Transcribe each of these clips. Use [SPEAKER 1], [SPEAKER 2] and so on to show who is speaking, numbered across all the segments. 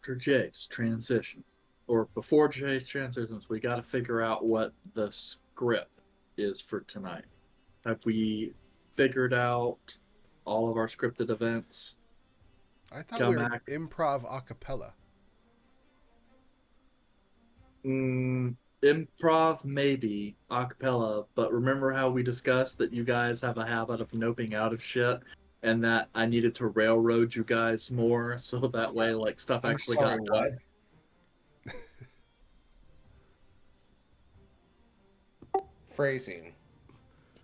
[SPEAKER 1] after Jace transition, or before Jace transitions, we got to figure out what the script is for tonight. Have we figured out all of our scripted events?
[SPEAKER 2] I thought we were
[SPEAKER 1] Kelmac,
[SPEAKER 2] improv a cappella.
[SPEAKER 1] improv maybe acapella, but remember how we discussed that you guys have a habit of noping out of shit, and that I needed to railroad you guys more so that way like stuff
[SPEAKER 3] I'm
[SPEAKER 1] actually
[SPEAKER 3] sorry,
[SPEAKER 1] got
[SPEAKER 3] what?
[SPEAKER 1] done.
[SPEAKER 3] Phrasing.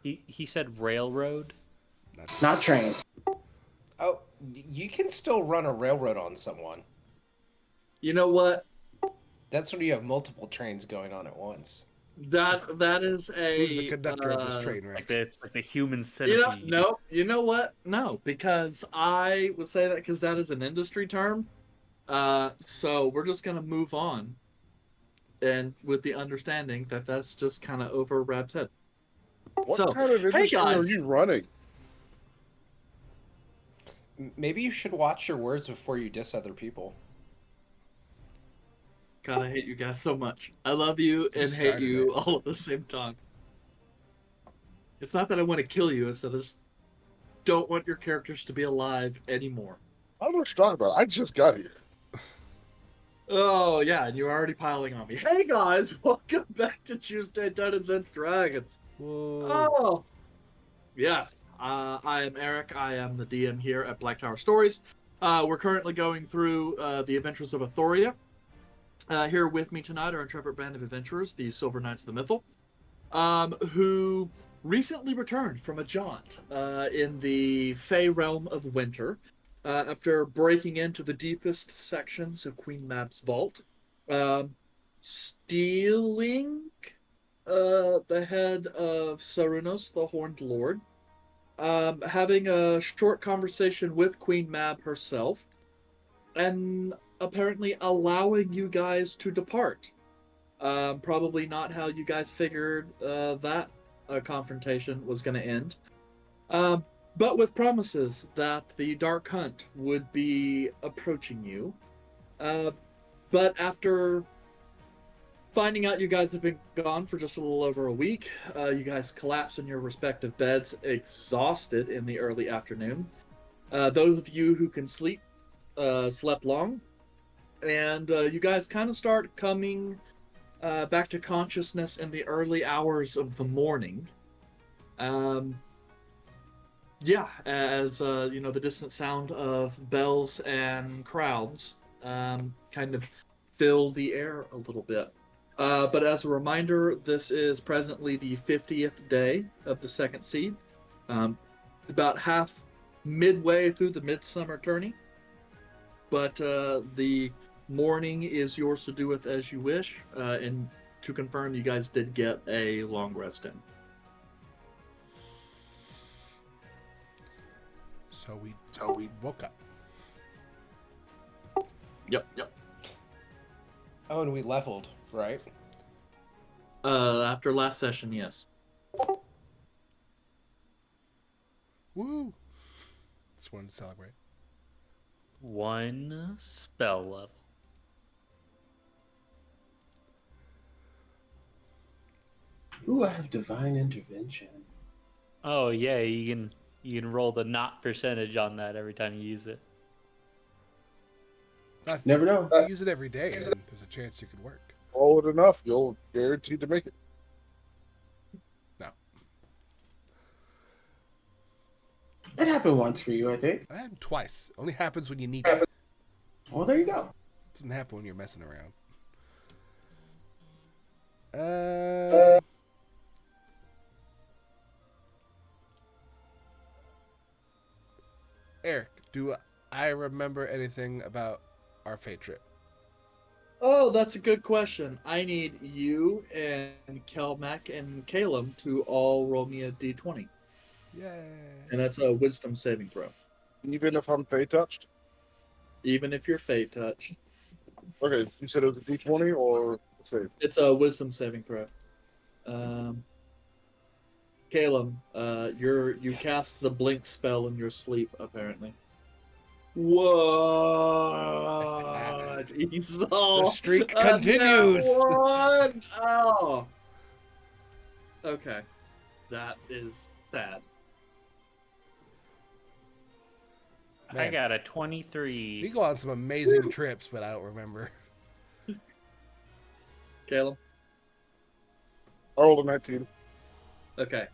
[SPEAKER 4] He said railroad.
[SPEAKER 5] Not train.
[SPEAKER 3] Oh, you can still run a railroad on someone.
[SPEAKER 1] You know what?
[SPEAKER 3] That's when you have multiple trains going on at once.
[SPEAKER 1] That is a
[SPEAKER 2] Who's the conductor of this train
[SPEAKER 4] Like
[SPEAKER 2] wreck?
[SPEAKER 4] it's like the human
[SPEAKER 1] You know,
[SPEAKER 4] centipede.
[SPEAKER 1] no, you know what? No, because I would say that because that is an industry term. So we're just gonna move on, and with the understanding that that's just kind of over Rab's head.
[SPEAKER 6] What
[SPEAKER 1] So,
[SPEAKER 6] kind of
[SPEAKER 1] hey
[SPEAKER 6] industry are
[SPEAKER 1] guys,
[SPEAKER 6] you running?
[SPEAKER 3] Maybe you should watch your words before you diss other people.
[SPEAKER 1] God, I hate you guys so much. I love you and hate
[SPEAKER 2] started
[SPEAKER 1] you
[SPEAKER 2] it.
[SPEAKER 1] all at the same time. It's not that I want to kill you; it's that I just don't want your characters to be alive anymore.
[SPEAKER 6] I don't know what you're talking about. I just got here.
[SPEAKER 1] Oh yeah, and you're already piling on me. Hey guys, welcome back to Tuesday Dungeons and Dragons.
[SPEAKER 2] Whoa.
[SPEAKER 1] Oh, yes. I am Eric. I am the DM here at Black Tower Stories. We're currently going through the adventures of Athoria. Here with me tonight are intrepid band of adventurers, the Silver Knights of the Mythal, who recently returned from a jaunt in the Fey realm of winter after breaking into the deepest sections of Queen Mab's vault, stealing the head of Sarunos, the Horned Lord, having a short conversation with Queen Mab herself, and apparently allowing you guys to depart. Probably not how you guys figured that confrontation was going to end. But with promises that the Dark Hunt would be approaching you. But after finding out you guys have been gone for just a little over a week, you guys collapse in your respective beds, exhausted in the early afternoon. Those of you who can sleep slept long, and you guys kind of start coming back to consciousness in the early hours of the morning. Yeah, as the distant sound of bells and crowds kind of fill the air a little bit. But as a reminder, this is presently the 50th day of the second seed, about half midway through the midsummer tourney. But the morning is yours to do with as you wish. And to confirm, you guys did get a long rest in.
[SPEAKER 2] So we woke up.
[SPEAKER 1] Yep.
[SPEAKER 3] Oh, and we leveled, right?
[SPEAKER 1] After last session, yes.
[SPEAKER 2] Woo! Just wanted to celebrate.
[SPEAKER 4] One spell level.
[SPEAKER 5] Ooh, I have divine intervention.
[SPEAKER 4] Oh yeah, you can roll the not percentage on that every time you use it.
[SPEAKER 5] Never know.
[SPEAKER 2] You use it every day, and there's a chance you could work.
[SPEAKER 6] Roll it enough, you'll guaranteed to make it.
[SPEAKER 2] No.
[SPEAKER 5] That happened once for you, I think.
[SPEAKER 2] That happened twice. Only happens when you need it.
[SPEAKER 5] Well, there you go.
[SPEAKER 2] Doesn't happen when you're messing around. Eric, do I remember anything about our fate trip?
[SPEAKER 1] Oh, that's a good question. I need you and Kelmac and Calum to all roll me a d20.
[SPEAKER 2] Yay.
[SPEAKER 1] And that's a wisdom saving throw.
[SPEAKER 6] Even if I'm fey touched?
[SPEAKER 1] Even if you're fate touched.
[SPEAKER 6] Okay, you said it was a d20 or a save?
[SPEAKER 1] It's a wisdom saving throw. Calum, you
[SPEAKER 2] Yes.
[SPEAKER 1] cast the blink spell in your sleep, apparently. What?
[SPEAKER 2] The
[SPEAKER 1] Esau.
[SPEAKER 2] streak
[SPEAKER 1] Nat
[SPEAKER 2] continues.
[SPEAKER 1] one. Oh. Okay. That is sad.
[SPEAKER 4] I
[SPEAKER 2] Man.
[SPEAKER 4] got a
[SPEAKER 2] We
[SPEAKER 4] 23.
[SPEAKER 2] go on some amazing trips, but I don't remember.
[SPEAKER 1] Caleb?
[SPEAKER 6] I rolled a 19.
[SPEAKER 1] Okay.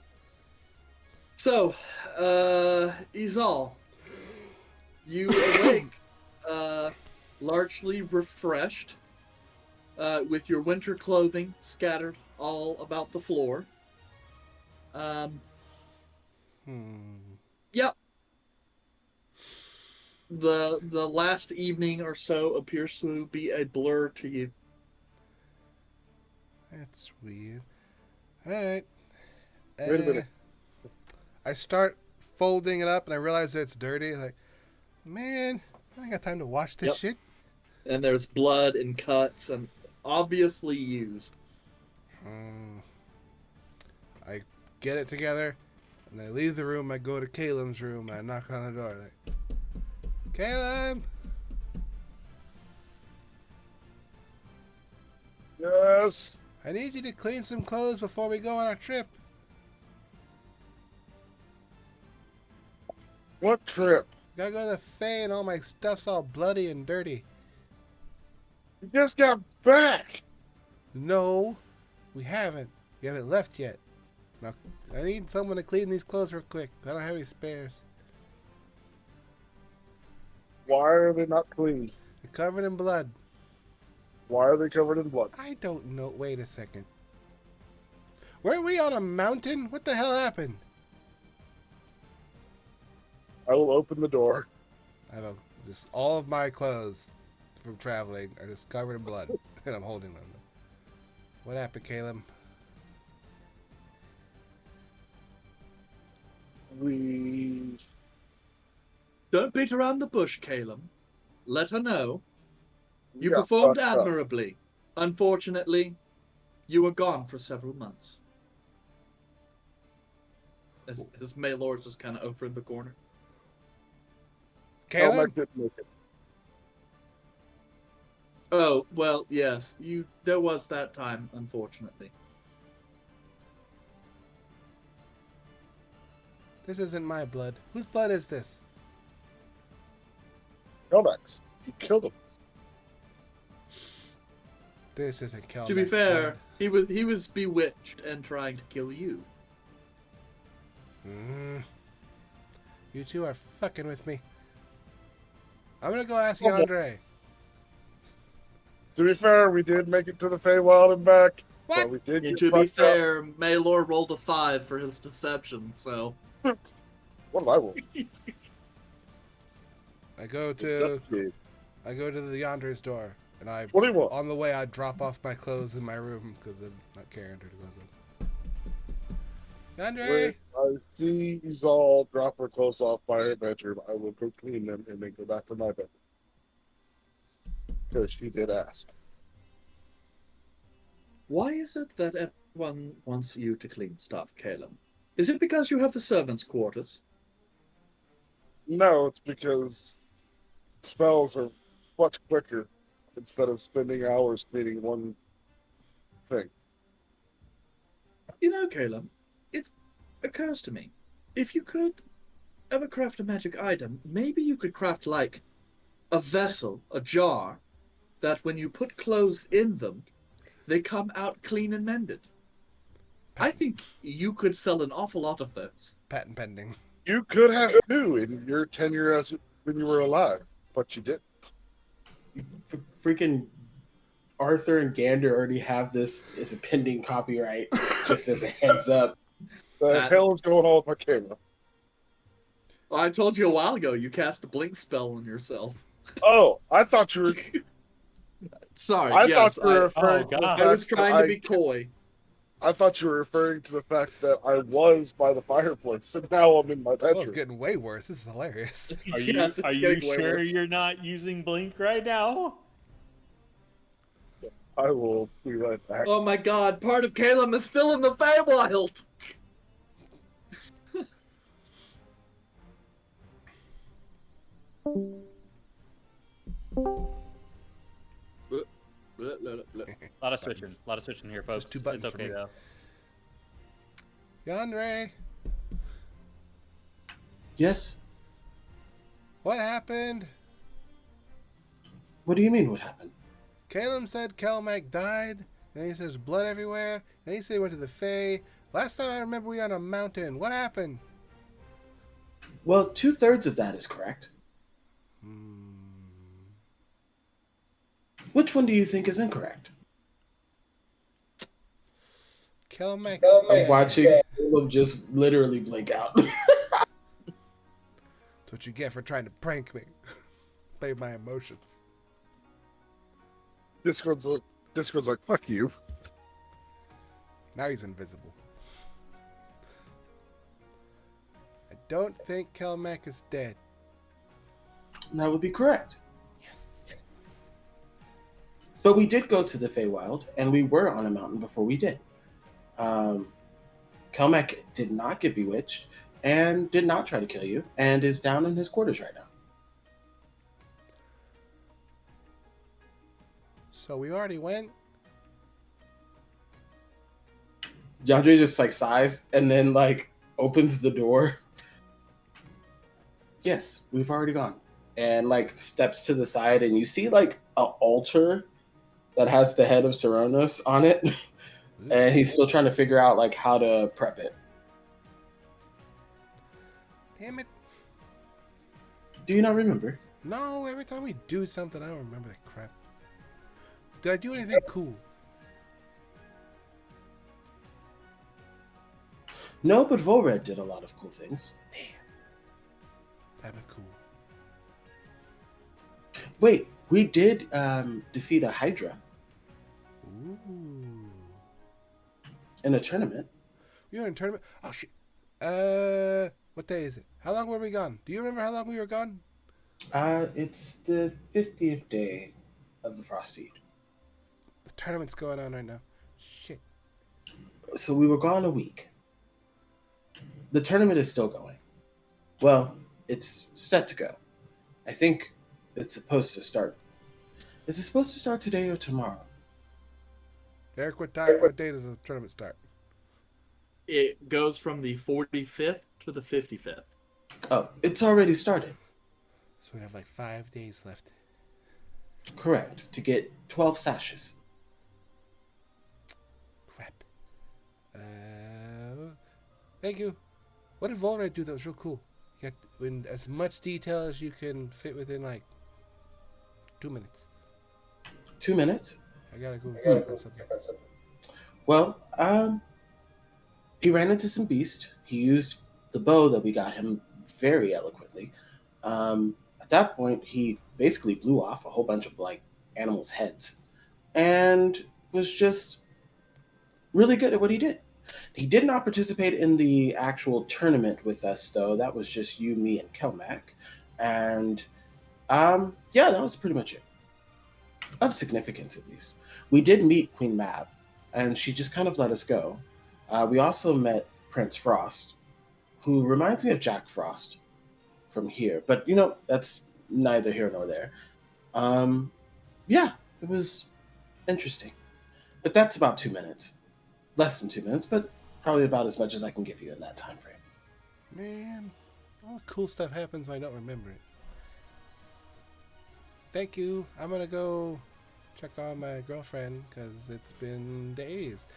[SPEAKER 1] So, Isal, you awake, largely refreshed, with your winter clothing scattered all about the floor. Yep. The last evening or so appears to be a blur to you.
[SPEAKER 2] That's weird. Alright.
[SPEAKER 6] Wait a minute.
[SPEAKER 2] I start folding it up and I realize that it's dirty. Like, man, I ain't got time to wash this
[SPEAKER 1] Yep.
[SPEAKER 2] shit.
[SPEAKER 1] And there's blood and cuts and obviously used.
[SPEAKER 2] I get it together and I leave the room. I go to Caleb's room and I knock on the door. Like, Caleb!
[SPEAKER 6] Yes.
[SPEAKER 2] I need you to clean some clothes before we go on our trip.
[SPEAKER 6] What trip?
[SPEAKER 2] Gotta go to the Fae and all my stuff's all bloody and dirty.
[SPEAKER 6] You just got back.
[SPEAKER 2] No, we haven't. We haven't left yet. Now, I need someone to clean these clothes real quick. I don't have any spares.
[SPEAKER 6] Why are they not clean?
[SPEAKER 2] They're covered in blood.
[SPEAKER 6] Why are they covered in blood?
[SPEAKER 2] I don't know. Wait a second. Were we on a mountain? What the hell happened?
[SPEAKER 6] I will open the door.
[SPEAKER 2] I have just all of my clothes from traveling are just covered in blood, and I'm holding them. What happened, Caleb?
[SPEAKER 6] We
[SPEAKER 1] Don't beat around the bush, Caleb. Let her know. You
[SPEAKER 6] got
[SPEAKER 1] performed
[SPEAKER 6] fucked up.
[SPEAKER 1] admirably. Unfortunately, you were gone for several months. As Maylord just kind of over in the corner.
[SPEAKER 2] Caleb?
[SPEAKER 6] Elmec didn't make it.
[SPEAKER 1] Oh, well, yes. There was that time, unfortunately.
[SPEAKER 2] This isn't my blood. Whose blood is this?
[SPEAKER 6] Elmec's. You killed him.
[SPEAKER 2] This isn't Kelmac's
[SPEAKER 1] To be fair,
[SPEAKER 2] blood.
[SPEAKER 1] he was bewitched and trying to kill you.
[SPEAKER 2] You two are fucking with me. I'm gonna go ask
[SPEAKER 6] Oh, boy.
[SPEAKER 2] Yandere.
[SPEAKER 6] To be fair, we did make it to the Feywild and back.
[SPEAKER 2] What?
[SPEAKER 6] But we did get
[SPEAKER 1] To be
[SPEAKER 6] fucked up.
[SPEAKER 1] fair, Maylord rolled a 5 for his deception, so...
[SPEAKER 6] What did I roll?
[SPEAKER 2] I go to
[SPEAKER 6] Deception.
[SPEAKER 2] the Yandere's door, and
[SPEAKER 6] What do you want?
[SPEAKER 2] on the way I drop off my clothes in my room because I'm not carrying her to go. Yandere,
[SPEAKER 6] When I see Izal drop her clothes off by her bedroom, I will go clean them and then go back to my bedroom. Because she did ask.
[SPEAKER 1] Why is it that everyone wants you to clean stuff, Caleb? Is it because you have the servants' quarters?
[SPEAKER 6] No, it's because spells are much quicker instead of spending hours cleaning one thing.
[SPEAKER 1] You know, Caleb, it occurs to me, if you could ever craft a magic item, maybe you could craft, like, a vessel, a jar, that when you put clothes in them, they come out clean and mended. I think you could sell an awful lot of those.
[SPEAKER 2] patent pending.
[SPEAKER 6] You could have two in your tenure as when you were alive, but you didn't.
[SPEAKER 5] Freaking Arthur and Gander already have this as a pending copyright, just as a heads up.
[SPEAKER 6] The hell is going on with my camera?
[SPEAKER 1] Well, I told you a while ago you cast a blink spell on yourself.
[SPEAKER 6] Oh, I thought you were.
[SPEAKER 1] Sorry,
[SPEAKER 6] I
[SPEAKER 1] yes,
[SPEAKER 6] thought you were referring
[SPEAKER 4] oh,
[SPEAKER 6] to the
[SPEAKER 4] God.
[SPEAKER 1] I was
[SPEAKER 6] fact that
[SPEAKER 1] trying to be coy.
[SPEAKER 6] I thought you were referring to the fact that I was by the fireplace and now I'm in my
[SPEAKER 2] Oh, it's
[SPEAKER 6] bedroom.
[SPEAKER 2] getting way worse. This is hilarious.
[SPEAKER 4] Are you,
[SPEAKER 1] Yes, it's
[SPEAKER 4] are you
[SPEAKER 1] getting way
[SPEAKER 4] sure
[SPEAKER 1] worse.
[SPEAKER 4] you're not using Blink right now?
[SPEAKER 6] I will be right back.
[SPEAKER 1] Oh my god, part of Caleb is still in the Feywild!
[SPEAKER 4] of switching.
[SPEAKER 2] buttons.
[SPEAKER 4] A lot of switching here,
[SPEAKER 2] It's just
[SPEAKER 4] folks.
[SPEAKER 2] 2 buttons
[SPEAKER 4] It's
[SPEAKER 2] for
[SPEAKER 4] okay
[SPEAKER 2] me.
[SPEAKER 4] though.
[SPEAKER 2] Yandere,
[SPEAKER 5] Yes.
[SPEAKER 2] what happened?
[SPEAKER 5] What do you mean? What happened?
[SPEAKER 2] Caleb said Kelmac died, and he says blood everywhere, and he said he went to the Fae. Last time I remember we were on a mountain. What happened?
[SPEAKER 5] Well, 2/3 of that is correct. Which one do you think is incorrect?
[SPEAKER 2] Kelmac
[SPEAKER 5] I'm
[SPEAKER 2] dead.
[SPEAKER 5] watching Caleb just literally blink out.
[SPEAKER 2] That's what you get for trying to prank me. Play my emotions.
[SPEAKER 6] Discord's like, fuck you.
[SPEAKER 2] Now he's invisible. I don't think Kelmac is dead.
[SPEAKER 5] That would be correct. Yes. But we did go to the Feywild, and we were on a mountain before we did. Kelmac did not get bewitched, and did not try to kill you, and is down in his quarters right now.
[SPEAKER 2] So we already went?
[SPEAKER 5] Yandere just like sighs and then like opens the door. Yes, we've already gone. And like steps to the side, and you see like an altar that has the head of Coronos on it. And he's still trying to figure out like how to prep it.
[SPEAKER 2] Damn it.
[SPEAKER 5] Do you not remember?
[SPEAKER 2] No, every time we do something, I don't remember that crap. Did I do anything cool?
[SPEAKER 5] No, but Volred did a lot of cool things.
[SPEAKER 2] That'd be cool.
[SPEAKER 5] Wait, we did defeat a Hydra
[SPEAKER 2] Ooh.
[SPEAKER 5] in a tournament.
[SPEAKER 2] We were in a tournament? Oh, shit. What day is it? How long were we gone? Do you remember how long we were gone?
[SPEAKER 5] It's the 50th day of the Frost Seed.
[SPEAKER 2] The tournament's going on right now. Shit.
[SPEAKER 5] So we were gone a week. The tournament is still going. Well, it's set to go. I think it's supposed to start. Is it supposed to start today or tomorrow?
[SPEAKER 2] Eric, what day does the tournament start?
[SPEAKER 1] It goes from the 45th to the 55th.
[SPEAKER 5] Oh, it's already started.
[SPEAKER 2] So we have like 5 days left.
[SPEAKER 5] Correct. To get 12 sashes.
[SPEAKER 2] Crap. Thank you. What did Volred do that was real cool? You got in as much detail as you can fit within like 2 minutes.
[SPEAKER 5] 2 minutes?
[SPEAKER 2] I gotta go check on something.
[SPEAKER 5] Well, he ran into some beast. He used the bow that we got him very eloquently. At that point, he basically blew off a whole bunch of like animals' heads, and was just really good at what he did. He did not participate in the actual tournament with us, though. That was just you, me, and Kelmac. And yeah, that was pretty much it. Of significance, at least. We did meet Queen Mab, and she just kind of let us go. We also met Prince Frost, who reminds me of Jack Frost from here. But, you know, that's neither here nor there. Yeah, it was interesting. But that's about 2 minutes. Less than 2 minutes, but probably about as much as I can give you in that time frame.
[SPEAKER 2] Man, all the cool stuff happens when I don't remember it. Thank you. I'm gonna go check on my girlfriend because it's been days.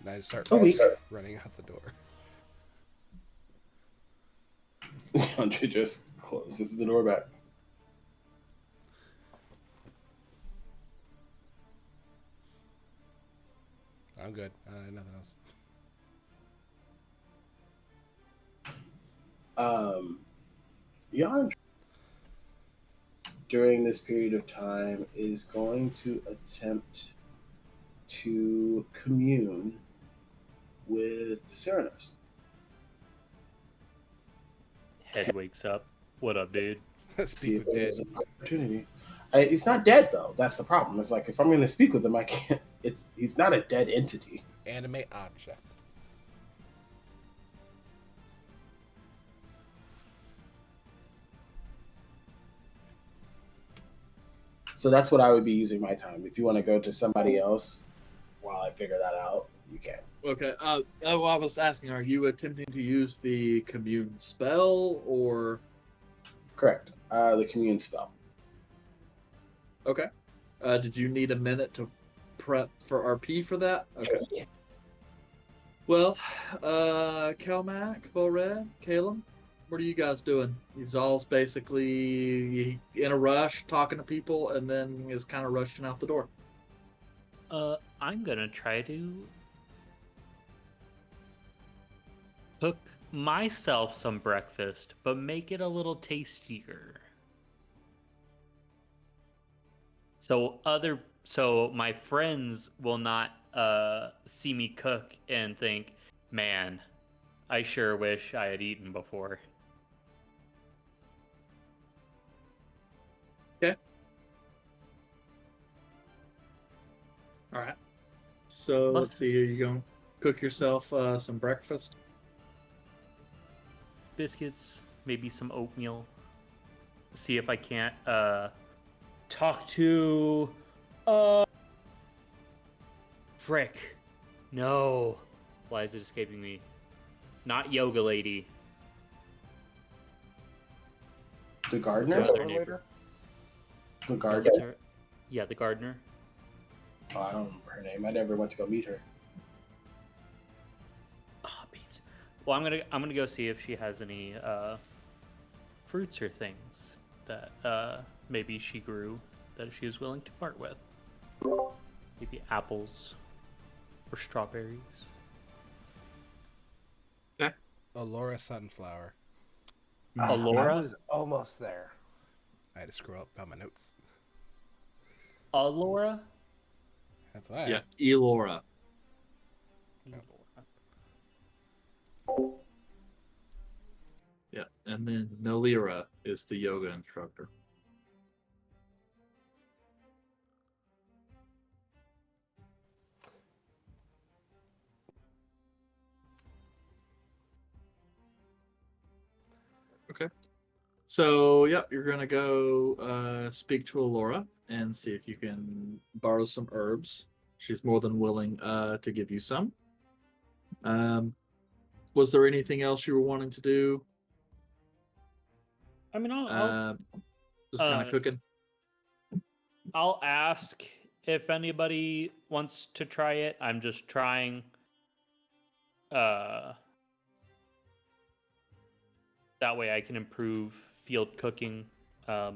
[SPEAKER 2] And I start
[SPEAKER 5] A week.
[SPEAKER 2] running out the door.
[SPEAKER 5] Andre just closes the door back.
[SPEAKER 2] I'm good. I don't have nothing else.
[SPEAKER 5] Jan, during this period of time, is going to attempt to commune with Ceranos.
[SPEAKER 4] Head wakes up. What up, dude?
[SPEAKER 5] See
[SPEAKER 2] Speak
[SPEAKER 5] if
[SPEAKER 2] with dead.
[SPEAKER 5] there's an opportunity. He's not dead though. That's the problem. It's like if I'm going to speak with him, I can't. He's not a dead entity.
[SPEAKER 2] Anime object.
[SPEAKER 5] So that's what I would be using my time. If you want to go to somebody else while I figure that out, you can.
[SPEAKER 1] Okay. I was asking, are you attempting to use the commune spell or?
[SPEAKER 5] Correct. The commune spell.
[SPEAKER 1] Okay. Did you need a minute to prep for RP for that? Okay.
[SPEAKER 5] Sure.
[SPEAKER 1] Well, Kelmac, Volred, Caleb, what are you guys doing? He's all basically in a rush, talking to people, and then is kind of rushing out the door.
[SPEAKER 4] I'm gonna try to cook myself some breakfast, but make it a little tastier. So my friends will not see me cook and think, man, I sure wish I had eaten before.
[SPEAKER 1] Okay. All right. So let's see. Are you going to cook yourself some breakfast?
[SPEAKER 4] Biscuits, maybe some oatmeal. See if I can't talk to frick. No. Why is it escaping me? Not yoga lady.
[SPEAKER 5] The gardener?
[SPEAKER 4] What's her name?
[SPEAKER 5] The
[SPEAKER 4] No,
[SPEAKER 5] gardener?
[SPEAKER 4] what's her? Yeah, the gardener.
[SPEAKER 5] Oh, I don't remember her name. I never went to go meet her.
[SPEAKER 4] Oh, beans. Well, I'm gonna go see if she has any fruits or things that maybe she grew that she is willing to part with. Maybe apples or strawberries.
[SPEAKER 2] Alora Sunflower.
[SPEAKER 3] I
[SPEAKER 4] Alora?
[SPEAKER 3] was almost there.
[SPEAKER 2] I had to scroll up on my notes.
[SPEAKER 4] Alora?
[SPEAKER 2] That's why.
[SPEAKER 1] Yeah, Elora. Yeah, and then Nalira is the yoga instructor. Okay. So, yep, you're going to go speak to Alora and see if you can borrow some herbs. She's more than willing to give you some. Was there anything else you were wanting to do?
[SPEAKER 4] I mean, I'll
[SPEAKER 1] Just kind of cooking.
[SPEAKER 4] I'll ask if anybody wants to try it. I'm just trying. That way I can improve field cooking. I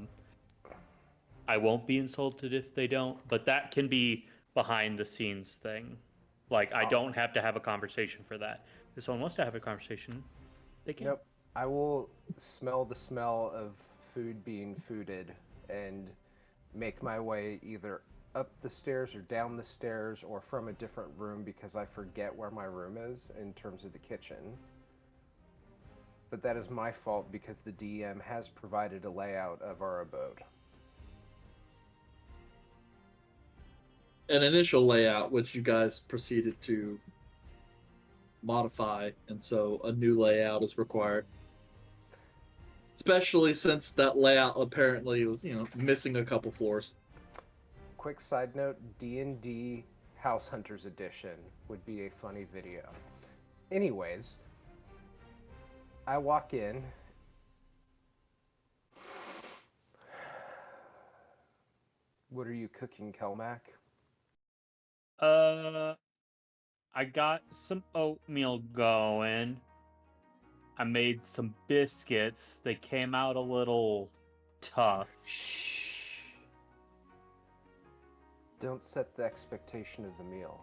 [SPEAKER 4] won't be insulted if they don't, but that can be behind the scenes thing. Like, I don't have to have a conversation for that. If someone wants to have a conversation, they can.
[SPEAKER 3] Nope. I will smell the smell of food being fooded and make my way either up the stairs or down the stairs or from a different room because I forget where my room is in terms of the kitchen. But that is my fault because the DM has provided a layout of our abode.
[SPEAKER 1] An initial layout, which you guys proceeded to modify, and so a new layout is required. Especially since that layout apparently was, missing a couple floors.
[SPEAKER 3] Quick side note, D&D House Hunters Edition would be a funny video. Anyways, I walk in. What are you cooking, Kelmac?
[SPEAKER 4] I got some oatmeal going. I made some biscuits. They came out a little tough.
[SPEAKER 3] Shh. Don't set the expectation of the meal.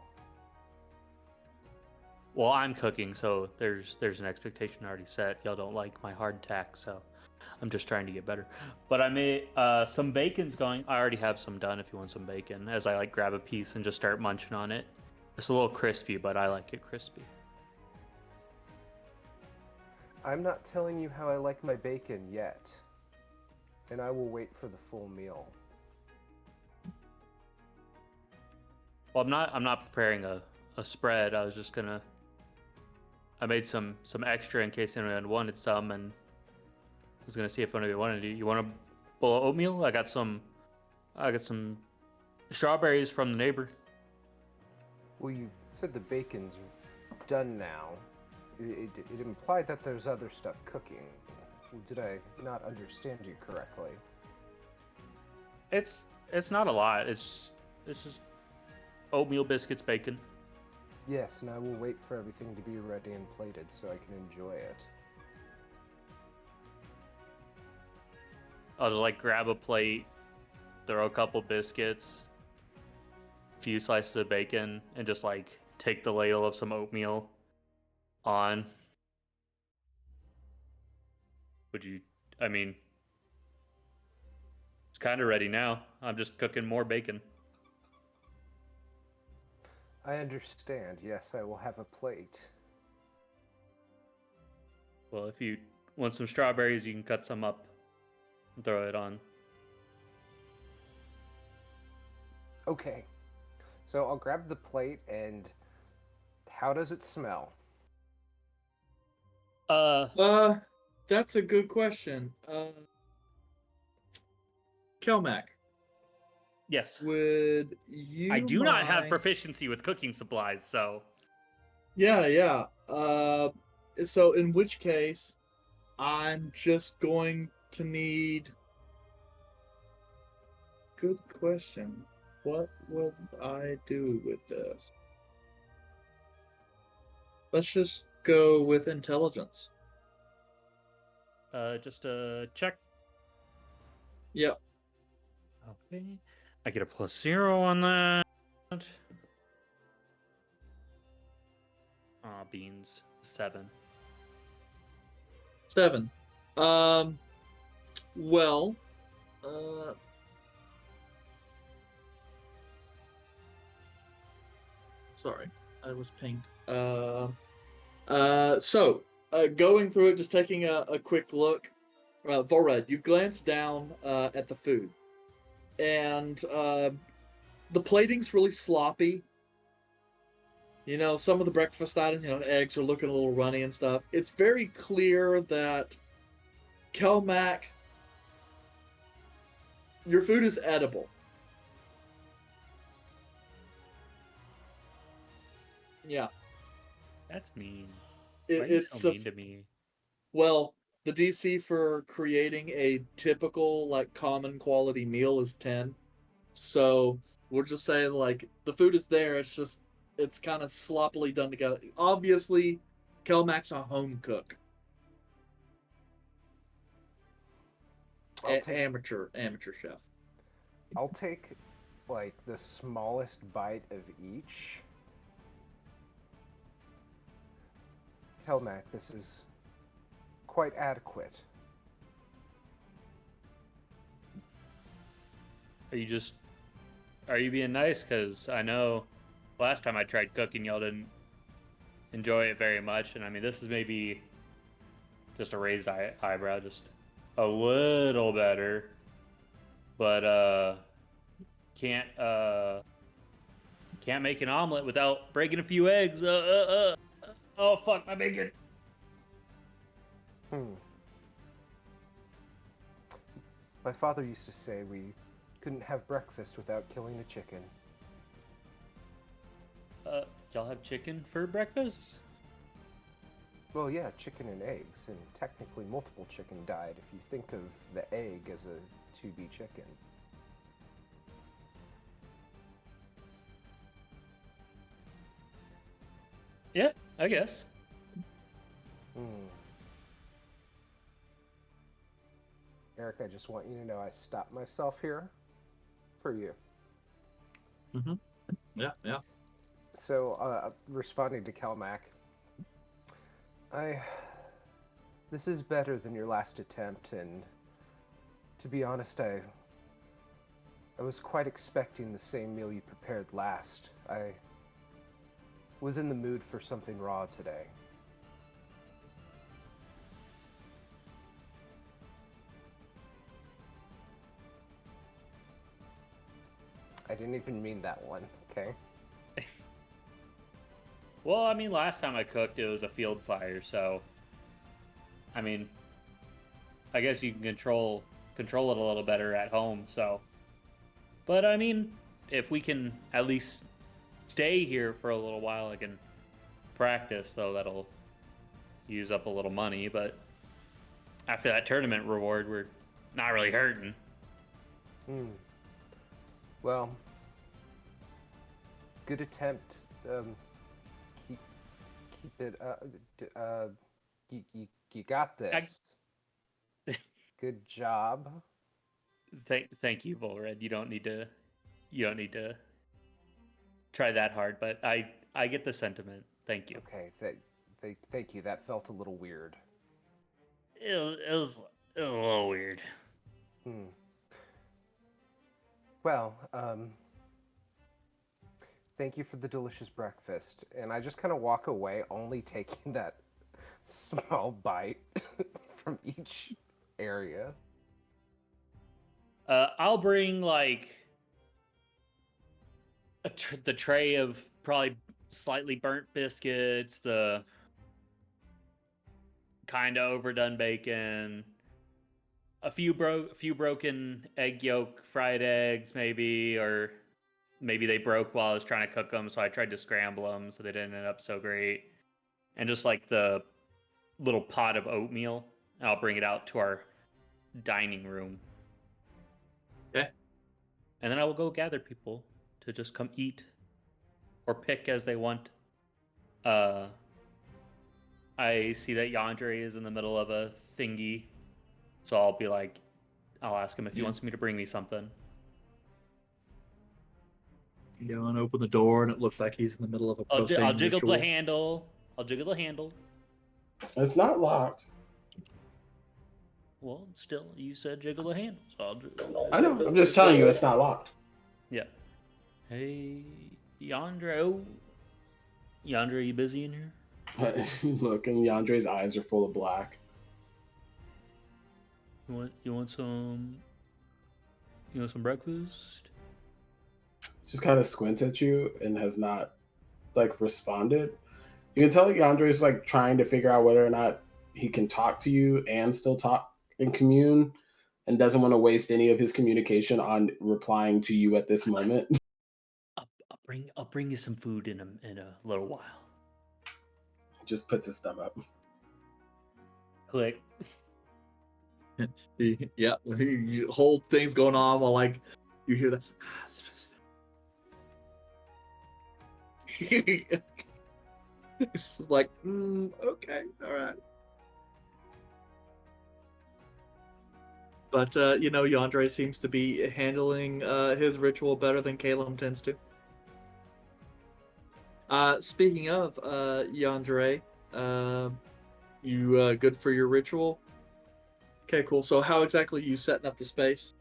[SPEAKER 4] Well, I'm cooking, so there's an expectation already set. Y'all don't like my hardtack, so I'm just trying to get better. But I made some bacon's going. I already have some done if you want some bacon. As I grab a piece and just start munching on it. It's a little crispy, but I like it crispy.
[SPEAKER 3] I'm not telling you how I like my bacon yet. And I will wait for the full meal.
[SPEAKER 4] Well, I'm not preparing a spread. I was just gonna. I made some extra in case anyone wanted some, and I was gonna see if anybody wanted it. You want a bowl of oatmeal? I got some I got some strawberries from the neighbor.
[SPEAKER 3] Well, you said the bacon's done now. It implied that there's other stuff cooking. Did I not understand you correctly?
[SPEAKER 4] It's not a lot. It's just oatmeal, biscuits, bacon.
[SPEAKER 3] Yes, and I will wait for everything to be ready and plated so I can enjoy it.
[SPEAKER 4] I'll just like grab a plate, throw a couple biscuits, a few slices of bacon, and just like take the ladle of some oatmeal on. Would you? I mean, it's kind of ready now. I'm just cooking more bacon.
[SPEAKER 3] I understand. Yes, I will have a plate.
[SPEAKER 4] Well, if you want some strawberries, you can cut some up and throw it on.
[SPEAKER 3] Okay. So I'll grab the plate and how does it smell?
[SPEAKER 1] That's a good question. Kelmac,
[SPEAKER 4] Yes.
[SPEAKER 1] would you
[SPEAKER 4] I do not have
[SPEAKER 1] mind-
[SPEAKER 4] proficiency with cooking supplies, so
[SPEAKER 1] Yeah. So in which case, I'm just going to need. Good question. What would I do with this? Let's just go with intelligence.
[SPEAKER 4] just check.
[SPEAKER 1] Yep.
[SPEAKER 4] Okay. I get a +0 on that. Aw, beans. 7.
[SPEAKER 1] 7. Well, uh, sorry, I was pinged. Going through it, just taking a quick look. Volred, you glance down at the food, and the plating's really sloppy. You know, some of the breakfast items, eggs are looking a little runny and stuff. It's very clear that Kelmac, your food is edible. Yeah.
[SPEAKER 4] That's mean. Why are you
[SPEAKER 1] It's
[SPEAKER 4] so mean to me?
[SPEAKER 1] Well, the DC for creating a typical, like, common quality meal is 10. So we're just saying, like, the food is there. It's kind of sloppily done together. Obviously, Kelmac's a home cook. Amateur chef.
[SPEAKER 3] I'll take like the smallest bite of each. Helmac, this is quite adequate.
[SPEAKER 4] Are you being nice? Because I know last time I tried cooking, y'all didn't enjoy it very much. And I mean, this is maybe just a raised eyebrow, just a little better. But, can't make an omelet without breaking a few eggs. Oh, fuck, my bacon.
[SPEAKER 3] My father used to say we couldn't have breakfast without killing a chicken.
[SPEAKER 4] Y'all have chicken for breakfast?
[SPEAKER 3] Well, yeah, chicken and eggs, and technically multiple chicken died if you think of the egg as a 2B chicken.
[SPEAKER 4] Yeah, I guess.
[SPEAKER 3] Eric, I just want you to know I stopped myself here for you.
[SPEAKER 1] Mm-hmm. Yeah.
[SPEAKER 3] So, responding to Kelmac, this is better than your last attempt, and to be honest, I was quite expecting the same meal you prepared last. I was in the mood for something raw today. I didn't even mean that one, okay?
[SPEAKER 4] Well, I mean, last time I cooked, it was a field fire, so I mean, I guess you can control it a little better at home. So But I mean, if we can at least stay here for a little while, I can practice, though that'll use up a little money. But after that tournament reward, we're not really hurting.
[SPEAKER 3] Well, good attempt. Keep it. You got this. Good job.
[SPEAKER 4] Thank you, Volred. You don't need to try that hard, but I get the sentiment. Thank you.
[SPEAKER 3] Okay, thank you. That felt a little weird.
[SPEAKER 4] It was a little weird.
[SPEAKER 3] Well, thank you for the delicious breakfast. And I just kind of walk away, only taking that small bite from each area.
[SPEAKER 4] I'll bring like the tray of probably slightly burnt biscuits, the kind of overdone bacon, a few broken egg yolk fried eggs maybe, or maybe they broke while I was trying to cook them, so I tried to scramble them so they didn't end up so great, and just like the little pot of oatmeal. And I'll bring it out to our dining room.
[SPEAKER 1] Okay.
[SPEAKER 4] And then I will go gather people to just come eat or pick as they want. I see that Yandere is in the middle of a thingy, so I'll be like, I'll ask him if he wants me to bring me something.
[SPEAKER 1] You go and open the door, and it looks like he's in the middle of a
[SPEAKER 4] I'll
[SPEAKER 1] profane
[SPEAKER 4] jiggle
[SPEAKER 1] ritual.
[SPEAKER 4] the handle. I'll jiggle the handle.
[SPEAKER 5] It's not locked.
[SPEAKER 4] Well, still, you said jiggle the handle, so
[SPEAKER 5] I know. I'm just telling you, it's not locked.
[SPEAKER 4] Yeah. Hey, Yandere. Oh, Yandere, you busy in here?
[SPEAKER 5] Look, and Yandra's eyes are full of black.
[SPEAKER 4] You want some breakfast?
[SPEAKER 5] Just kind of squints at you and has not like responded. You can tell Yandra's like trying to figure out whether or not he can talk to you and still talk and commune, and doesn't want to waste any of his communication on replying to you at this moment.
[SPEAKER 4] I'll bring you some food in a little while.
[SPEAKER 5] Just puts his thumb up.
[SPEAKER 4] Click.
[SPEAKER 1] Yeah, whole thing's going on while like you hear the. It's just like, okay, all right. But Yandere seems to be handling his ritual better than Caleb tends to. Speaking of Yandere, you good for your ritual? Okay, cool. So how exactly are you setting up the space?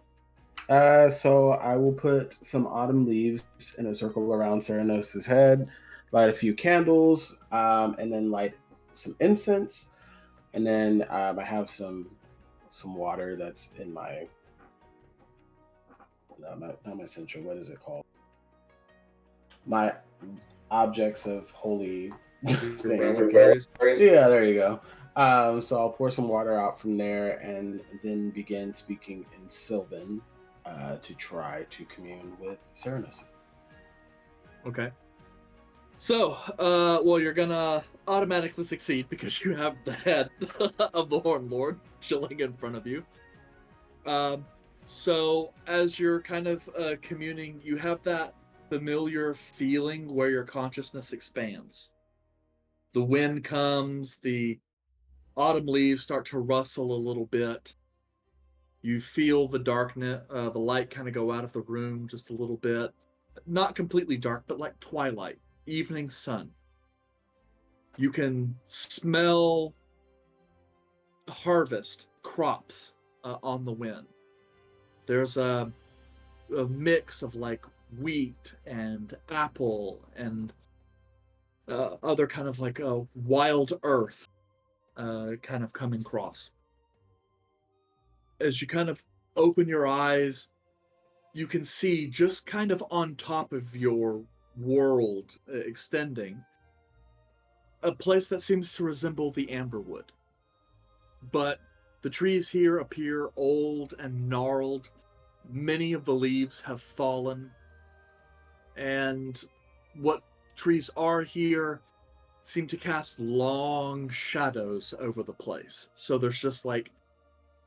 [SPEAKER 5] So I will put some autumn leaves in a circle around Serenos' head, light a few candles, and then light some incense, and then I have some water that's in my not my central. What is it called? My objects of holy things.
[SPEAKER 1] Reliquaries?
[SPEAKER 5] Yeah, there you go. So I'll pour some water out from there, and then begin speaking in Sylvan to try to commune with Serenos.
[SPEAKER 1] Okay. So, well, you're gonna automatically succeed because you have the head of the Horn Lord chilling in front of you. So as you're kind of communing, you have that familiar feeling where your consciousness expands. The wind comes, the autumn leaves start to rustle a little bit. You feel the darkness, the light kind of go out of the room just a little bit. Not completely dark, but like twilight, evening sun. You can smell harvest crops on the wind. There's a mix of like wheat and apple and other kind of like a wild earth kind of coming across. As you kind of open your eyes, you can see just kind of on top of your world extending a place that seems to resemble the Amberwood. But the trees here appear old and gnarled. Many of the leaves have fallen, and what trees are here seem to cast long shadows over the place. So there's just like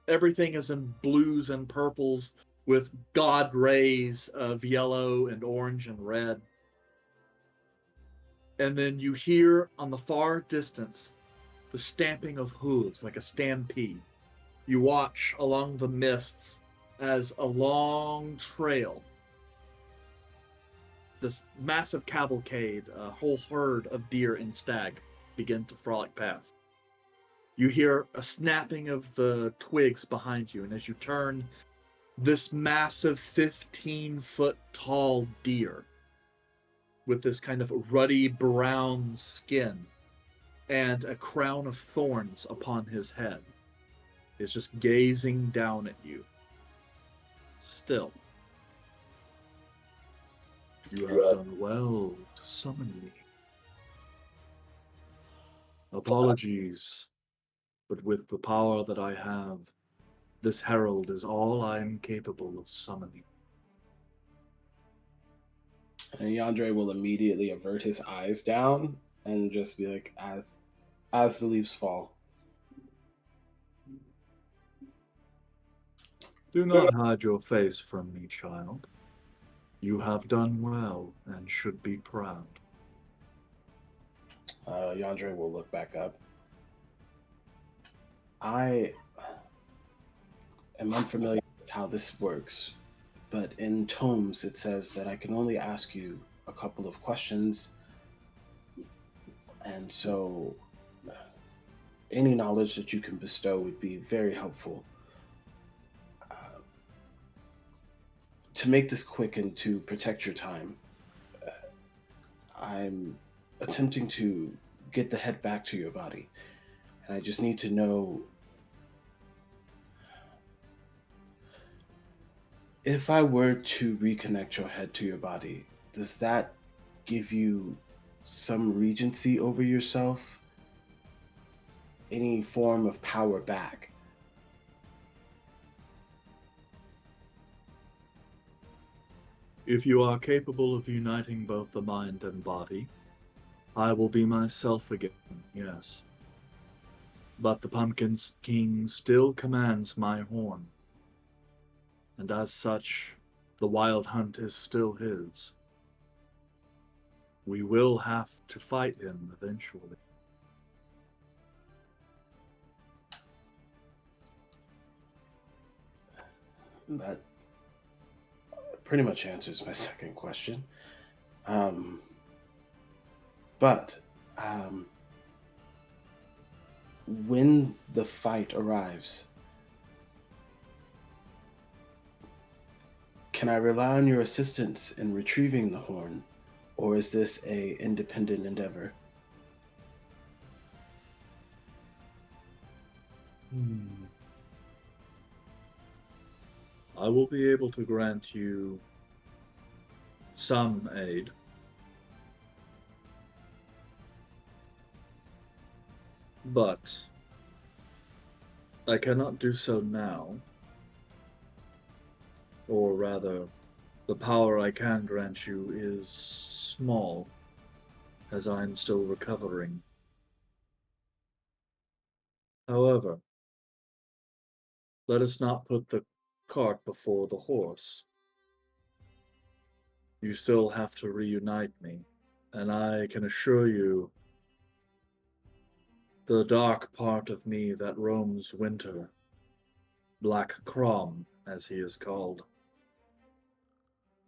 [SPEAKER 1] everything is in blues and purples with god rays of yellow and orange and red. And then you hear on the far distance the stamping of hooves like a stampede. You watch along the mists as a long trail, this massive cavalcade, a whole herd of deer and stag, begin to frolic past. You hear a snapping of the twigs behind you, and as you turn, this massive 15-foot tall deer with this kind of ruddy brown skin and a crown of thorns upon his head is just gazing down at you. Still. You have done well to summon me. Apologies, but with the power that I have, this herald is all I am capable of summoning.
[SPEAKER 5] And Yandre will immediately avert his eyes down and just be like, as the leaves fall.
[SPEAKER 1] Do not hide your face from me, child. You have done well and should be proud.
[SPEAKER 5] Yandre will look back up. I am unfamiliar with how this works, but in tomes it says that I can only ask you a couple of questions, and so any knowledge that you can bestow would be very helpful. To make this quick and to protect your time, I'm attempting to get the head back to your body, and I just need to know if I were to reconnect your head to your body, does that give you some regency over yourself? Any form of power back?
[SPEAKER 1] If you are capable of uniting both the mind and body, I will be myself again, yes. But the Pumpkin King still commands my horn, and as such, the Wild Hunt is still his. We will have to fight him eventually.
[SPEAKER 5] That pretty much answers my second question. Um, but when the fight arrives, can I rely on your assistance in retrieving the horn, or is this a independent endeavor?
[SPEAKER 1] I will be able to grant you some aid. But I cannot do so now. Or rather, the power I can grant you is small, as I am still recovering. However, let us not put the cart before the horse. You still have to reunite me, and I can assure you the dark part of me that roams winter, Black Crom, as he is called,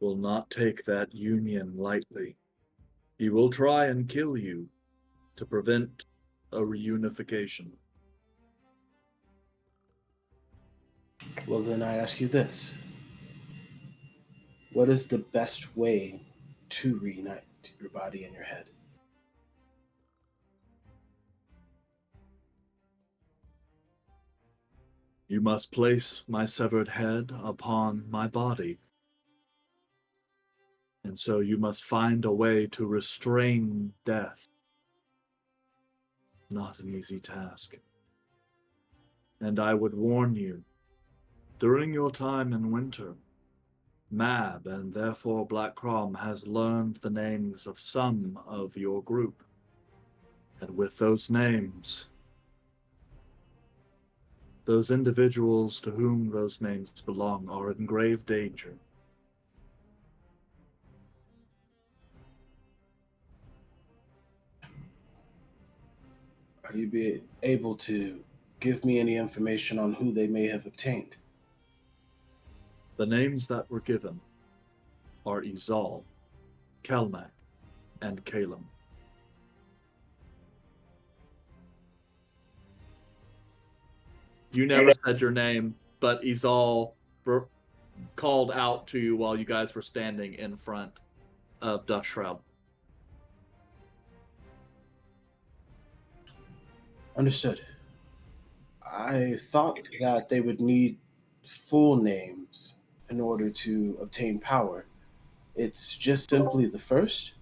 [SPEAKER 1] will not take that union lightly. He will try and kill you to prevent a reunification.
[SPEAKER 5] Well, then I ask you this. What is the best way to reunite your body and your head?
[SPEAKER 1] You must place my severed head upon my body. And so you must find a way to restrain death. Not an easy task. And I would warn you, during your time in winter, Mab, and therefore Black Crom has learned the names of some of your group. And with those names, those individuals to whom those names belong are in grave danger.
[SPEAKER 5] Are you able to give me any information on who they may have obtained?
[SPEAKER 1] The names that were given are Izal, Kelmac, and Calum. You never said your name, but Izal called out to you while you guys were standing in front of Dust Shroud.
[SPEAKER 5] Understood. I thought that they would need full names in order to obtain power. It's just simply the first?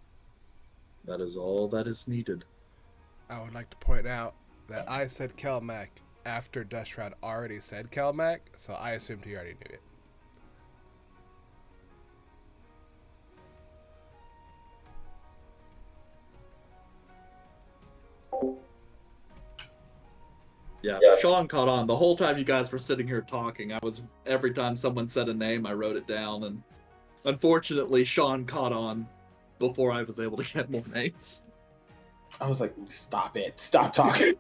[SPEAKER 1] That is all that is needed.
[SPEAKER 2] I would like to point out that I said Kelmac after Dust Shroud already said Kelmac, so I assumed he already knew it.
[SPEAKER 1] Yeah, Sean caught on. The whole time you guys were sitting here talking, every time someone said a name, I wrote it down, and unfortunately, Sean caught on before I was able to get more names.
[SPEAKER 5] I was like, stop it. Stop talking.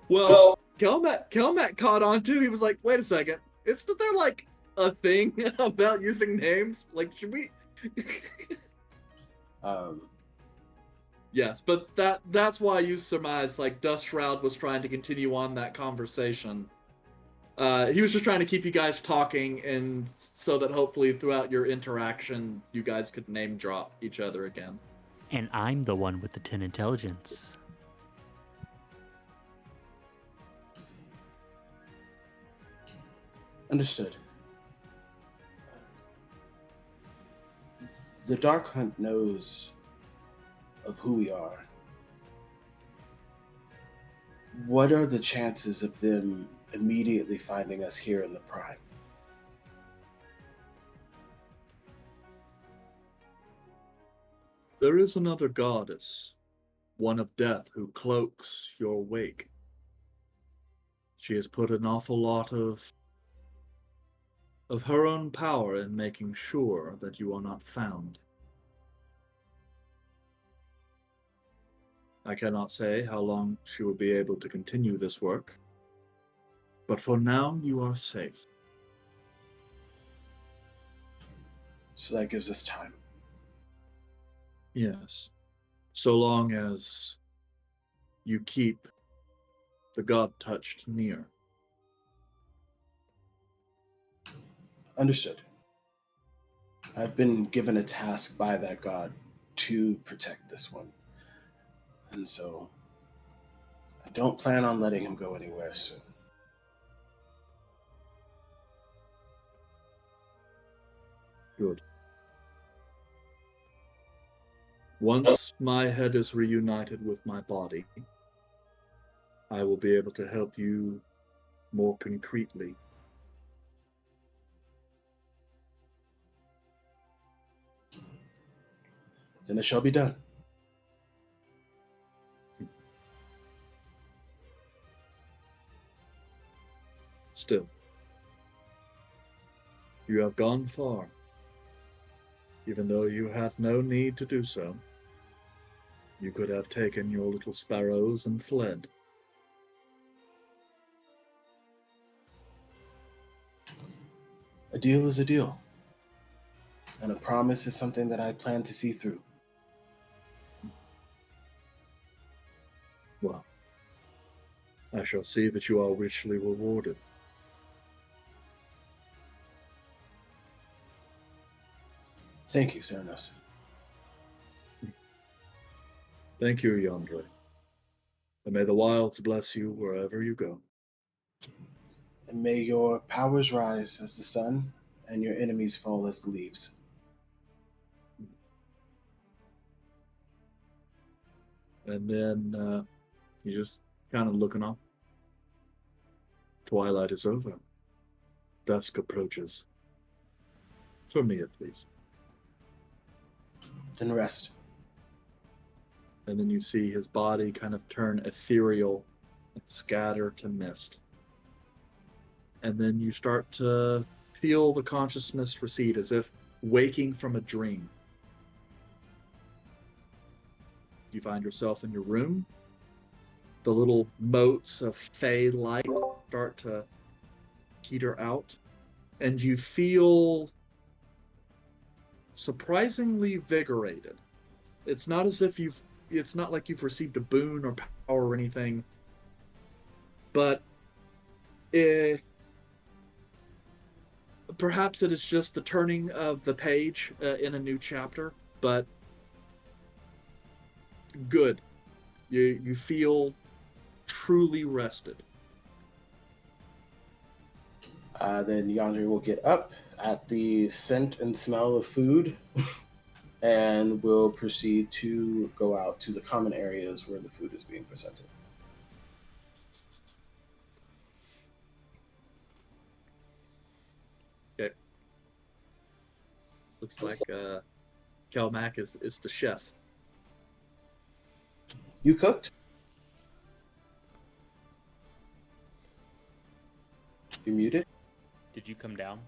[SPEAKER 1] Well, Kelmac caught on too. He was like, wait a second. Isn't there like a thing about using names? Like, should we?
[SPEAKER 5] um,
[SPEAKER 1] Yes, but that's why you surmise like Dust Shroud was trying to continue on that conversation. He was just trying to keep you guys talking, and so that hopefully throughout your interaction, you guys could name drop each other again.
[SPEAKER 4] And I'm the one with the 10 intelligence.
[SPEAKER 5] Understood. The Dark Hunt knows of who we are. What are the chances of them immediately finding us here in the Prime?
[SPEAKER 1] There is another goddess, one of death, who cloaks your wake. She has put an awful lot of her own power in making sure that you are not found. I cannot say how long she will be able to continue this work, but for now you are safe.
[SPEAKER 5] So that gives us time.
[SPEAKER 1] Yes, so long as you keep the god touched near.
[SPEAKER 5] Understood. I've been given a task by that god to protect this one. And so I don't plan on letting him go anywhere soon.
[SPEAKER 1] Good. Once my head is reunited with my body, I will be able to help you more concretely.
[SPEAKER 5] Then it shall be done.
[SPEAKER 1] Still, you have gone far, even though you had no need to do so. You could have taken your little sparrows and fled.
[SPEAKER 5] A deal is a deal. And a promise is something that I plan to see through.
[SPEAKER 1] Well, I shall see that you are richly rewarded.
[SPEAKER 5] Thank you, Ceranos.
[SPEAKER 1] Thank you, Yandre. And may the wilds bless you wherever you go.
[SPEAKER 5] And may your powers rise as the sun and your enemies fall as the leaves.
[SPEAKER 1] And then you just kind of looking up. Twilight is over. Dusk approaches. For me, at least.
[SPEAKER 5] Then rest.
[SPEAKER 1] And then you see his body kind of turn ethereal and scatter to mist. And then you start to feel the consciousness recede as if waking from a dream. You find yourself in your room. The little motes of fey light start to peter out, and you feel surprisingly vigorated. It's not as if it's not like you've received a boon or power or anything, but perhaps it is just the turning of the page in a new chapter, but good. You feel truly rested.
[SPEAKER 5] Then Yandere will get up at the scent and smell of food and will proceed to go out to the common areas where the food is being presented.
[SPEAKER 1] Okay. Looks like Kelmac is the chef.
[SPEAKER 5] You cooked? You muted?
[SPEAKER 4] Did you come down?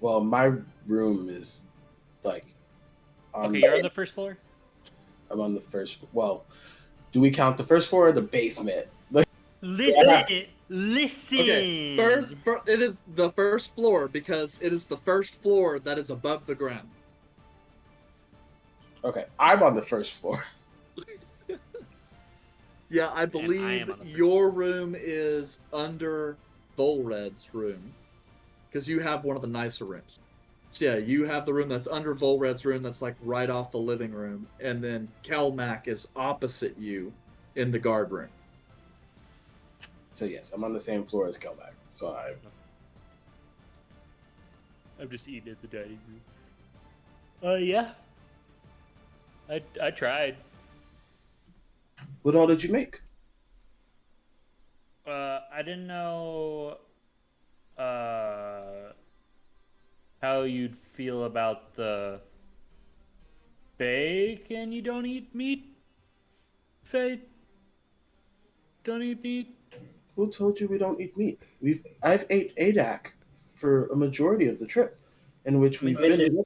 [SPEAKER 5] Well, my room is like
[SPEAKER 4] Okay, you're on the first floor?
[SPEAKER 5] I'm on the first. Well, do we count the first floor or the basement?
[SPEAKER 4] Listen!
[SPEAKER 1] Okay, it is the first floor because it is the first floor that is above the ground.
[SPEAKER 5] Okay, I'm on the first floor.
[SPEAKER 1] Yeah, I
[SPEAKER 4] I
[SPEAKER 1] believe
[SPEAKER 4] am on the first
[SPEAKER 1] your room is under Volred's room because you have one of the nicer rooms. So yeah, you have the room that's under Volred's room that's like right off the living room, and then Kelmac is opposite you in the guard room.
[SPEAKER 5] So yes, I'm on the same floor as Kelmac. So
[SPEAKER 4] I'm just eating at the dining room. Yeah. I tried.
[SPEAKER 5] what all did you make?
[SPEAKER 4] I didn't know how you'd feel about the bacon. You don't eat meat? Faye? Don't eat meat?
[SPEAKER 5] Who told you we don't eat meat? I've ate Adak for a majority of the trip, in which we've been.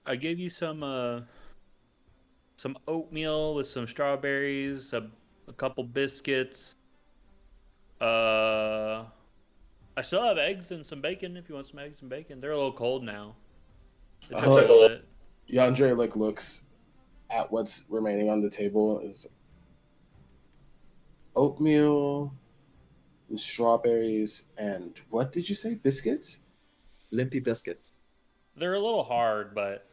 [SPEAKER 4] I gave you some oatmeal with some strawberries, a couple biscuits. I still have eggs and some bacon if you want some eggs and bacon. They're a little cold now. It took a little bit.
[SPEAKER 5] Yandere like looks at what's remaining on the table is oatmeal, and strawberries, and what did you say? Biscuits?
[SPEAKER 1] Limpy biscuits.
[SPEAKER 4] They're a little hard, but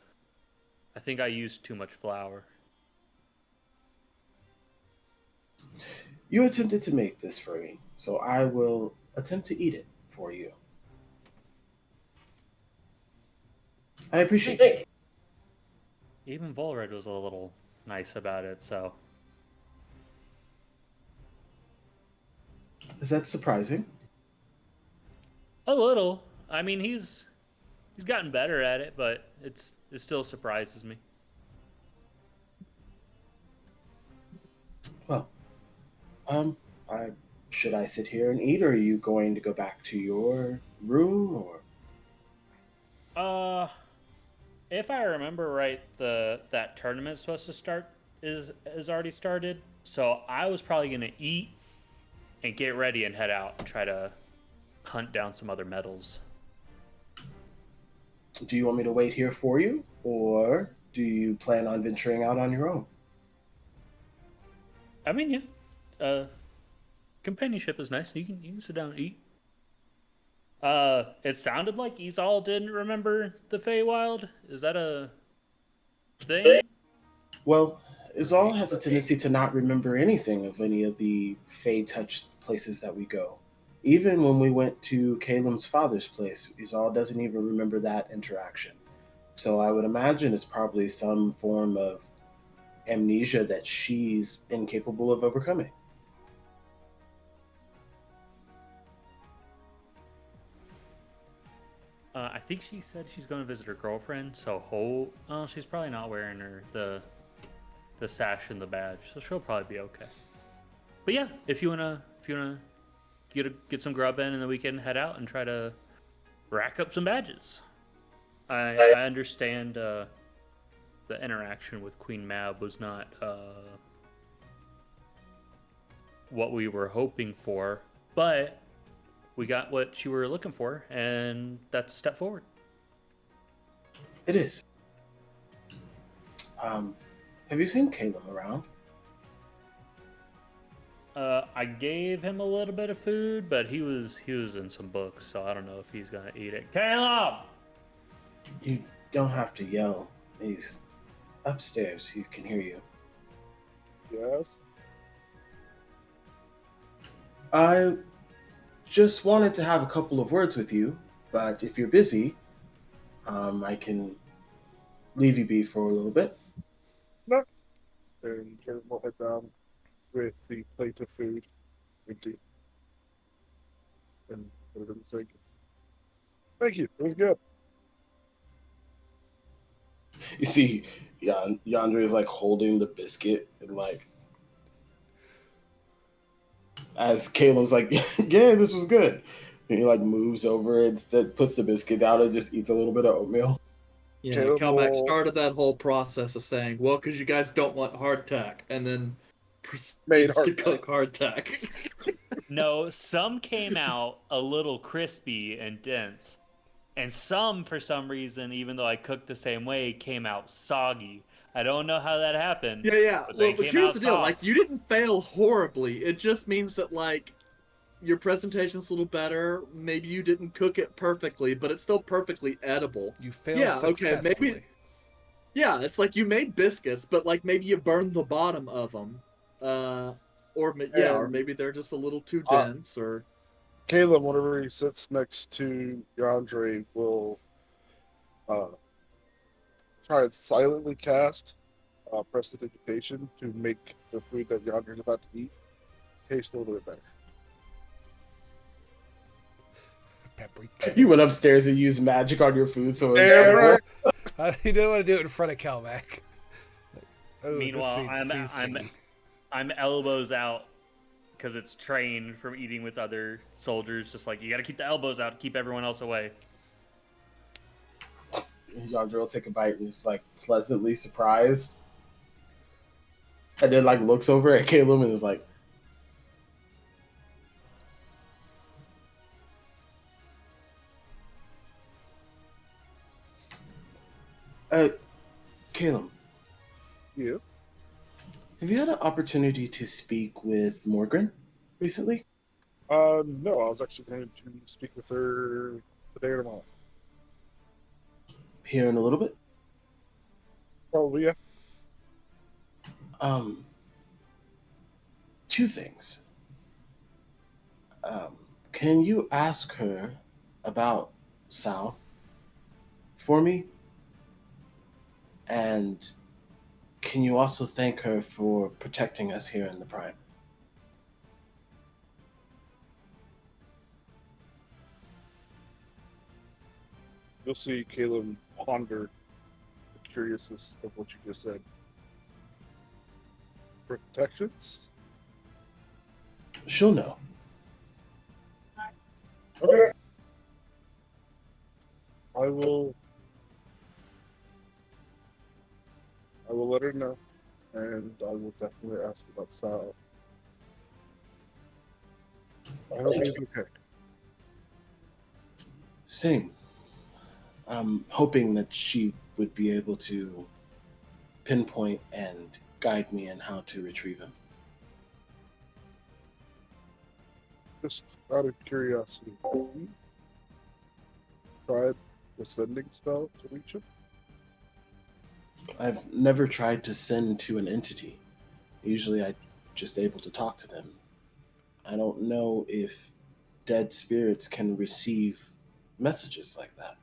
[SPEAKER 4] I think I used too much flour.
[SPEAKER 5] You attempted to make this for me, so I will attempt to eat it for you. I appreciate it.
[SPEAKER 4] Even Volred was a little nice about it, so
[SPEAKER 5] Is that surprising?
[SPEAKER 4] a little. I mean, he's gotten better at it, but it still surprises me.
[SPEAKER 5] Well, I should I sit here and eat, or are you going to go back to your room, or?
[SPEAKER 4] If I remember right, that tournament's supposed to start is already started. So I was probably gonna eat and get ready and head out and try to hunt down some other medals.
[SPEAKER 5] Do you want me to wait here for you, or do you plan on venturing out on your own?
[SPEAKER 4] I mean, yeah. Companionship is nice. You can sit down and eat. It sounded like Izal didn't remember the Feywild. Is that a thing?
[SPEAKER 5] Well, Izal has a tendency to not remember anything of any of the Fey-touched places that we go. Even when we went to Kalim's father's place, Izal doesn't even remember that interaction. So I would imagine it's probably some form of amnesia that she's incapable of overcoming.
[SPEAKER 4] I think she said she's going to visit her girlfriend, so she's probably not wearing the sash and the badge, so she'll probably be okay. But yeah, if you wanna get some grub in, and then we can head out and try to rack up some badges. I understand the interaction with Queen Mab was not what we were hoping for, but we got what you were looking for, and that's a step forward.
[SPEAKER 5] It is. Have you seen Caleb around?
[SPEAKER 4] I gave him a little bit of food, but he was in some books, so I don't know if he's gonna eat it. Caleb!
[SPEAKER 5] You don't have to yell. He's upstairs. He can hear you.
[SPEAKER 6] Yes.
[SPEAKER 5] I just wanted to have a couple of words with you, but if you're busy, I can leave you be for a little bit.
[SPEAKER 6] No. And Caleb will head down with the plate of food empty and put it in the sink. Thank you. It was good.
[SPEAKER 5] You see, Yandere is like holding the biscuit and like as Caleb's like, yeah, this was good. And he like moves over instead, puts the biscuit down and just eats a little bit of oatmeal.
[SPEAKER 1] Yeah,
[SPEAKER 6] Caleb
[SPEAKER 1] Calmac
[SPEAKER 6] will
[SPEAKER 1] started that whole process of saying, well, because you guys don't want hardtack, and then
[SPEAKER 6] made
[SPEAKER 1] proceeds to
[SPEAKER 6] hardtack.
[SPEAKER 1] cook hardtack.
[SPEAKER 4] No, some came out a little crispy and dense, and some, for some reason, even though I cooked the same way, came out soggy. I don't know how that happened,
[SPEAKER 1] Yeah.
[SPEAKER 4] but they
[SPEAKER 1] Well, but
[SPEAKER 4] came
[SPEAKER 1] here's
[SPEAKER 4] out
[SPEAKER 1] the deal. Like,
[SPEAKER 4] soft.
[SPEAKER 1] you didn't fail horribly. It just means that, like, your presentation's a little better. Maybe you didn't cook it perfectly, but it's still perfectly edible.
[SPEAKER 2] You failed
[SPEAKER 1] Yeah, okay,
[SPEAKER 2] successfully.
[SPEAKER 1] maybe. Yeah, it's like you made biscuits, but, like, maybe you burned the bottom of them. Or
[SPEAKER 6] And
[SPEAKER 1] maybe they're just a little too
[SPEAKER 6] uh,
[SPEAKER 1] dense, or.
[SPEAKER 6] Caleb, whenever he sits next to Yandere, will uh, try and silently cast prestidigitation to make the food that Yandere's about to eat taste a little bit better.
[SPEAKER 2] Paprika.
[SPEAKER 5] You went upstairs and used magic on your food, so it was
[SPEAKER 6] Yeah,
[SPEAKER 5] edible.
[SPEAKER 6] right.
[SPEAKER 2] He didn't want to do it in front of Calmac. Oh,
[SPEAKER 4] Meanwhile,
[SPEAKER 2] this needs seasoning.
[SPEAKER 4] I'm elbows out because it's trained from eating with other soldiers. Just like you got to keep the elbows out to keep everyone else away.
[SPEAKER 5] Yandere will take a bite and is like pleasantly surprised. And then like looks over at Caleb and is like, Caleb,
[SPEAKER 6] Yes.
[SPEAKER 5] have you had an opportunity to speak with Morgan recently?
[SPEAKER 6] No, I was actually going to speak with her today or tomorrow.
[SPEAKER 5] Here in a little bit?
[SPEAKER 6] Probably, yeah.
[SPEAKER 5] Um, two things. Can you ask her about Sal for me? And can you also thank her for protecting us here in the Prime?
[SPEAKER 6] You'll see Caleb ponder the curiousness of what you just said. Protections?
[SPEAKER 5] She'll know.
[SPEAKER 6] Okay. I will let her know, and I will definitely ask about Sal. I hope he's okay.
[SPEAKER 5] Same. I'm hoping that she would be able to pinpoint and guide me in how to retrieve him.
[SPEAKER 6] Just out of curiosity, have you tried the sending spell to reach him?
[SPEAKER 5] I've never tried to send to an entity. Usually I'm just able to talk to them. I don't know if dead spirits can receive messages like that.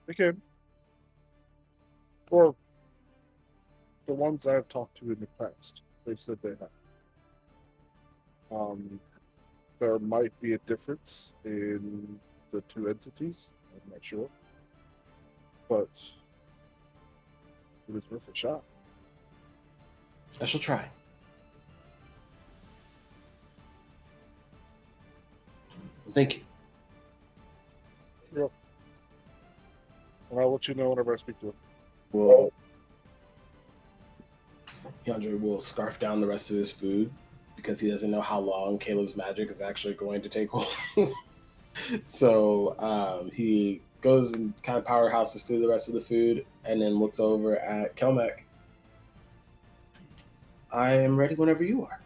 [SPEAKER 6] They can. Or the ones I've talked to in the past, they said they have. There might be a difference in the two entities, I'm not sure. But it was worth a shot.
[SPEAKER 5] I shall try. Thank you.
[SPEAKER 6] Yep. And I'll let you know whenever I speak to him.
[SPEAKER 5] Well, Yandre will scarf down the rest of his food because he doesn't know how long Caleb's magic is actually going to take hold. So he goes and kind of powerhouses through the rest of the food and then looks over at Kelmec. I am ready whenever you are.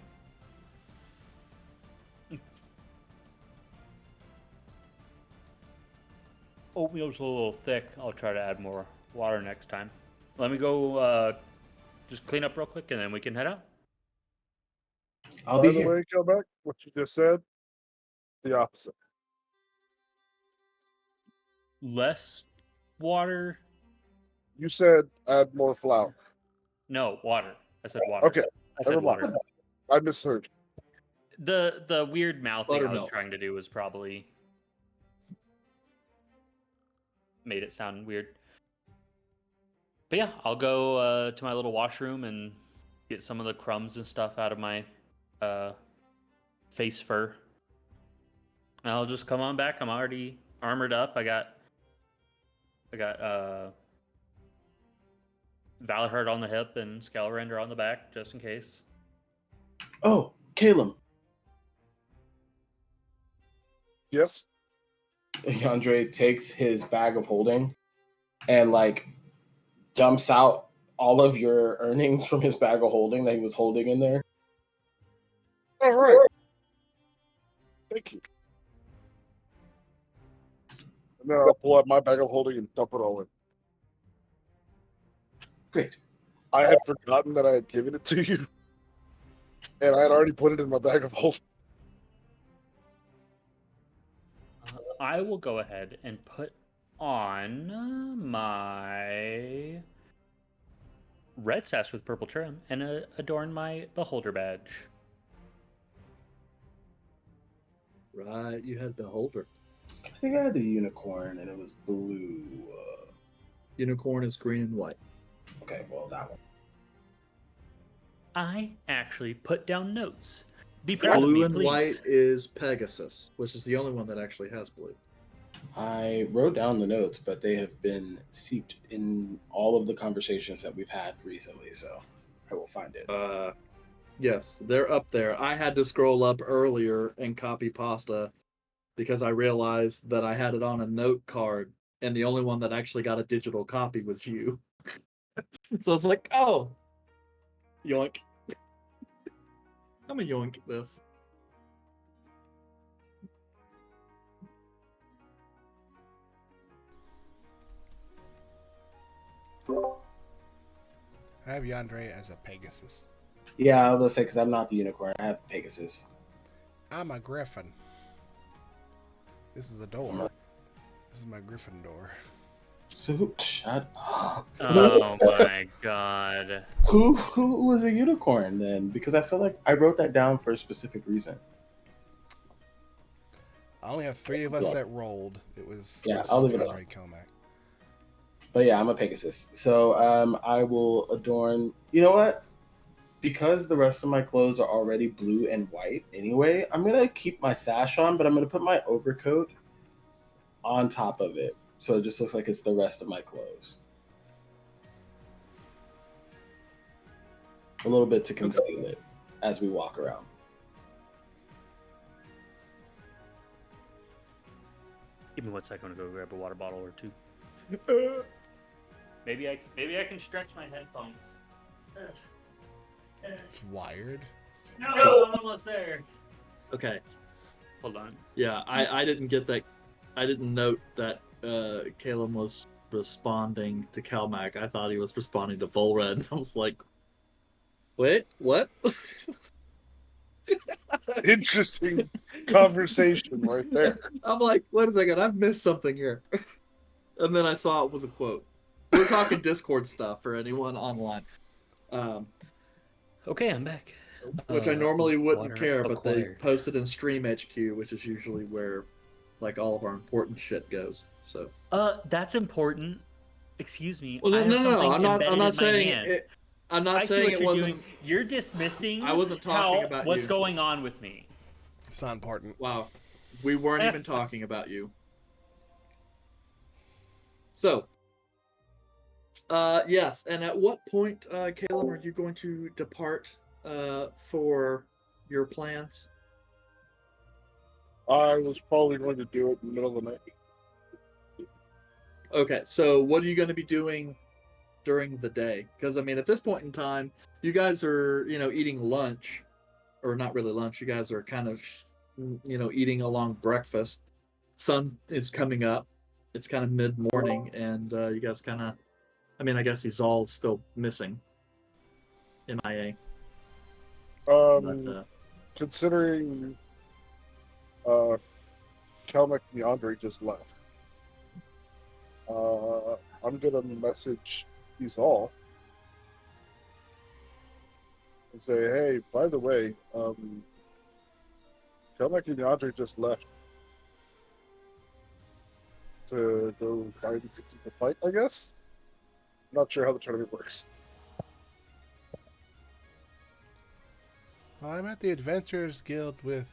[SPEAKER 4] Oatmeal's a little thick. I'll try to add more water next time. Let me go just clean up real quick and then we can head out.
[SPEAKER 5] I'll
[SPEAKER 6] By
[SPEAKER 5] be
[SPEAKER 6] the
[SPEAKER 5] here.
[SPEAKER 6] way, Quebec, what you just said, the opposite.
[SPEAKER 4] Less water?
[SPEAKER 6] You said add more flour.
[SPEAKER 4] No, water. I said water.
[SPEAKER 6] Okay,
[SPEAKER 4] I said
[SPEAKER 6] never mind.
[SPEAKER 4] water.
[SPEAKER 6] I misheard.
[SPEAKER 4] The weird mouthing I was
[SPEAKER 1] Buttermilk.
[SPEAKER 4] trying to do was probably made it sound weird. But yeah, I'll go to my little washroom and get some of the crumbs and stuff out of my face fur. And I'll just come on back. I'm already armored up. I got Valorhard on the hip and Scalrender on the back, just in case.
[SPEAKER 5] Oh, Caleb.
[SPEAKER 6] Yes?
[SPEAKER 5] Yandre takes his bag of holding and dumps out all of your earnings from his bag of holding that he was holding in there.
[SPEAKER 6] All right. Thank you. And then I'll pull out my bag of holding and dump it all in.
[SPEAKER 5] Great.
[SPEAKER 6] I had forgotten that I had given it to you, and I had already put it in my bag of holding.
[SPEAKER 4] I will go ahead and put on my red sash with purple trim and adorn my beholder badge.
[SPEAKER 1] Right, you had Beholder.
[SPEAKER 5] I think I had the unicorn and it was blue.
[SPEAKER 1] Unicorn is green and white.
[SPEAKER 5] Okay, well, that one.
[SPEAKER 4] I actually put down notes. Be proud of
[SPEAKER 1] Blue
[SPEAKER 4] me,
[SPEAKER 1] and
[SPEAKER 4] please.
[SPEAKER 1] white is Pegasus, which is the only one that actually has blue.
[SPEAKER 5] I wrote down the notes, but they have been seeped in all of the conversations that we've had recently, so I will find it.
[SPEAKER 1] Yes, they're up there. I had to scroll up earlier and copy pasta because I realized that I had it on a note card, and the only one that actually got a digital copy was you. So it's like, oh, yoink. I'm gonna yoink this.
[SPEAKER 2] I have Yandre as a Pegasus.
[SPEAKER 5] Yeah, I was gonna say because I'm not the unicorn. I have Pegasus.
[SPEAKER 2] I'm a griffin. This is the door. This is my griffin door.
[SPEAKER 5] So shut up.
[SPEAKER 4] Oh my god.
[SPEAKER 5] Who was a unicorn then? Because I feel like I wrote that down for a specific reason.
[SPEAKER 2] I only have 3 of us that rolled. It was
[SPEAKER 5] Yeah,
[SPEAKER 2] myself,
[SPEAKER 5] I'll leave it
[SPEAKER 2] Yandre,
[SPEAKER 5] up.
[SPEAKER 2] Kelmac.
[SPEAKER 5] But yeah, I'm a Pegasus. So I will adorn. You know what? Because the rest of my clothes are already blue and white anyway, I'm gonna keep my sash on, but I'm gonna put my overcoat on top of it, so it just looks like it's the rest of my clothes. A little bit to conceal it as we walk around.
[SPEAKER 4] Give me 1 second to go grab a water bottle or two. Maybe I can stretch my headphones.
[SPEAKER 2] It's wired.
[SPEAKER 4] No, I'm almost there.
[SPEAKER 1] Okay.
[SPEAKER 4] Hold on.
[SPEAKER 1] Yeah, I didn't get that. I didn't note that Caleb was responding to Calmac. I thought he was responding to Volred. I was like, wait, what?
[SPEAKER 6] Interesting conversation right there.
[SPEAKER 1] I'm like, wait a second, I've missed something here. And then I saw it was a quote. We're talking Discord stuff for anyone online.
[SPEAKER 4] Okay, I'm back.
[SPEAKER 1] Which I normally wouldn't
[SPEAKER 4] Water
[SPEAKER 1] care, but they
[SPEAKER 4] acquired.
[SPEAKER 1] posted in Stream HQ, which is usually where like all of our important shit goes. So.
[SPEAKER 4] That's important. Excuse me.
[SPEAKER 1] Well,
[SPEAKER 4] I have
[SPEAKER 1] no.
[SPEAKER 4] something
[SPEAKER 1] I'm
[SPEAKER 4] embedded
[SPEAKER 1] not
[SPEAKER 4] in my
[SPEAKER 1] saying
[SPEAKER 4] hand.
[SPEAKER 1] it. I'm not
[SPEAKER 4] I see
[SPEAKER 1] saying
[SPEAKER 4] what
[SPEAKER 1] it
[SPEAKER 4] you're doing.
[SPEAKER 1] wasn't.
[SPEAKER 4] You're
[SPEAKER 1] I
[SPEAKER 4] dismissing
[SPEAKER 1] wasn't talking
[SPEAKER 4] how
[SPEAKER 1] about
[SPEAKER 4] what's
[SPEAKER 1] you.
[SPEAKER 4] going on with me.
[SPEAKER 2] It's not important.
[SPEAKER 1] Wow, we weren't even talking about you. So, yes. And at what point, Caleb, are you going to depart for your plans?
[SPEAKER 6] I was probably going to do it in the middle of the night.
[SPEAKER 1] Okay, so what are you going to be doing during the day? Because I mean, at this point in time, you guys are, eating lunch, or not really lunch. You guys are kind of, eating along breakfast. Sun is coming up. It's kind of mid morning, and you guys kind of. I mean, I guess he's all still missing. MIA. But
[SPEAKER 6] Considering Kelmick and Andre just left, I'm gonna message these all and say, hey, by the way, Kelmick and Andre just left to go find the fight, I guess. Not sure how the tournament works.
[SPEAKER 2] Well, I'm at the Adventurers Guild with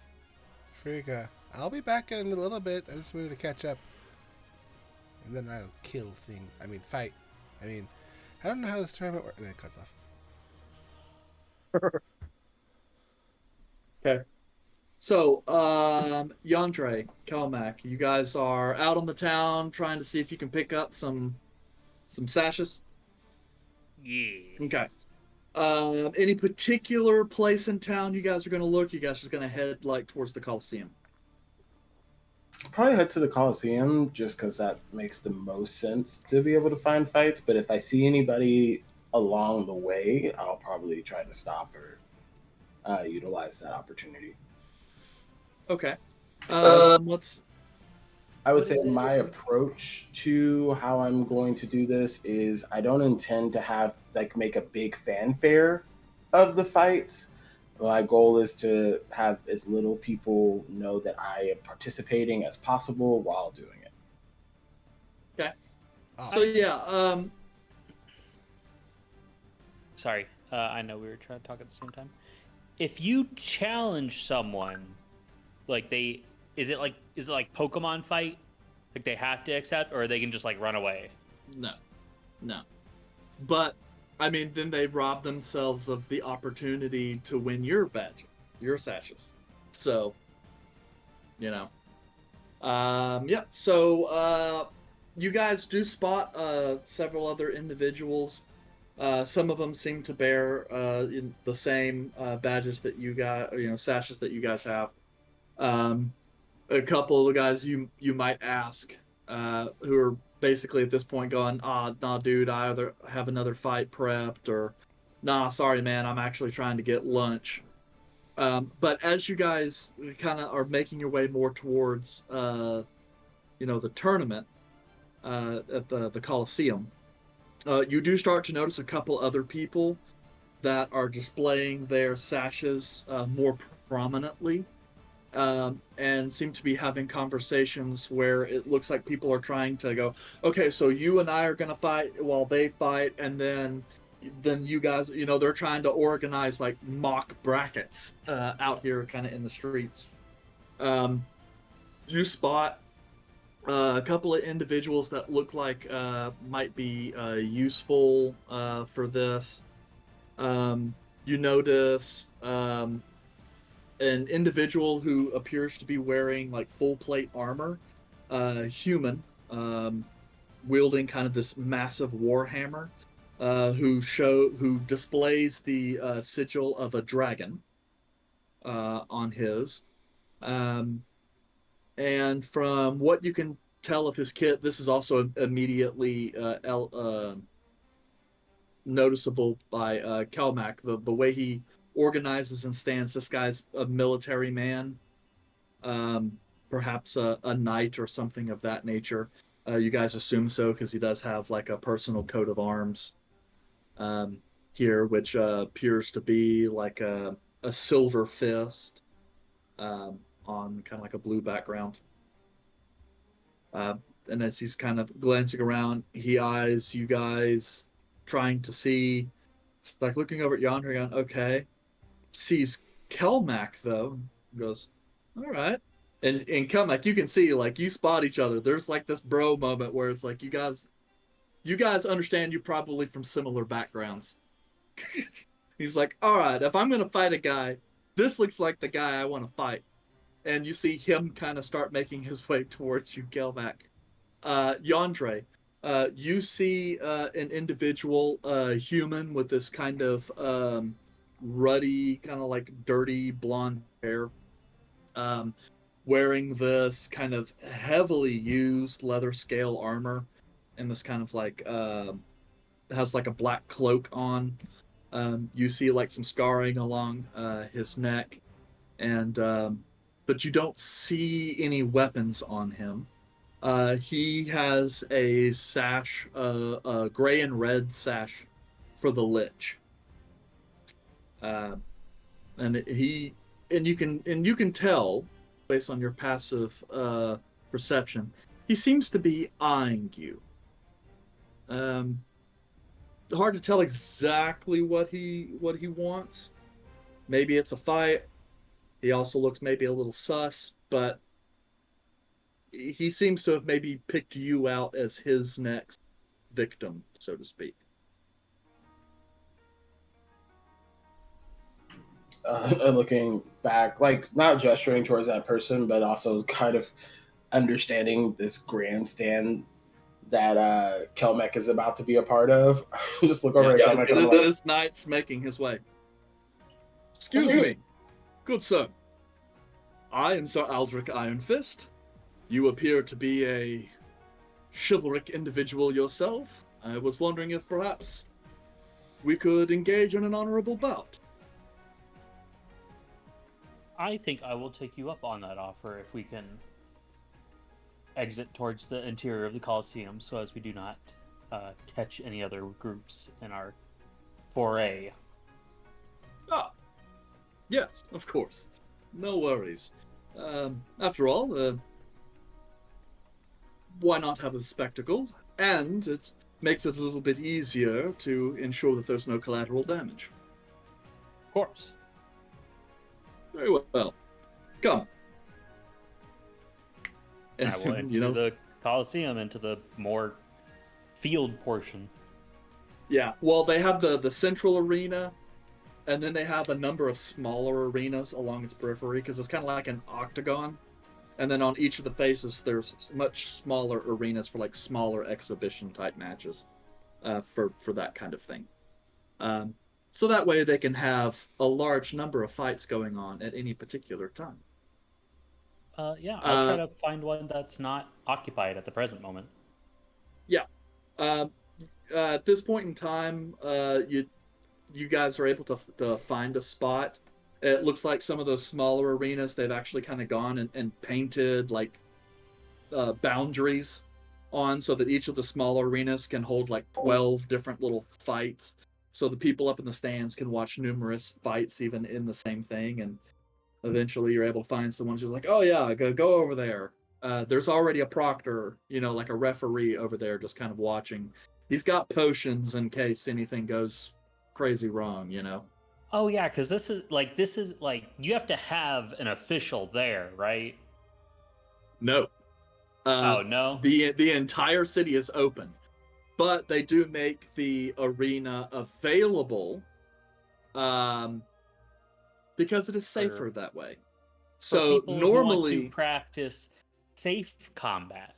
[SPEAKER 2] Frigga. I'll be back in a little bit. I just wanted to catch up. And then I'll fight. I don't know how this tournament works. Then it cuts off.
[SPEAKER 1] okay. So, Yandre, Kelmac, you guys are out on the town trying to see if you can pick up some sashes.
[SPEAKER 4] Yeah.
[SPEAKER 1] Okay. Any particular place in town you guys are going to look? You guys just going to head like towards the Coliseum?
[SPEAKER 5] Probably head to the Coliseum just because that makes the most sense to be able to find fights. But if I see anybody along the way, I'll probably try to stop or utilize that opportunity.
[SPEAKER 1] Okay. Let's.
[SPEAKER 5] I would
[SPEAKER 1] What
[SPEAKER 5] say
[SPEAKER 1] is
[SPEAKER 5] my
[SPEAKER 1] this?
[SPEAKER 5] approach to how I'm going to do this is I don't intend to have make a big fanfare of the fights. My goal is to have as little people know that I am participating as possible while doing it.
[SPEAKER 1] Okay.
[SPEAKER 2] Oh,
[SPEAKER 1] So yeah.
[SPEAKER 4] Sorry, I know we were trying to talk at the same time. If you challenge someone, is it like Pokemon fight? Like they have to accept, or they can just like run away?
[SPEAKER 1] No. But I mean, then they've robbed themselves of the opportunity to win your badge, your sashes. So, yeah. So, you guys do spot several other individuals. Some of them seem to bear in the same badges that you got, sashes that you guys have. A couple of the guys you might ask, who are basically at this point going, nah, dude, I either have another fight prepped, or nah, sorry, man, I'm actually trying to get lunch. But as you guys kind of are making your way more towards, the tournament at the Coliseum, you do start to notice a couple other people that are displaying their sashes more prominently, and seem to be having conversations where it looks like people are trying to go, okay, so you and I are going to fight while they fight, and then you guys, they're trying to organize like mock brackets out here kind of in the streets. You spot a couple of individuals that look like might be useful for this. You notice an individual who appears to be wearing like full plate armor, human, wielding kind of this massive warhammer, who displays the sigil of a dragon on his. Um, and from what you can tell of his kit, this is also immediately noticeable by Kelmac. The way he organizes and stands, this guy's a military man, perhaps a knight or something of that nature. You guys assume so because he does have like a personal coat of arms um, here, which appears to be like a silver fist on kind of like a blue background. And as he's kind of glancing around, he eyes you guys, trying to see. It's like looking over at yonder, going, okay. Sees Kelmac though, goes, all right. And Kelmac, you can see like you spot each other. There's like this bro moment where it's like you guys understand you probably from similar backgrounds. He's like, all right, if I'm gonna fight a guy, this looks like the guy I want to fight. And you see him kind of start making his way towards you, Kelmac. Yandre, you see an individual human with this kind of ruddy, kind of like dirty blonde hair, um, wearing this kind of heavily used leather scale armor, and this kind of like has like a black cloak on. You see like some scarring along his neck, and but you don't see any weapons on him. He has a sash, a gray and red sash for the Lich. Uh, and he and you can tell based on your passive perception, he seems to be eyeing you. Um, Hard to tell exactly what he wants. Maybe it's a fight. He also looks maybe a little sus, but he seems to have maybe picked you out as his next victim, so to speak.
[SPEAKER 5] Looking back, like not gesturing towards that person, but also kind of understanding this grandstand that Kelmec is about to be a part of. Just look over at Kelmec and I'm like,
[SPEAKER 1] This knight's making his way. Excuse me, good sir. I am Sir Aldrich Ironfist. You appear to be a chivalric individual yourself. I was wondering if perhaps we could engage in an honorable bout.
[SPEAKER 4] I think I will take you up on that offer if we can exit towards the interior of the Colosseum so as we do not catch any other groups in our foray.
[SPEAKER 1] Ah, yes, of course. No worries. After all, why not have a spectacle? And it makes it a little bit easier to ensure that there's no collateral damage.
[SPEAKER 4] Of course.
[SPEAKER 1] Very well. Come. And,
[SPEAKER 4] I will enter the Colosseum into the more field portion.
[SPEAKER 1] Yeah, well, they have the central arena, and then they have a number of smaller arenas along its periphery, because it's kind of like an octagon. And then on each of the faces, there's much smaller arenas for like smaller exhibition type matches, for that kind of thing. So that way they can have a large number of fights going on at any particular time.
[SPEAKER 4] Yeah, I'll try to find one that's not occupied at the present moment.
[SPEAKER 1] Yeah. At this point in time, you guys are able to find a spot. It looks like some of those smaller arenas, they've actually kind of gone and painted like boundaries on so that each of the smaller arenas can hold like 12 different little fights. So the people up in the stands can watch numerous fights even in the same thing. And eventually you're able to find someone who's like, oh yeah, go over there. There's already a proctor, like a referee over there just kind of watching. He's got potions in case anything goes crazy wrong,
[SPEAKER 4] Oh yeah, because this is like you have to have an official there, right?
[SPEAKER 1] No.
[SPEAKER 4] Oh no.
[SPEAKER 1] The entire city is open, but they do make the arena available, because it is safer that way. So
[SPEAKER 4] people
[SPEAKER 1] normally
[SPEAKER 4] who want to practice safe combat.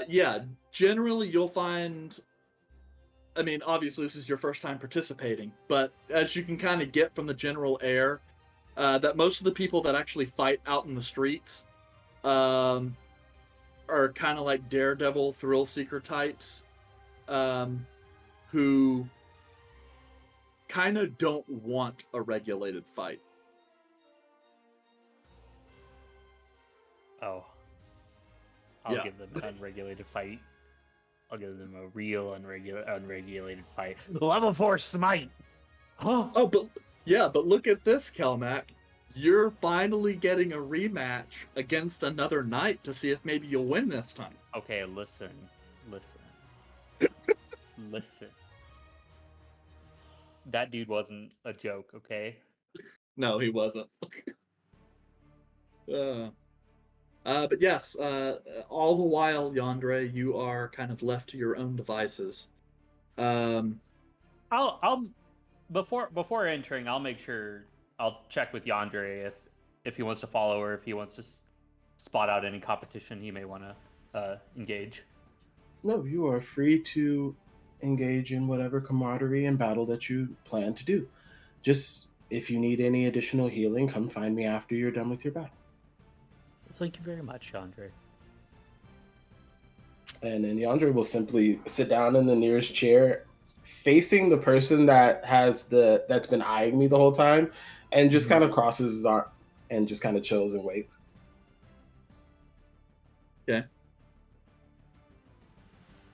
[SPEAKER 1] Yeah, generally you'll find. I mean, obviously this is your first time participating, but as you can kind of get from the general air, that most of the people that actually fight out in the streets, are kind of like daredevil thrill seeker types, who kind of don't want a regulated fight.
[SPEAKER 4] Oh. I'll give them an unregulated fight. I'll give them a real unregulated fight. Level 4 smite! Huh?
[SPEAKER 1] Oh, but look at this, Kelmac. you're finally getting a rematch against another knight to see if maybe you'll win this time.
[SPEAKER 4] Okay, listen. Listen. That dude wasn't a joke, okay?
[SPEAKER 1] No, he wasn't. But yes, all the while, Yandere, you are kind of left to your own devices.
[SPEAKER 4] I'll before entering, I'll make sure I'll check with Yandere if he wants to follow or if he wants to spot out any competition he may want to engage.
[SPEAKER 5] No, you are free to engage in whatever camaraderie and battle that you plan to do. Just if you need any additional healing, come find me after you're done with your battle.
[SPEAKER 4] Well, thank you very much, Yandere.
[SPEAKER 5] And then Yandere will simply sit down in the nearest chair, facing the person that's been eyeing me the whole time, and just kind of crosses his arm and just kind of chills and waits.
[SPEAKER 1] Okay.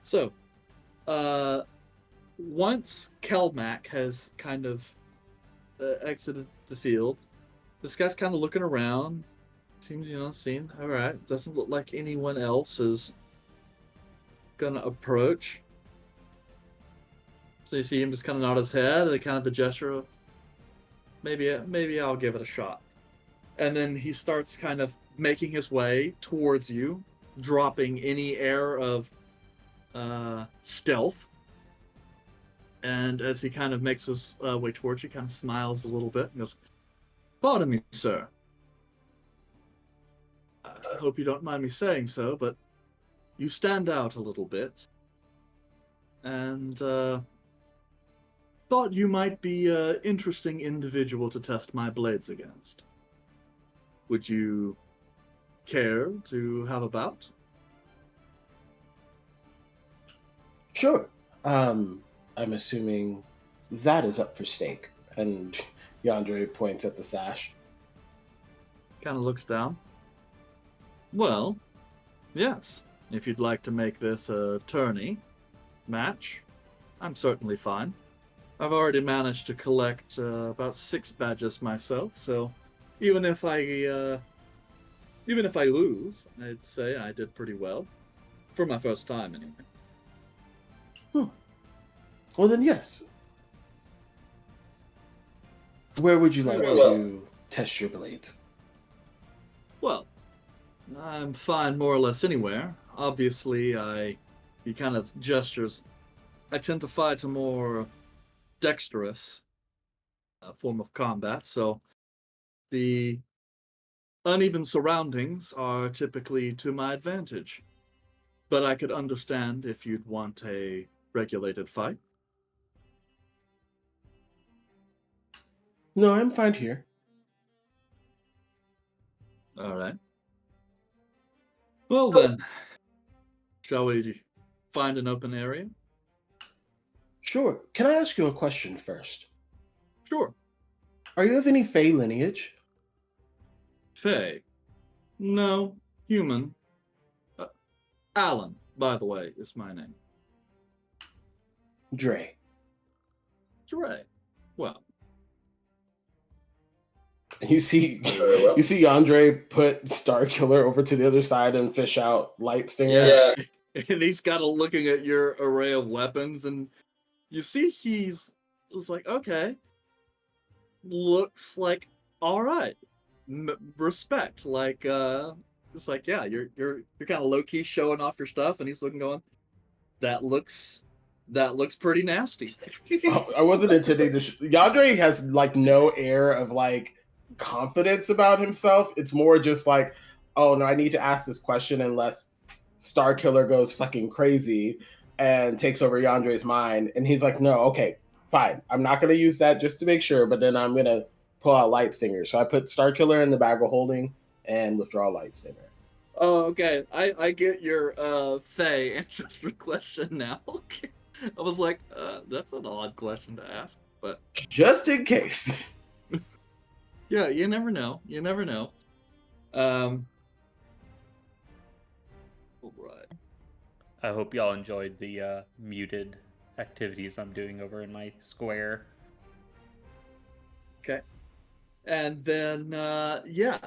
[SPEAKER 1] So, once Kelmac has kind of exited the field, this guy's kind of looking around. Seems, seeing, all right, doesn't look like anyone else is gonna approach. So you see him just kind of nod his head and kind of the gesture of maybe I'll give it a shot. And then he starts kind of making his way towards you, dropping any air of stealth. And as he kind of makes his way towards you, kind of smiles a little bit and goes, "Pardon me, sir. I hope you don't mind me saying so, but you stand out a little bit. And thought you might be an interesting individual to test my blades against. Would you care to have a bout?"
[SPEAKER 5] Sure. I'm assuming that is up for stake. And Yandere points at the sash.
[SPEAKER 1] Kind of looks down. "Well, yes. If you'd like to make this a tourney match, I'm certainly fine. I've already managed to collect about 6 badges myself, so even if I lose, I'd say I did pretty well for my first time, anyway."
[SPEAKER 5] Well, then, yes. Where would you like to test your blades?
[SPEAKER 1] Well, I'm fine more or less anywhere. Obviously, he kind of gestures. I tend to fight a more dexterous form of combat, so the uneven surroundings are typically to my advantage. But I could understand if you'd want a regulated fight.
[SPEAKER 5] No, I'm fine here.
[SPEAKER 1] All right. Well then, shall we find an open area?
[SPEAKER 5] Sure. Can I ask you a question first?
[SPEAKER 1] Sure.
[SPEAKER 5] Are you of any Fey lineage?
[SPEAKER 1] Faye. No. Human. Alan, by the way, is my name.
[SPEAKER 5] Dre.
[SPEAKER 1] Dre. Well.
[SPEAKER 5] You see Yandere put Star Killer over to the other side and fish out Light Stinger.
[SPEAKER 1] Yeah. And he's kind of looking at your array of weapons, and you see he was like, okay, looks like all right, respect. Like, it's like, yeah, you're kind of low key showing off your stuff, and he's looking, going, that looks pretty nasty.
[SPEAKER 5] I wasn't intending to. Yandere has like no air of like confidence about himself. It's more just like, oh no, I need to ask this question unless Star Killer goes fucking crazy and takes over Yandere's mind. And he's like, no, okay, fine. I'm not going to use that just to make sure, but then I'm going to pull out Light Stinger. So I put Star Killer in the bag of holding and withdraw Light Stinger.
[SPEAKER 1] Oh, okay. I get your Faye ancestor question now. Okay. I was like, that's an odd question to ask, but
[SPEAKER 5] just in case.
[SPEAKER 1] Yeah, you never know. You never know. All right.
[SPEAKER 4] I hope y'all enjoyed the muted activities I'm doing over in my square.
[SPEAKER 1] Okay. And then,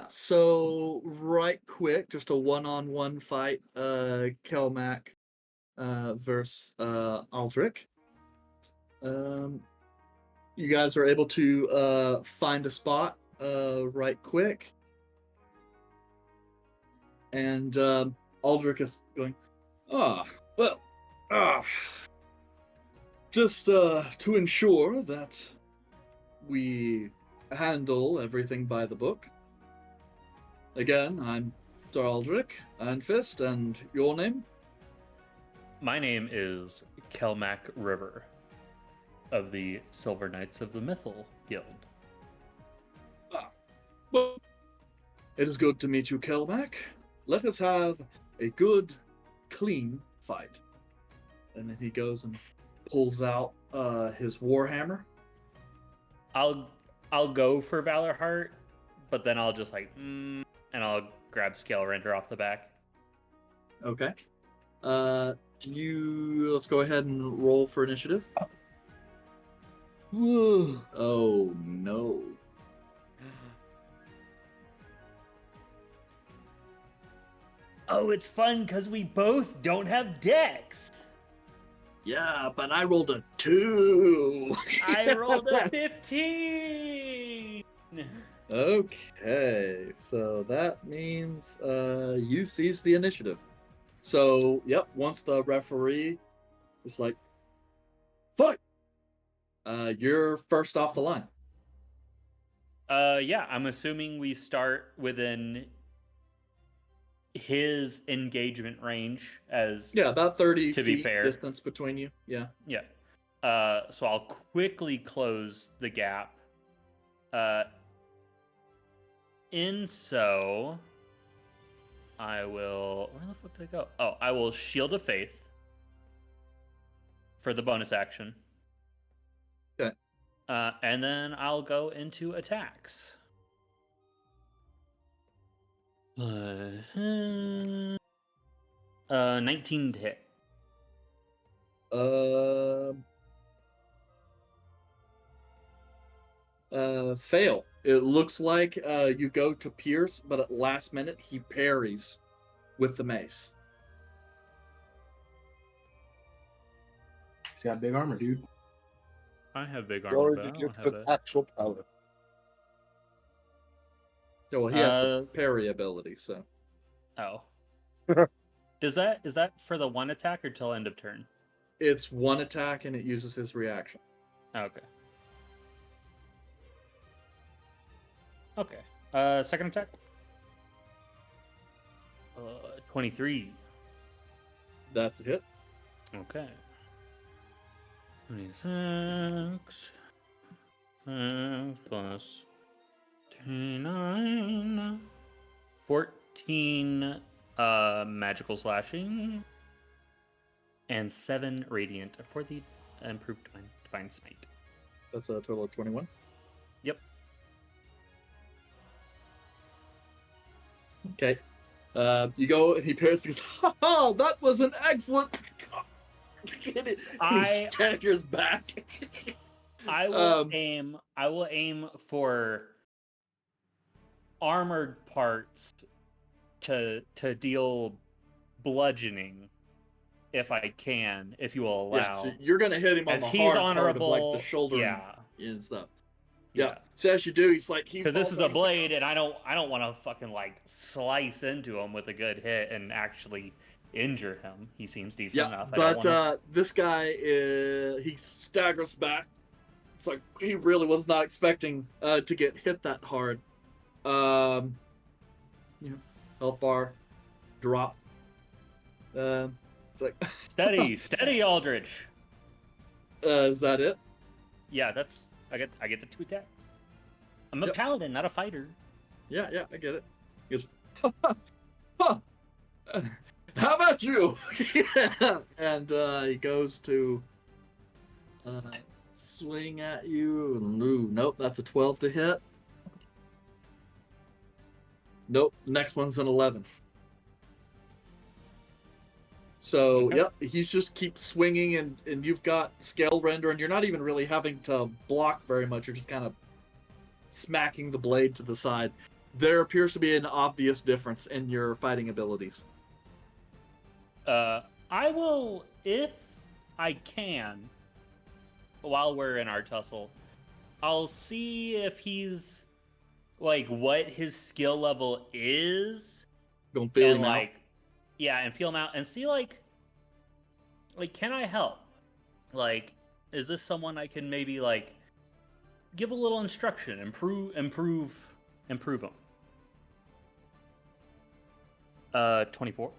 [SPEAKER 1] so right quick, just a one-on-one fight, Kelmac versus Aldrich. Um, you guys are able to find a spot right quick. And Aldrich is going, well, ah, just to ensure that we handle everything by the book. Again, I'm Sir Aldrich, Iron Fist, and your name?
[SPEAKER 4] My name is Kelmac River of the Silver Knights of the Mythal Guild.
[SPEAKER 1] Well, it is good to meet you, Kelmac. Let us have a good, clean fight. And then he goes and pulls out his warhammer.
[SPEAKER 4] I'll go for Valor Heart, but then I'll just and I'll grab Scale Render off the back.
[SPEAKER 1] Okay. Let's go ahead and roll for initiative. Oh no.
[SPEAKER 4] Oh, it's fun because we both don't have decks.
[SPEAKER 1] Yeah, but I rolled a 2.
[SPEAKER 4] I rolled a 15.
[SPEAKER 1] Okay, so that means you seize the initiative. So, yep, once the referee is like, fight! You're first off the line.
[SPEAKER 4] Yeah, I'm assuming we start within his engagement range as
[SPEAKER 1] about 30
[SPEAKER 4] to
[SPEAKER 1] feet
[SPEAKER 4] be fair.
[SPEAKER 1] Distance between you. Yeah.
[SPEAKER 4] So I'll quickly close the gap. So I will. Where the fuck did I go? Oh, I will Shield of Faith for the bonus action.
[SPEAKER 1] Okay.
[SPEAKER 4] And then I'll go into attacks. 19 to hit.
[SPEAKER 1] Fail. It looks like you go to pierce, but at last minute he parries with the mace.
[SPEAKER 5] He's got big armor, dude.
[SPEAKER 4] I have big
[SPEAKER 6] He
[SPEAKER 4] armor,
[SPEAKER 6] already
[SPEAKER 4] but I don't
[SPEAKER 6] gets
[SPEAKER 4] have
[SPEAKER 6] an
[SPEAKER 4] it.
[SPEAKER 6] actual power.
[SPEAKER 1] Yeah, well, he has the parry ability, so.
[SPEAKER 4] Oh. Is that for the one attack or till end of turn?
[SPEAKER 1] It's one attack and it uses his reaction.
[SPEAKER 4] Okay. Second attack. 23.
[SPEAKER 1] That's a hit.
[SPEAKER 4] Okay. 26 plus 29. 14 magical slashing. And 7 radiant for the improved divine smite.
[SPEAKER 1] That's a total of 21.
[SPEAKER 4] Yep.
[SPEAKER 1] Okay. You go and he parries and goes, ha, that was an excellent. He staggers back.
[SPEAKER 4] I will aim for armored parts to deal bludgeoning if I can, if you will allow.
[SPEAKER 1] Yeah, so you're gonna hit him on the hard part of like the shoulder and stuff. Yeah. So as you do, he's like
[SPEAKER 4] because this is a blade, and I don't want to fucking like slice into him with a good hit and actually injure him. He seems decent enough.
[SPEAKER 1] But this guy he staggers back. It's like he really was not expecting to get hit that hard. Health bar drop. It's like
[SPEAKER 4] steady, Aldrich.
[SPEAKER 1] Is that it?
[SPEAKER 4] Yeah, that's I get the 2 attacks. I'm a paladin, not a fighter.
[SPEAKER 1] Yeah, I get it. He goes, huh. How about you? And he goes to swing at you. Nope, that's a 12 to hit. Nope, next one's an 11. So,
[SPEAKER 4] okay.
[SPEAKER 1] Yep, he's just keep swinging, and you've got scale render, and you're not even really having to block very much. You're just kind of smacking the blade to the side. There appears to be an obvious difference in your fighting abilities.
[SPEAKER 4] I will, if I can, while we're in our tussle, I'll see if he's like what his skill level is,
[SPEAKER 1] Don't feel
[SPEAKER 4] and
[SPEAKER 1] him out.
[SPEAKER 4] like, yeah, and feel him out and see like can I help? Like, is this someone I can maybe like give a little instruction, improve him? 24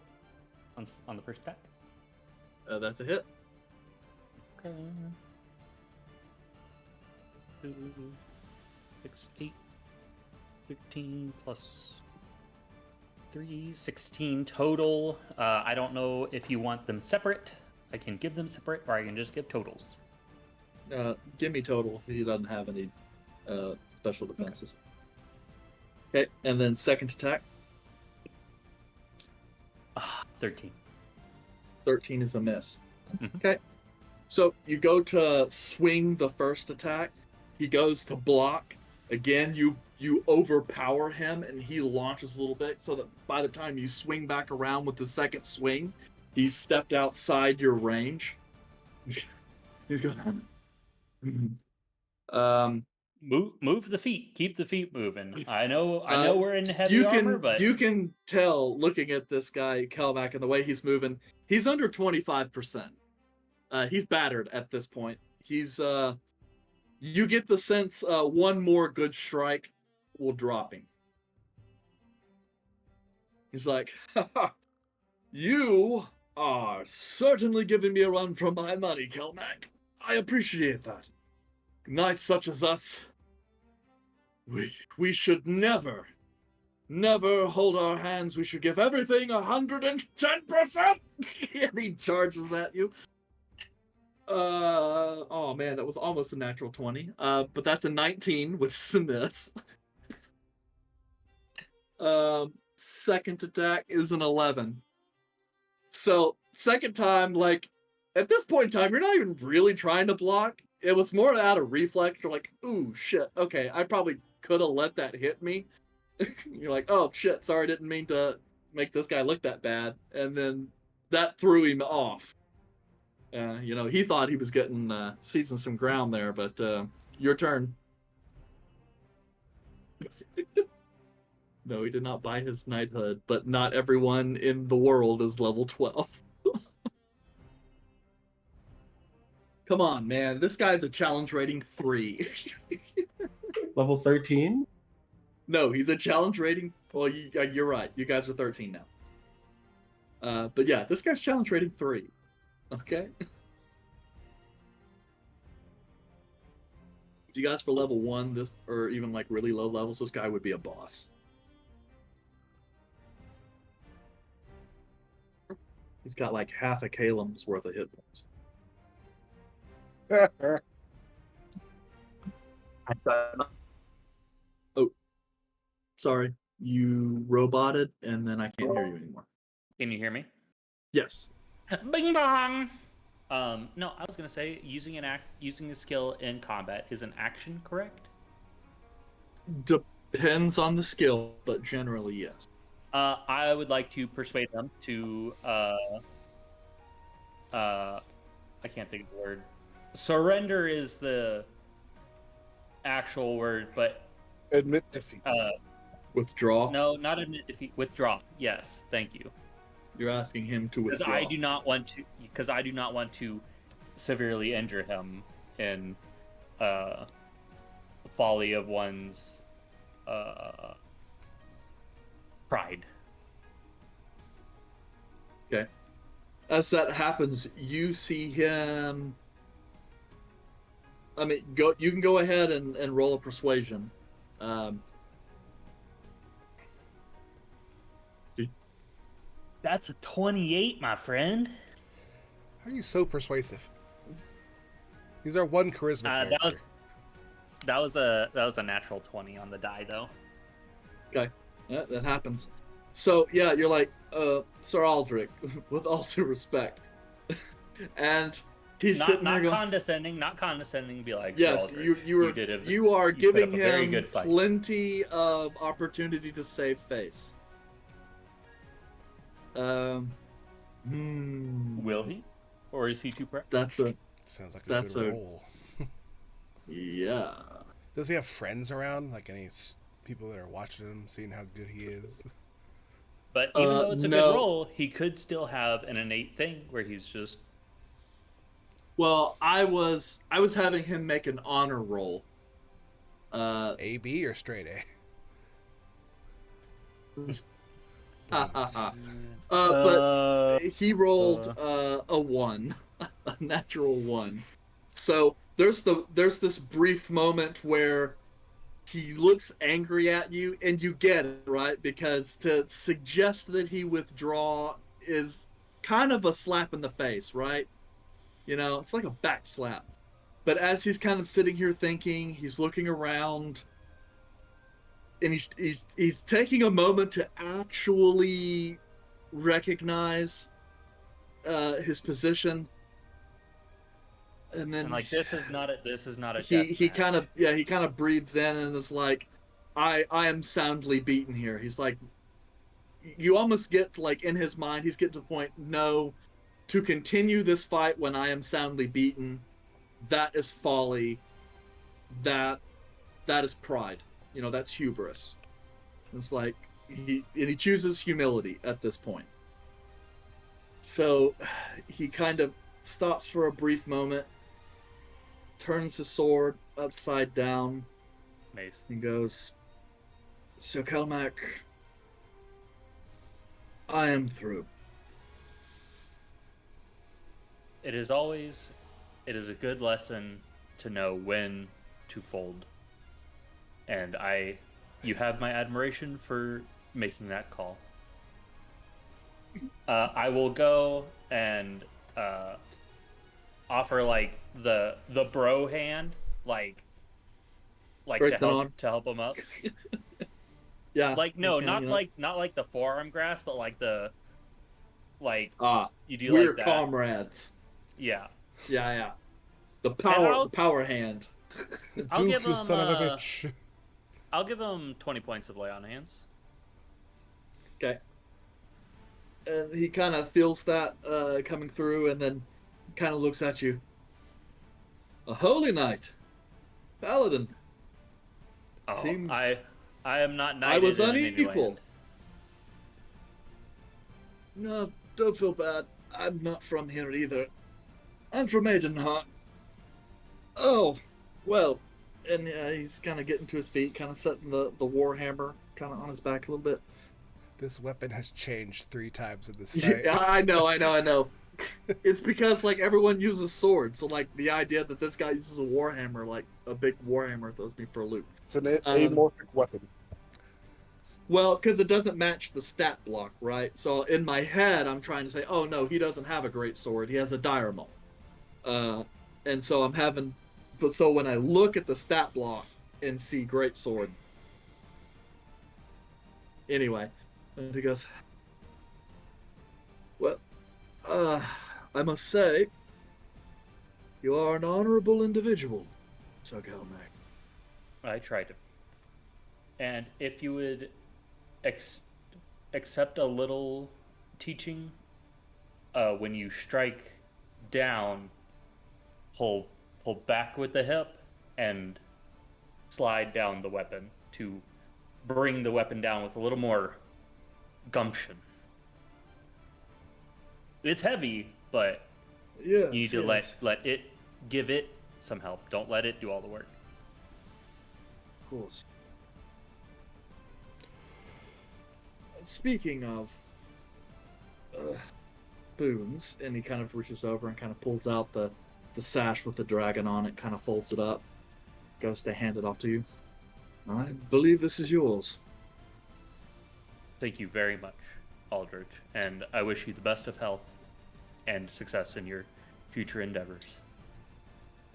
[SPEAKER 4] on the first attack.
[SPEAKER 1] That's a hit.
[SPEAKER 4] Okay. 2, 6, 8, 15 plus 3, 16 total. I don't know if you want them separate. I can give them separate, or I can just give totals.
[SPEAKER 1] Give me total. He doesn't have any special defenses. Okay, and then second attack.
[SPEAKER 4] 13.
[SPEAKER 1] 13 is a miss.
[SPEAKER 4] Mhm.
[SPEAKER 1] Okay. So you go to swing the first attack. He goes to block. Again, you overpower him, and he launches a little bit, so that by the time you swing back around with the second swing, he's stepped outside your range. He's going.
[SPEAKER 4] Move the feet. Keep the feet moving. I know we're in heavy armor, but
[SPEAKER 1] you can tell looking at this guy Kelmac and the way he's moving, he's under 25%. He's battered at this point. He's you get the sense one more good strike will drop him. He's like, you are certainly giving me a run for my money, Kelmac. I appreciate that. Knights such as us, we should never hold our hands. We should give everything 110%. And he charges at you. Oh man, that was almost a natural 20. But that's a 19, which is a miss. Second attack is an 11. So second time, like at this point in time, you're not even really trying to block. It was more out of reflex. You're like, ooh, shit. Okay, I probably could have let that hit me. You're like, oh shit, sorry, didn't mean to make this guy look that bad. And then that threw him off. He thought he was getting seizing some ground there, but your turn. No, he did not buy his knighthood, but not everyone in the world is level 12. Come on, man. This guy's a challenge rating 3.
[SPEAKER 5] Level 13?
[SPEAKER 1] No, he's a challenge rating. Well, you're right. You guys are 13 now. But yeah, this guy's challenge rating 3. Okay? If you guys for level 1, this, or even like really low levels, this guy would be a boss. He's got like half a Kalem's worth of hit points. Oh, sorry. You roboted, and then I can't hear you anymore.
[SPEAKER 4] can you hear me?
[SPEAKER 1] Yes.
[SPEAKER 4] Bing bong. No, I was gonna say using a skill in combat is an action, correct?
[SPEAKER 1] Depends on the skill, but generally yes.
[SPEAKER 4] I would like to persuade them to I can't think of the word. Surrender is the actual word, but
[SPEAKER 6] Admit defeat.
[SPEAKER 1] Withdraw.
[SPEAKER 4] no, not admit defeat. Withdraw. Yes, thank you.
[SPEAKER 1] You're asking him to
[SPEAKER 4] Because
[SPEAKER 1] withdraw.
[SPEAKER 4] I do not want to severely injure him in folly of one's pride.
[SPEAKER 1] Okay. As that happens, you see him. I mean, you can go ahead and roll a persuasion.
[SPEAKER 4] That's a 28, my friend.
[SPEAKER 2] How are you so persuasive? He's our one charisma character.
[SPEAKER 4] That was a natural 20 on the die, though.
[SPEAKER 1] Okay, yeah, that happens. So yeah, you're like, Sir Aldrich, with all due respect, and He's
[SPEAKER 4] not
[SPEAKER 1] sitting there
[SPEAKER 4] not
[SPEAKER 1] going,
[SPEAKER 4] condescending, not condescending. Be like, Sir
[SPEAKER 1] yes,
[SPEAKER 4] Aldrich,
[SPEAKER 1] you are
[SPEAKER 4] you put
[SPEAKER 1] giving
[SPEAKER 4] up a very
[SPEAKER 1] him
[SPEAKER 4] good fight.
[SPEAKER 1] plenty of opportunity to save face.
[SPEAKER 4] Will he, or is he too proud?
[SPEAKER 1] That's a
[SPEAKER 2] Sounds like a
[SPEAKER 1] that's
[SPEAKER 2] good
[SPEAKER 1] a
[SPEAKER 2] roll.
[SPEAKER 1] yeah.
[SPEAKER 2] Does he have friends around? Like any people that are watching him, seeing how good he is?
[SPEAKER 4] But even though it's a good
[SPEAKER 1] No.
[SPEAKER 4] role, he could still have an innate thing where he's just
[SPEAKER 1] Well, I was having him make an honor roll.
[SPEAKER 2] A, B, or straight A?
[SPEAKER 1] But
[SPEAKER 4] uh,
[SPEAKER 1] he rolled a 1, a natural 1. So there's this brief moment where he looks angry at you, and you get it, right? Because to suggest that he withdraw is kind of a slap in the face, right? You know, it's like a back slap. But as he's kind of sitting here thinking, he's looking around, and he's taking a moment to actually recognize his position, and then
[SPEAKER 4] and like this is not a death
[SPEAKER 1] he
[SPEAKER 4] match.
[SPEAKER 1] kind of he kind of breathes in and is like, I am soundly beaten here. He's like, you almost get like in his mind, he's getting to the point, no, to continue this fight when I am soundly beaten, that is folly. That is pride. You know, that's hubris. It's like he chooses humility at this point. So he kind of stops for a brief moment, turns his sword upside down,
[SPEAKER 4] Mace.
[SPEAKER 1] and goes, "So Kelmac, I am through."
[SPEAKER 4] It is a good lesson to know when to fold. And you have my admiration for making that call. I will go and offer like the bro hand, like
[SPEAKER 1] Strength on.
[SPEAKER 4] to help him up.
[SPEAKER 1] Yeah.
[SPEAKER 4] Like no,
[SPEAKER 1] okay,
[SPEAKER 4] not like the forearm grasp, but like the like you do
[SPEAKER 1] we're
[SPEAKER 4] like that.
[SPEAKER 1] comrades.
[SPEAKER 4] Yeah.
[SPEAKER 1] Yeah. The
[SPEAKER 4] I'll-
[SPEAKER 1] power hand.
[SPEAKER 4] I'll
[SPEAKER 2] Duke,
[SPEAKER 4] give
[SPEAKER 2] you
[SPEAKER 4] him,
[SPEAKER 2] son of a bitch.
[SPEAKER 4] I'll give him 20 points of lay on hands.
[SPEAKER 1] Okay. And he kind of feels that coming through, and then kind of looks at you. A holy knight, paladin.
[SPEAKER 4] Oh,
[SPEAKER 1] Seems
[SPEAKER 4] I am not
[SPEAKER 1] I
[SPEAKER 4] knighted
[SPEAKER 1] was
[SPEAKER 4] in
[SPEAKER 1] unequal.
[SPEAKER 4] Land.
[SPEAKER 1] No, don't feel bad. I'm not from here either. I'm from Aidenheart. Oh, well, and he's kind of getting to his feet, kind of setting the warhammer kind of on his back a little bit.
[SPEAKER 2] This weapon has changed 3 times in this fight.
[SPEAKER 1] Yeah, I know. It's because like everyone uses swords, so like the idea that this guy uses a warhammer, like a big warhammer, throws me for a loop.
[SPEAKER 6] It's an amorphic weapon.
[SPEAKER 1] Well, because it doesn't match the stat block, right? So in my head, I'm trying to say, oh no, he doesn't have a great sword; he has a dire maul. And so I'm having, but so when I look at the stat block and see great sword, anyway, and he goes, well, I must say, you are an honorable individual, Sir Galmac.
[SPEAKER 4] I tried to. And if you would accept a little teaching, when you strike down, pull back with the hip and slide down the weapon to bring the weapon down with a little more gumption. It's heavy, but
[SPEAKER 1] Yes,
[SPEAKER 4] you need to let it give it some help. Don't let it do all the work.
[SPEAKER 1] Of course. Speaking of boons, and he kind of reaches over and kind of pulls out the sash with the dragon on it, kind of folds it up, goes to hand it off to you. I believe this is yours.
[SPEAKER 4] Thank you very much, Aldrich, and I wish you the best of health and success in your future endeavors.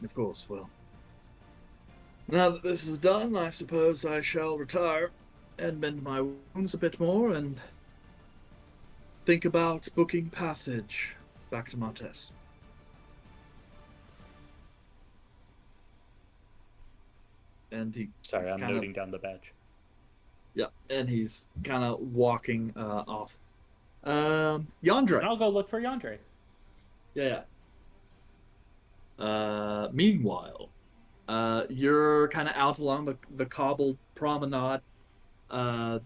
[SPEAKER 1] Of course, well. Now that this is done, I suppose I shall retire and mend my wounds a bit more and think about booking passage back to Montes. And
[SPEAKER 4] Sorry,
[SPEAKER 1] he's
[SPEAKER 4] I'm
[SPEAKER 1] kind of
[SPEAKER 4] noting down the badge.
[SPEAKER 1] yeah, and he's kind of walking off.
[SPEAKER 4] And
[SPEAKER 1] Yandre.
[SPEAKER 4] I'll go look for Yandre.
[SPEAKER 1] Yeah, yeah. Meanwhile, you're kind of out along the cobbled promenade uh,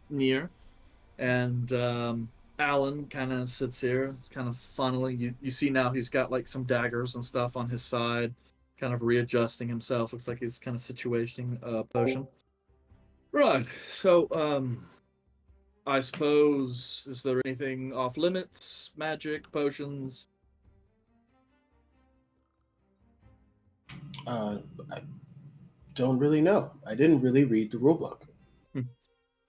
[SPEAKER 1] near, and Alan kind of sits here. It's kind of funneling. You see now he's got like some daggers and stuff on his side, kind of readjusting himself. Looks like he's kind of situating a potion. Right. So, I suppose, is there anything off limits? Magic, potions?
[SPEAKER 5] Uh, I don't really know. I didn't really read the rulebook.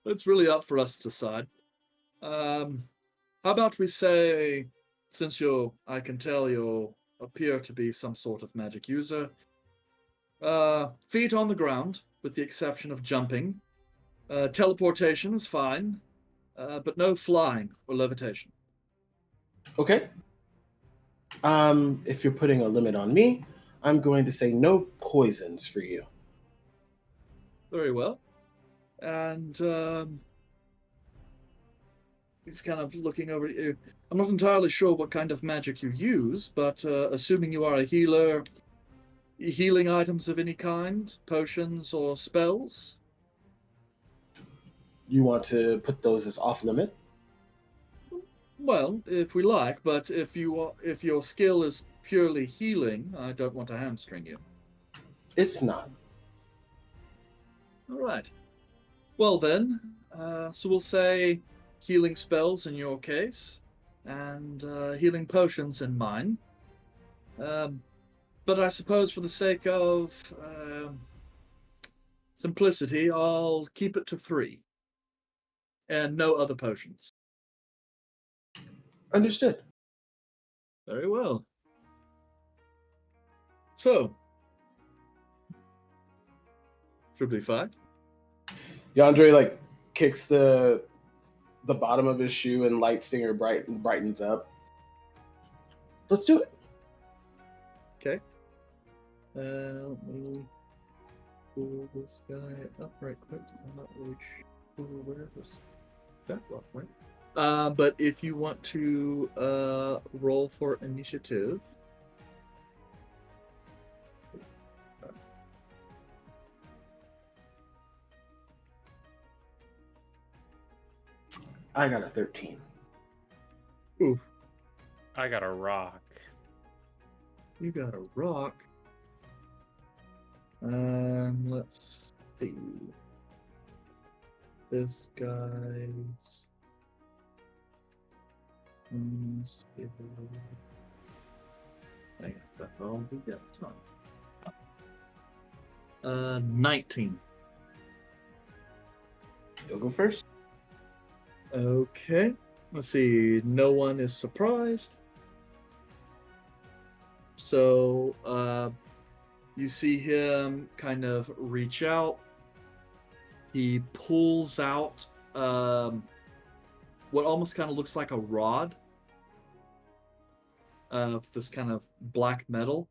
[SPEAKER 1] It's really up for us to decide. How about we say, since I can tell you appear to be some sort of magic user, feet on the ground, with the exception of jumping. Teleportation is fine, but no flying or levitation.
[SPEAKER 5] Okay. If you're putting a limit on me, I'm going to say no poisons for you.
[SPEAKER 1] Very well. And he's kind of looking over at you. I'm not entirely sure what kind of magic you use, but assuming you are a healer, healing items of any kind, potions or spells?
[SPEAKER 5] You want to put those as off limit?
[SPEAKER 1] Well, if we like, but if your skill is purely healing, I don't want to hamstring you.
[SPEAKER 5] It's not.
[SPEAKER 1] All right. Well then, so we'll say healing spells in your case, and healing potions in mine. Um, but I suppose for the sake of simplicity, I'll keep it to 3, and no other potions.
[SPEAKER 5] Understood.
[SPEAKER 1] Very well. So, should be fine.
[SPEAKER 5] Yandre like kicks the bottom of his shoe and light stinger brightens up. Let's do it.
[SPEAKER 1] Okay. Let me pull this guy up right quick. I'm not really sure where this that block went. But if you want to roll for initiative,
[SPEAKER 5] I got a 13.
[SPEAKER 1] oof,
[SPEAKER 4] I got a rock.
[SPEAKER 1] you got a rock. Let's see. This guy's. I guess that's all we get. 19.
[SPEAKER 5] You'll go first.
[SPEAKER 1] Okay. Let's see. No one is surprised. So, you see him kind of reach out. He pulls out what almost kind of looks like a rod of this kind of black metal,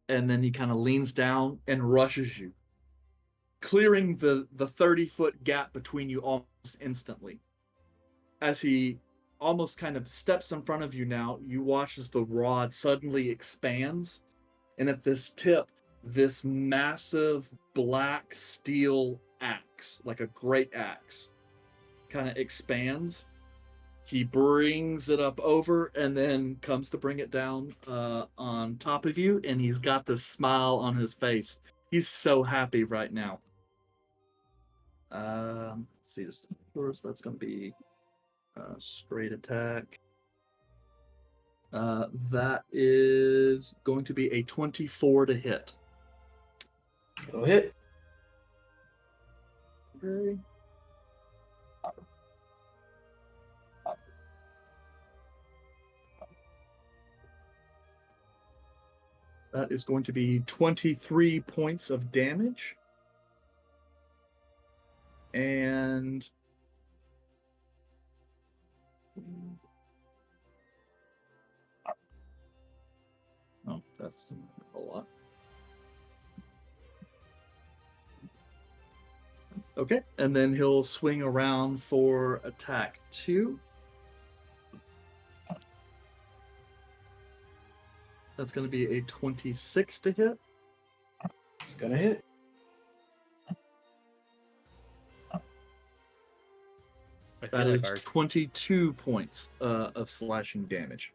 [SPEAKER 1] and then he kind of leans down and rushes you, clearing the 30-foot gap between you almost instantly. As he almost kind of steps in front of you now, you watch as the rod suddenly expands, and at this tip, this massive black steel axe, like a great axe, kind of expands. He brings it up over and then comes to bring it down on top of you, and he's got this smile on his face. He's so happy right now. Let's see. First, that's going to be a straight attack. That is going to be a 24 to hit.
[SPEAKER 5] Go hit.
[SPEAKER 1] Okay. That is going to be 23 points of damage. And oh, that's a lot. Okay, and then he'll swing around for attack 2. That's going to be a 26 to hit.
[SPEAKER 5] It's gonna hit.
[SPEAKER 4] I
[SPEAKER 1] That
[SPEAKER 4] feel
[SPEAKER 1] is
[SPEAKER 4] like our
[SPEAKER 1] 22 points of slashing damage.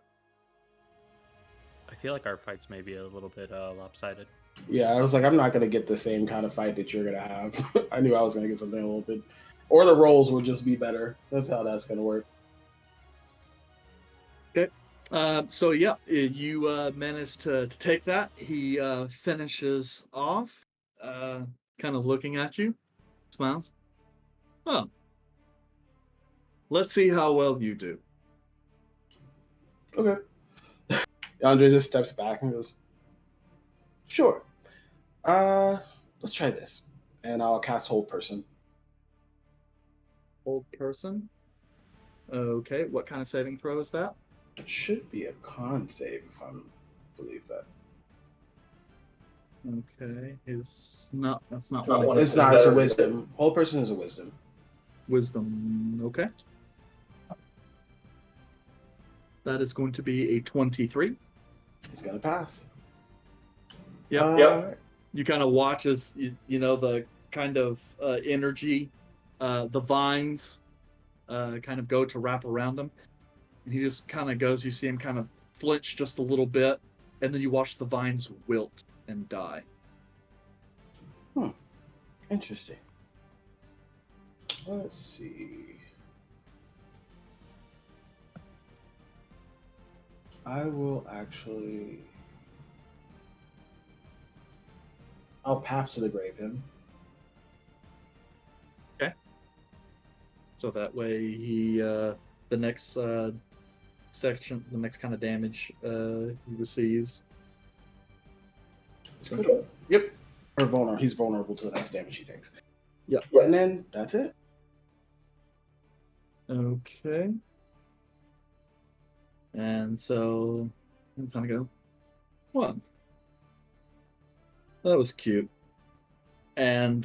[SPEAKER 4] I feel like our fights may be a little bit lopsided.
[SPEAKER 5] Yeah, I was like, I'm not gonna get the same kind of fight that you're gonna have. I knew I was gonna get something a little bit, or the rolls would just be better. That's how that's gonna work.
[SPEAKER 1] Okay. So yeah, you managed to take that. He finishes off, kind of looking at you, smiles. Oh, let's see how well you do.
[SPEAKER 5] Okay. Andre just steps back and goes, "Sure. Let's try this." And I'll cast Hold Person.
[SPEAKER 1] Old person. Okay, what kind of saving throw is that?
[SPEAKER 5] It should be a con save if I believe that.
[SPEAKER 1] Okay, that's not one.
[SPEAKER 5] It's not. It's a wisdom. Hold Person is a wisdom.
[SPEAKER 1] Wisdom. Okay. That is going to be a 23.
[SPEAKER 5] It's gonna pass.
[SPEAKER 1] Yep. You kind of watch as you know the kind of energy, the vines, kind of go to wrap around him, and he just kind of goes. You see him kind of flinch just a little bit, and then you watch the vines wilt and die.
[SPEAKER 5] Interesting. Let's see. I will actually. I'll path to the grave him.
[SPEAKER 1] So that way he the next section, the next kind of damage he receives.
[SPEAKER 5] Yep. Or vulnerable. He's vulnerable to the next damage he takes.
[SPEAKER 1] Yep.
[SPEAKER 5] And then that's it.
[SPEAKER 1] Okay. And so I'm kind of go, well, that was cute. And